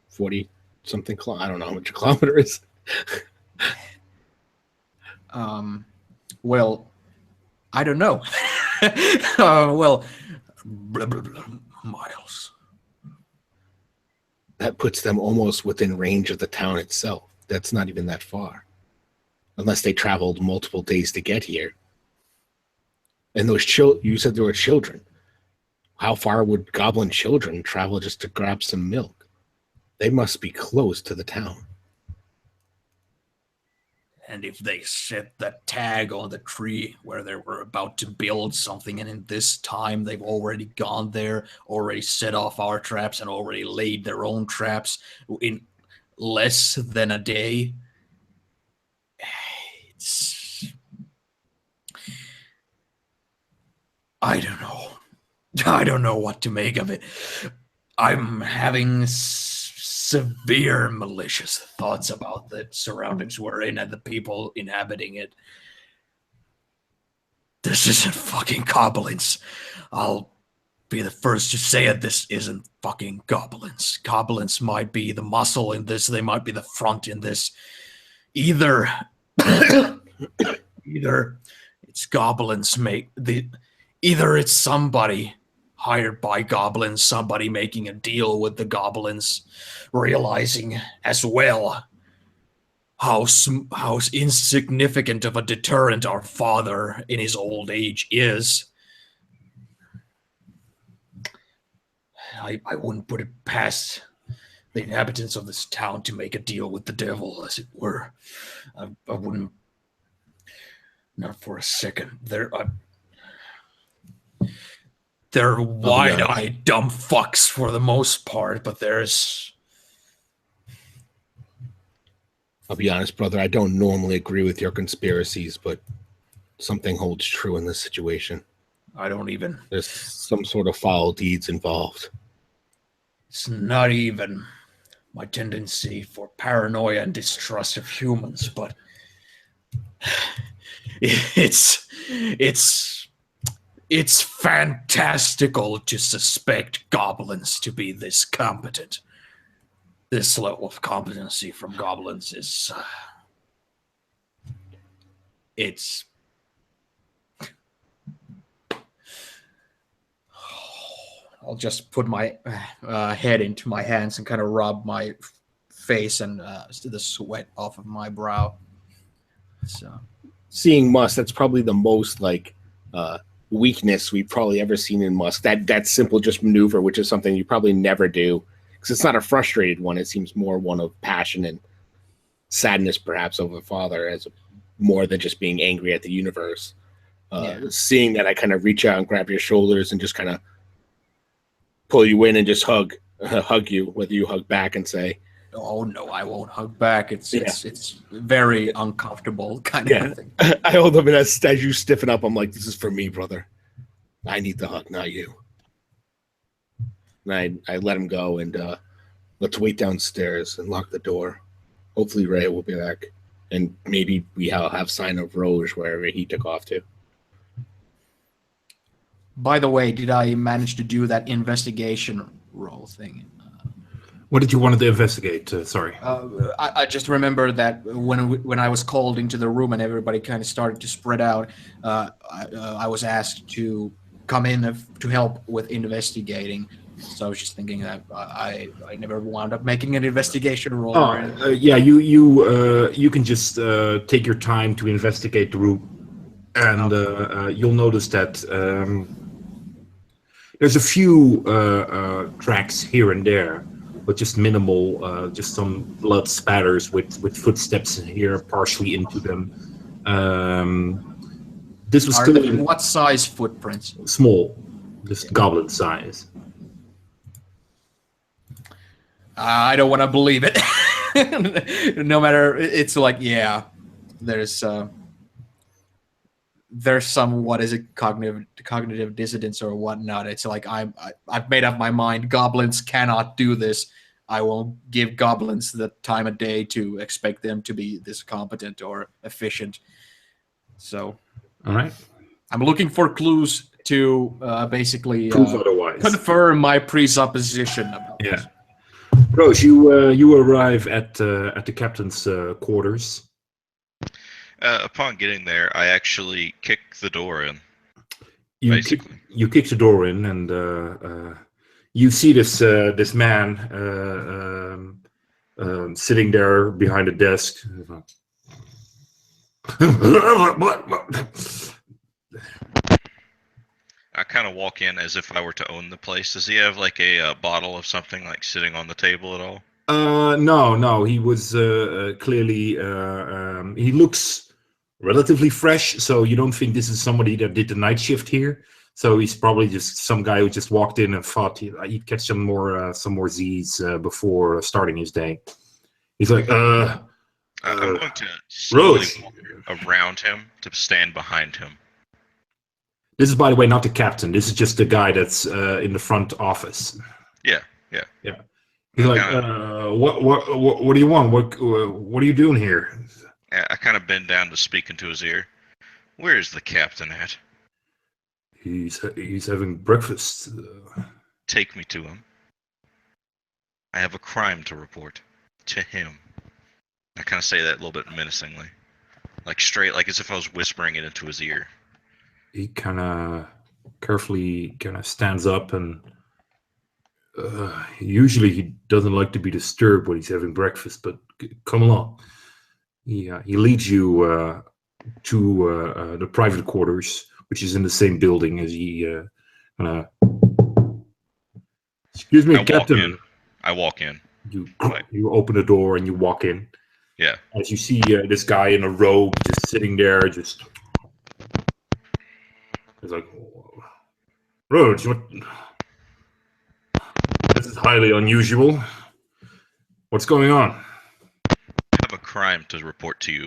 40 something? I don't know how much a kilometer is. Well, I don't know. Blah, blah, blah, miles. That puts them almost within range of the town itself. That's not even that far. Unless they traveled multiple days to get here. And those you said there were children. How far would goblin children travel just to grab some milk? They must be close to the town. And if they set that tag on the tree where they were about to build something, and in this time they've already gone there, already set off our traps, and already laid their own traps in less than a day, I don't know. I don't know what to make of it. I'm having severe malicious thoughts about the surroundings we're in and the people inhabiting it. This isn't fucking goblins. I'll be the first to say it. This isn't fucking goblins. Goblins might be the muscle in this. They might be the front in this. Either it's goblins either it's somebody hired by goblins, somebody making a deal with the goblins, realizing as well how insignificant of a deterrent our father in his old age is. I wouldn't put it past the inhabitants of this town to make a deal with the devil, as it were. I wouldn't, not for a second. They're wide-eyed dumb fucks for the most part, but I'll be honest, brother, I don't normally agree with your conspiracies, but something holds true in this situation. There's some sort of foul deeds involved. It's not even my tendency for paranoia and distrust of humans, but it's fantastical to suspect goblins to be this competent. This level of competency from goblins is it's I'll just put my head into my hands and kind of rub my face and the sweat off of my brow. So, seeing Musk, that's probably the most like weakness we've probably ever seen in Musk. That simple just maneuver, which is something you probably never do, because it's not a frustrated one. It seems more one of passion and sadness, perhaps, over the father, as more than just being angry at the universe. Seeing that, I kind of reach out and grab your shoulders and just kind of pull you in and just hug you, whether you hug back and say, "Oh no, I won't hug back." It's very uncomfortable kind of thing. I hold them, and as you stiffen up, I'm like, "This is for me, brother. I need the hug, not you." And I let him go, and let's wait downstairs and lock the door. Hopefully, Ray will be back, and maybe we'll have sign of Roge wherever he took off to. By the way, did I manage to do that investigation roll thing? What did you want to investigate? Sorry. I just remember that when I was called into the room and everybody kind of started to spread out, I was asked to come in to help with investigating. So I was just thinking that I never wound up making an investigation roll. You can just take your time to investigate the room, and you'll notice that there's a few tracks here and there, but just minimal, just some blood spatters with footsteps in here, partially into them. This was still what size footprints? Small, just goblin size. I don't want to believe it. No matter, it's like, there's some, what is it, cognitive dissonance or whatnot. It's like I've made up my mind. Goblins cannot do this. I won't give goblins the time of day to expect them to be this competent or efficient. So, all right, I'm looking for clues to basically prove otherwise. Confirm my presupposition about this. Roche, you arrive at the captain's quarters. Upon getting there, I actually kick the door in. You kick the door in, and you see this man sitting there behind a desk. I kind of walk in as if I were to own the place. Does he have like a bottle of something like sitting on the table at all? No. He was clearly. He looks relatively fresh, so you don't think this is somebody that did the night shift here. So he's probably just some guy who just walked in and thought he'd catch some more Z's before starting his day. He's like, I'm going to slowly walk around him to stand behind him. This is, by the way, not the captain. This is just the guy that's in the front office. Yeah. He's like, what do you want? What are you doing here? I kind of bend down to speak into his ear. Where's the captain at? He's having breakfast. Take me to him. I have a crime to report to him. I kind of say that a little bit menacingly, like straight, like as if I was whispering it into his ear. He kind of carefully stands up, and usually he doesn't like to be disturbed when he's having breakfast, but come along. He leads you to the private quarters, which is in the same building as he. Excuse me, Captain. I walk in. You open the door and you walk in. Yeah. As you see this guy in a robe just sitting there, just. He's like, Roach, this is highly unusual. What's going on? I have a crime to report to you.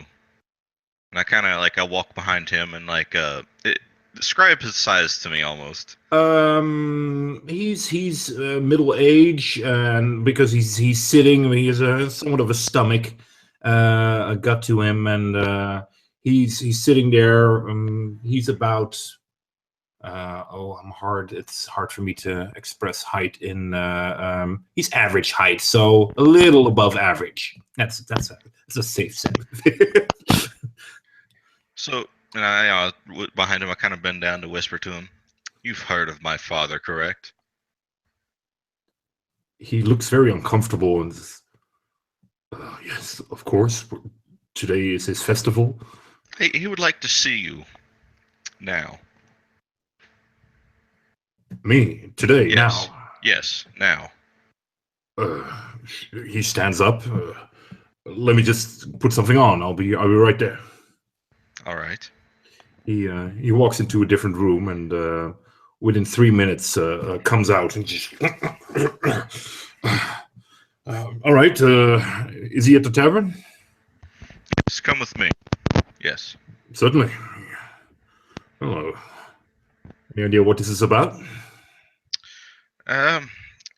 And I kind of I walk behind him and Describe his size to me almost. He's middle age, and because he's sitting, he has a somewhat of a stomach, a gut to him, and he's sitting there. He's about it's hard for me to express height in. He's average height, so a little above average. That's a safe set. So, and I, behind him, I kind of bend down to whisper to him. You've heard of my father, correct? He looks very uncomfortable and says, yes, of course. Today is his festival. He would like to see you now. Me today Yes. now. Yes, now. He stands up. Let me just put something on. I'll be right there. All right. He walks into a different room and within 3 minutes comes out and just. All right. Is he at the tavern? Just come with me. Yes. Certainly. Hello. Any idea what this is about?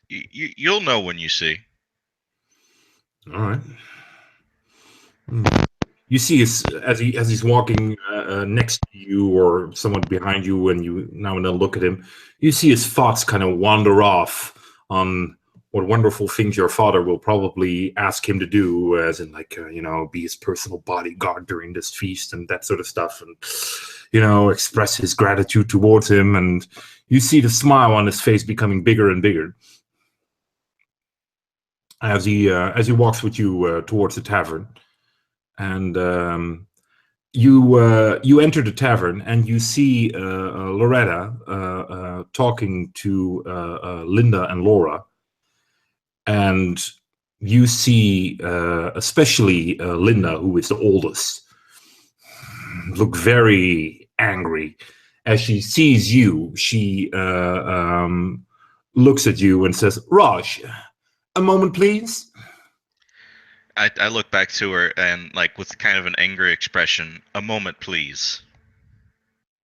You'll know when you see. All right. You see, as he's walking next to you or someone behind you, and you now and then look at him, you see his thoughts kind of wander off on what wonderful things your father will probably ask him to do, as in be his personal bodyguard during this feast and that sort of stuff, and express his gratitude towards him. And you see the smile on his face becoming bigger and bigger as he walks with you towards the tavern. And you enter the tavern and you see Loretta talking to Linda and Laura, and you see especially Linda, who is the oldest, look very angry as she sees you. She looks at you and says, "Raj, a moment, please." I look back to her and, with kind of an angry expression, "A moment, please."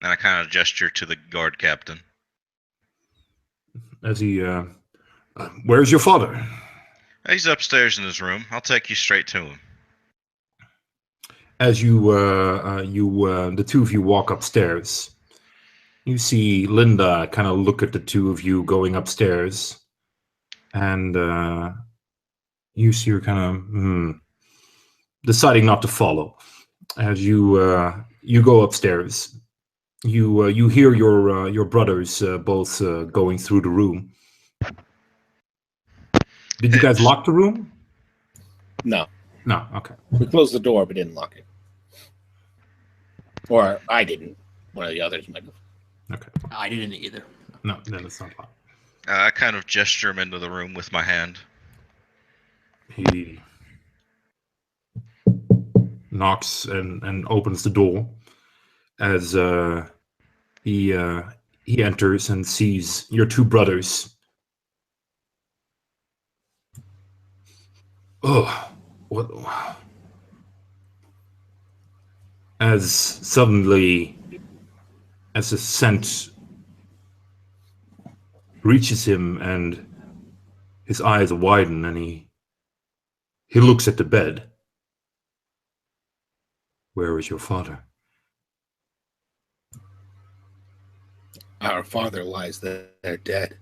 And I kind of gesture to the guard captain. As he, where's your father? He's upstairs in his room. I'll take you straight to him. As the two of you walk upstairs, you see Linda kind of look at the two of you going upstairs, and you see her kind of deciding not to follow. As you go upstairs, you hear your brothers both going through the room. Did you guys lock the room? No. No. Okay. We closed the door but didn't lock it. Or I didn't. One of the others might have. Okay. I didn't either. No, then it's not locked. I kind of gesture him into the room with my hand. He knocks and opens the door as he enters and sees your two brothers. Oh, what? As suddenly, as a scent reaches him and his eyes widen and he looks at the bed. Where is your father? Our father lies there dead.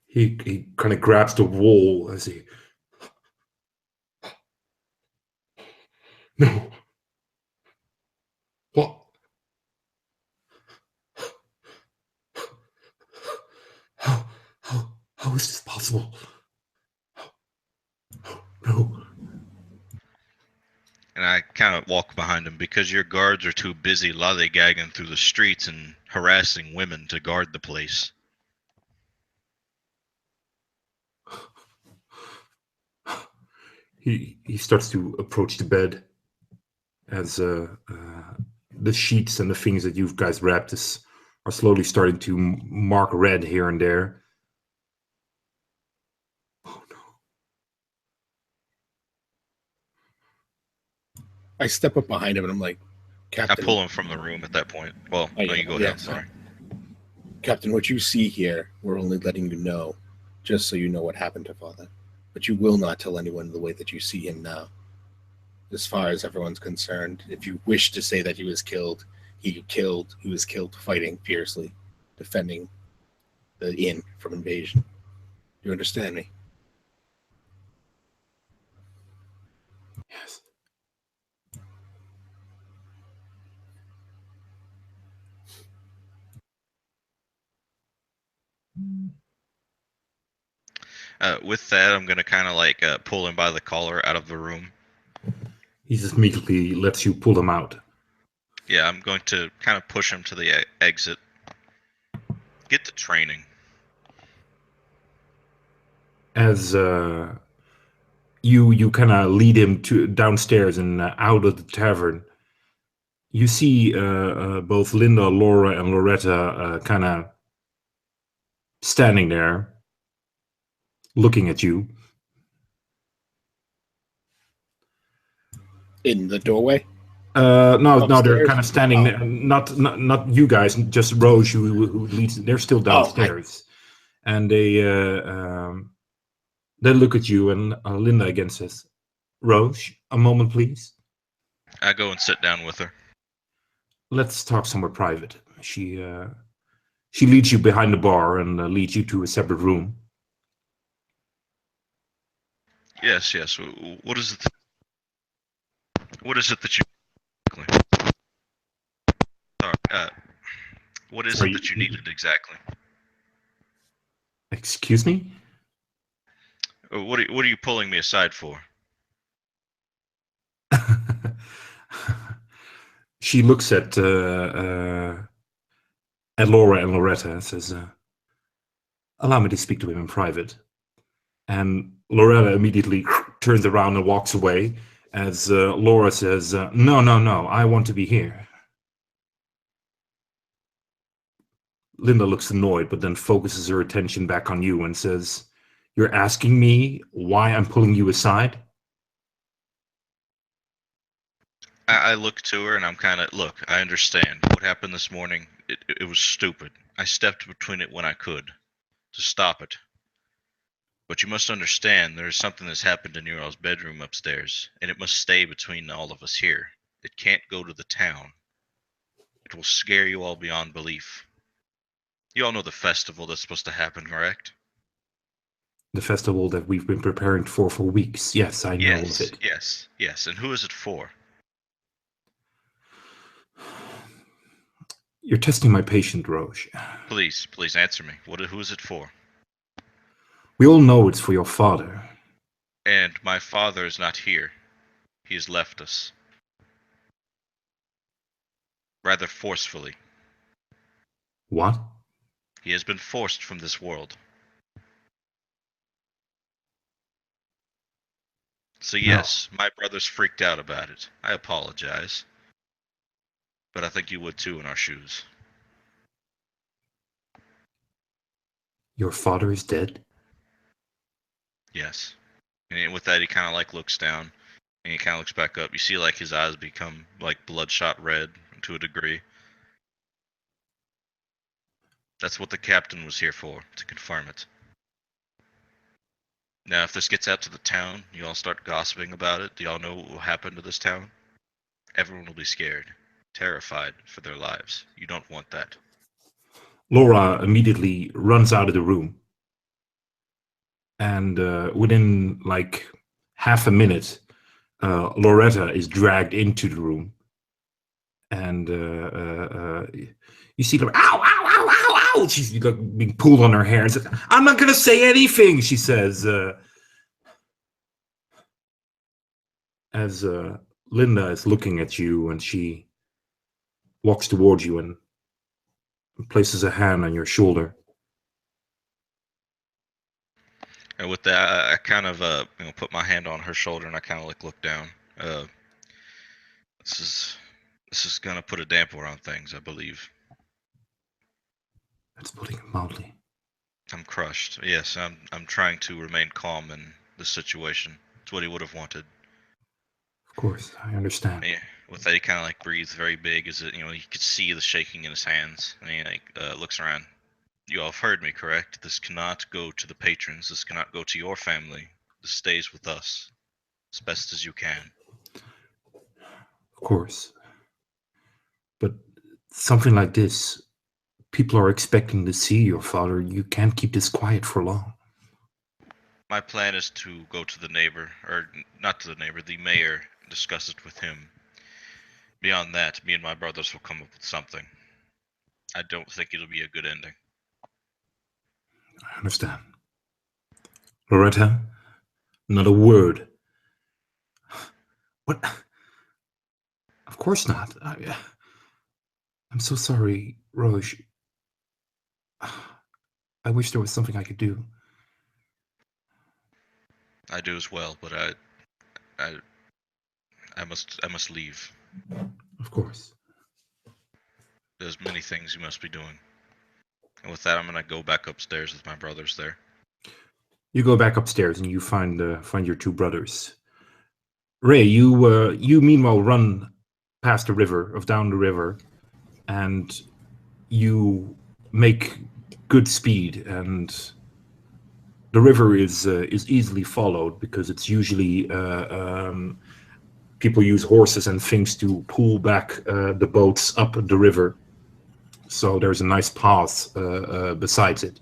He kind of grabs the wall as he... No. What? How is this possible? No. And I kind of walk behind him because your guards are too busy lollygagging through the streets and harassing women to guard the place. He starts to approach the bed as the sheets and the things that you guys wrapped are slowly starting to mark red here and there. Oh no. I step up behind him and I'm like, I Captain. pull him from the room at that point. Well, no, you go ahead. I'm sorry. Captain, what you see here, we're only letting you know, just so you know what happened to Father. But you will not tell anyone the way that you see him now. As far as everyone's concerned, if you wish to say that he was killed, he was killed fighting fiercely, defending the inn from invasion. You understand me? Yes. With that, I'm gonna kind of like pull him by the collar out of the room. He just immediately lets you pull him out. Yeah, I'm going to kind of push him to the exit. Get to training. As you kind of lead him to downstairs and out of the tavern, you see both Linda, Laura, and Loretta kind of standing there, looking at you. In the doorway? No, they're Upstairs? kind of standing there. Not you guys, just Rose, who leads. They're still downstairs, and they look at you, and Linda again says, "Rose, a moment, please. I go and sit down with her. Let's talk somewhere private." She leads you behind the bar and leads you to a separate room. Yes. What is it? What is it that you? Sorry. What is Sorry, it that you needed exactly? Excuse me? What are you pulling me aside for? She looks at Laura and Loretta and says, "Allow me to speak to him in private." And Loretta immediately turns around and walks away as Laura says, No, I want to be here." Linda looks annoyed, but then focuses her attention back on you and says, "You're asking me why I'm pulling you aside?" I look to her and I'm kind of, look, I understand. What happened this morning, it was stupid. I stepped between it when I could to stop it. But you must understand there is something that's happened in Nero's bedroom upstairs, and it must stay between all of us here. It can't go to the town. It will scare you all beyond belief. You all know the festival that's supposed to happen, correct? The festival that we've been preparing for weeks. Yes, I know of it. Yes. And who is it for? You're testing my patient, Roche. Please answer me. Who is it for? We all know it's for your father. And my father is not here. He has left us. Rather forcefully. What? He has been forced from this world. So yes, my brother's freaked out about it. I apologize. But I think you would too in our shoes. Your father is dead? Yes. And with that, he kind of like looks down and he kind of looks back up. You see like his eyes become like bloodshot red to a degree. That's what the captain was here for, to confirm it. Now, if this gets out to the town, you all start gossiping about it. Do y'all know what will happen to this town? Everyone will be scared, terrified for their lives. You don't want that. Laura immediately runs out of the room. And within like half a minute, Loretta is dragged into the room. And you see her, ow, ow, ow, ow, ow. She's like, being pulled on her hair and says, "I'm not going to say anything," she says. As Linda is looking at you, and she walks towards you and places a hand on your shoulder. And with that, I kind of put my hand on her shoulder and I kind of like look down. This is gonna put a damper on things, I believe. That's putting it mildly. I'm crushed. Yes, I'm trying to remain calm in this situation. It's what he would have wanted. Of course, I understand. Yeah. With that, he kind of like breathes very big, as it, you could see the shaking in his hands, and he like looks around. You all have heard me, correct? This cannot go to the patrons. This cannot go to your family. This stays with us, as best as you can. Of course. But something like this, people are expecting to see your father. You can't keep this quiet for long. My plan is to go to the neighbor, or not to the neighbor, the mayor, and discuss it with him. Beyond that, me and my brothers will come up with something. I don't think it'll be a good ending. I understand. Loretta, not a word. What? Of course not. I'm so sorry, Roche. I wish there was something I could do. I do as well, but I must leave. Of course. There's many things you must be doing. And with that, I'm gonna go back upstairs with my brothers there. You go back upstairs and you find your two brothers. Ray, you meanwhile run past the river, down the river, and you make good speed. And the river is easily followed because it's usually people use horses and things to pull back the boats up the river. So there's a nice path besides it.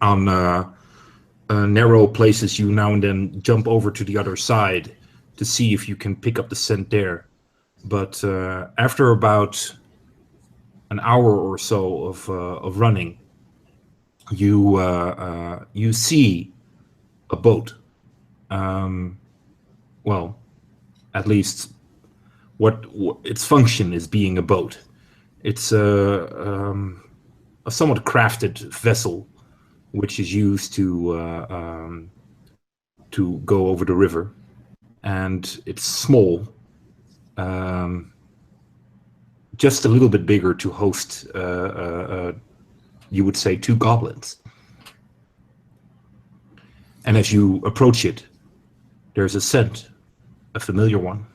On narrow places, you now and then jump over to the other side to see if you can pick up the scent there. But after about an hour or so of running, you see a boat. Well, at least what its function is being a boat. It's a somewhat crafted vessel, which is used to go over the river, and it's small, just a little bit bigger to host, you would say, 2 goblins. And as you approach it, there's a scent, a familiar one.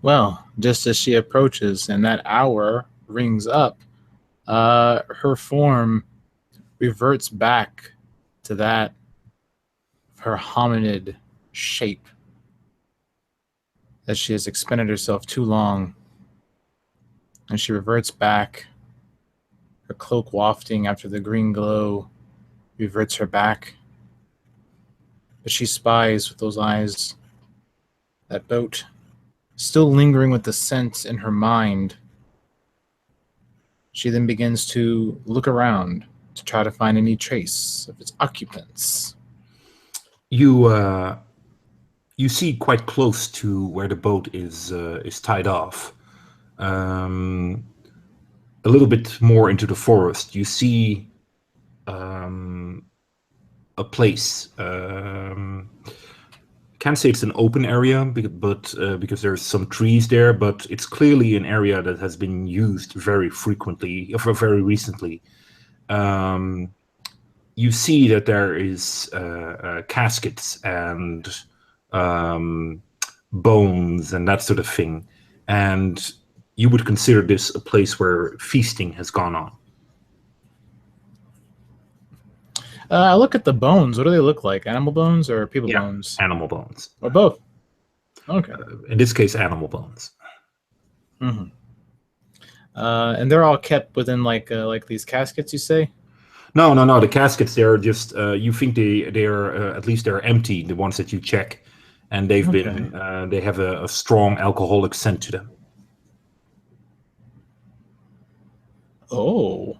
Well, just as she approaches and that hour rings up, her form reverts back to that of her hominid shape that she has expended herself too long. And she reverts back, her cloak wafting after the green glow reverts her back. But she spies with those eyes that boat, still lingering with the scent in her mind. She then begins to look around to try to find any trace of its occupants. You see quite close to where the boat is tied off. A little bit more into the forest, you see a place. Can't say it's an open area, but because there's some trees there, but it's clearly an area that has been used very frequently, or very recently. You see that there is caskets and bones and that sort of thing, and you would consider this a place where feasting has gone on. I look at the bones. What do they look like? Animal bones or people bones? Animal bones. Or both? Okay. In this case, animal bones. Mm-hmm. And they're all kept within like these caskets, you say? No. The caskets, they're just you think they're at least they're empty. The ones that you check, and they've been they have a strong alcoholic scent to them. Oh.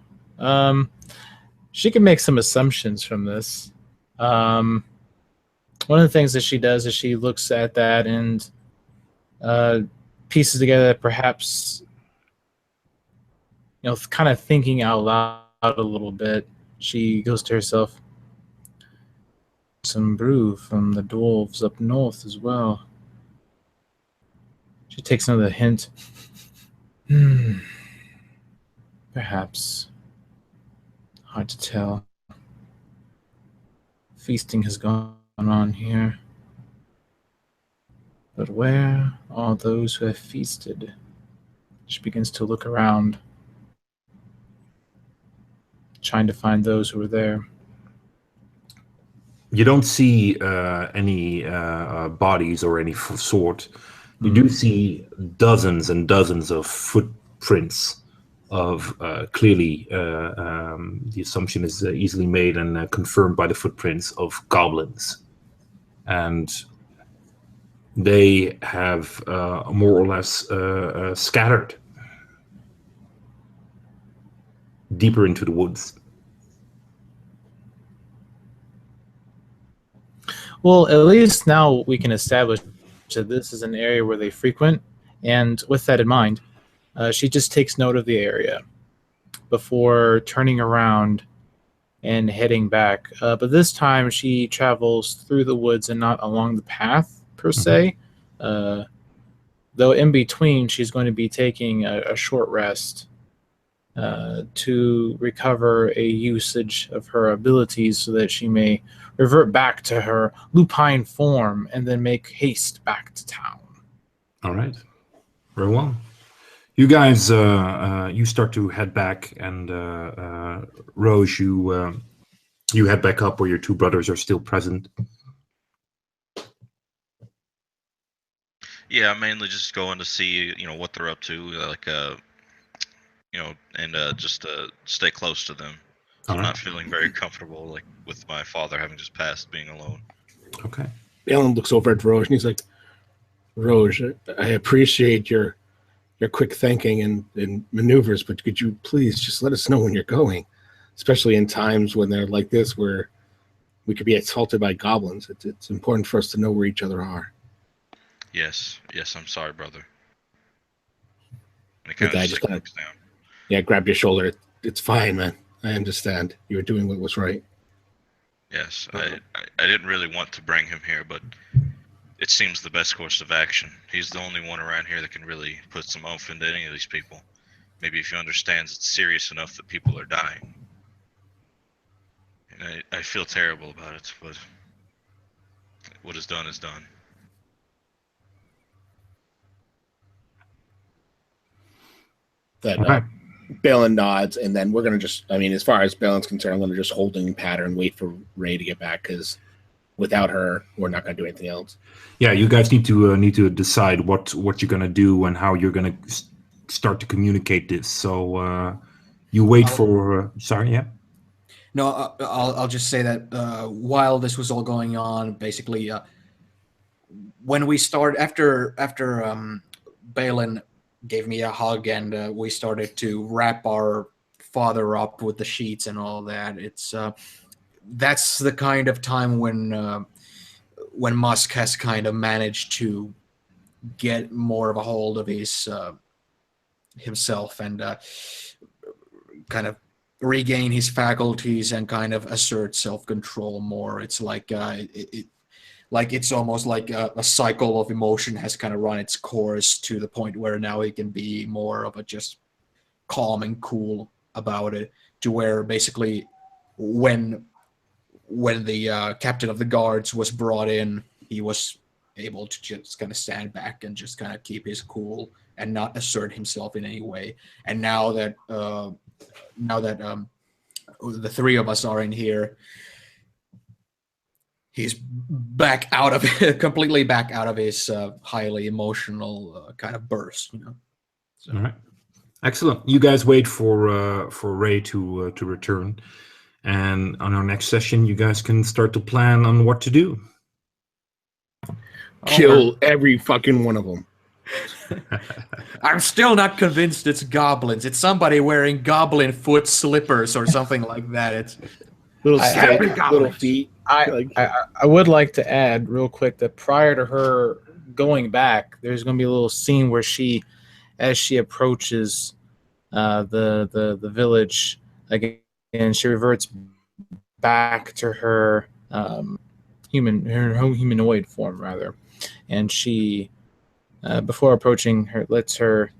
She can make some assumptions from this. One of the things that she does is she looks at that and pieces together that perhaps, kind of thinking out loud a little bit. She goes to herself, some brew from the dwarves up north as well. She takes another hint. Perhaps. Hard to tell. feasting has gone on here. But where are those who have feasted? She begins to look around, trying to find those who were there. You don't see any bodies or any sort. You do see dozens and dozens of footprints of clearly the assumption is easily made and confirmed by the footprints of goblins. And they have more or less scattered deeper into the woods. Well, at least now we can establish that this is an area where they frequent, and with that in mind, she just takes note of the area before turning around and heading back. But this time she travels through the woods and not along the path per se. Though in between, she's going to be taking a short rest to recover a usage of her abilities so that she may revert back to her lupine form and then make haste back to town. All right. Very well. You guys, you start to head back, and Rose, you head back up where your two brothers are still present. Yeah, I'm mainly just going to see, what they're up to, like, and just stay close to them. So I'm not feeling very comfortable, like, with my father having just passed, being alone. Okay. Balin looks over at Roge and he's like, Roge, I appreciate your quick thinking and maneuvers, but could you please just let us know when you're going? Especially in times when they're like this, where we could be assaulted by goblins. It's important for us to know where each other are. Yes, I'm sorry, brother. And The guy just kind of, grabbed your shoulder. It's fine, man. I understand. You were doing what was right. Yes, I didn't really want to bring him here, but it seems the best course of action. He's the only one around here that can really put some oomph into any of these people. Maybe if he understands it's serious enough that people are dying. And I feel terrible about it, but what is done is done. That Balin nods, and then we're going to just, as far as Balin's concerned, I'm going to just holding pattern, wait for Ray to get back, because without her, we're not going to do anything else. Yeah, you guys need to decide what you're going to do and how you're going to start to communicate this. So you wait for... sorry, yeah? No, I'll just say that while this was all going on, basically, when we start after Balin gave me a hug and we started to wrap our father up with the sheets and all that, it's that's the kind of time when Musk has kind of managed to get more of a hold of his himself and kind of regain his faculties and kind of assert self-control more. It's like it's almost like a cycle of emotion has kind of run its course to the point where now he can be more of a just calm and cool about it, to where basically when the captain of the guards was brought in, he was able to just kind of stand back and just kind of keep his cool and not assert himself in any way. And now that the three of us are in here, he's back out of it, completely back out of his highly emotional kind of burst, So. All right, excellent. You guys wait for Ray to return, and on our next session, you guys can start to plan on what to do. Kill every fucking one of them. I'm still not convinced it's goblins. It's somebody wearing goblin foot slippers or something like that. It's little little feet. I would like to add real quick that prior to her going back, there's going to be a little scene where she, as she approaches the village again, she reverts back to her humanoid form rather, and she before approaching her lets her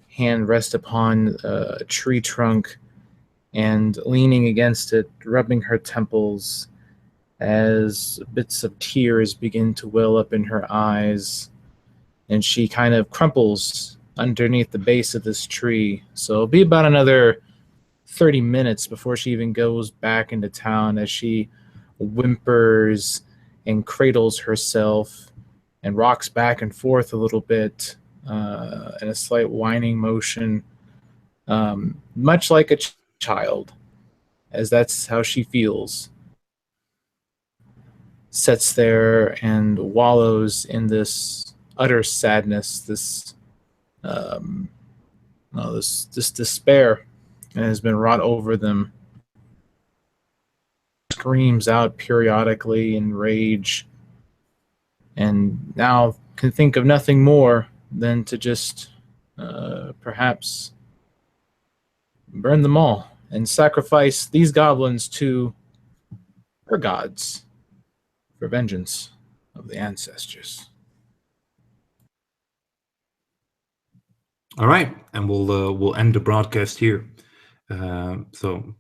hand rest upon a tree trunk and leaning against it, rubbing her temples as bits of tears begin to well up in her eyes, and she kind of crumples underneath the base of this tree. So it'll be about another 30 minutes before she even goes back into town, as she whimpers and cradles herself and rocks back and forth a little bit in a slight whining motion, much like a child, as that's how she feels. Sits there and wallows in this utter sadness, this despair, and has been wrought over them. Screams out periodically in rage, and now can think of nothing more than to just perhaps burn them all and sacrifice these goblins to her gods for vengeance of the ancestors. All right, and we'll end the broadcast here. So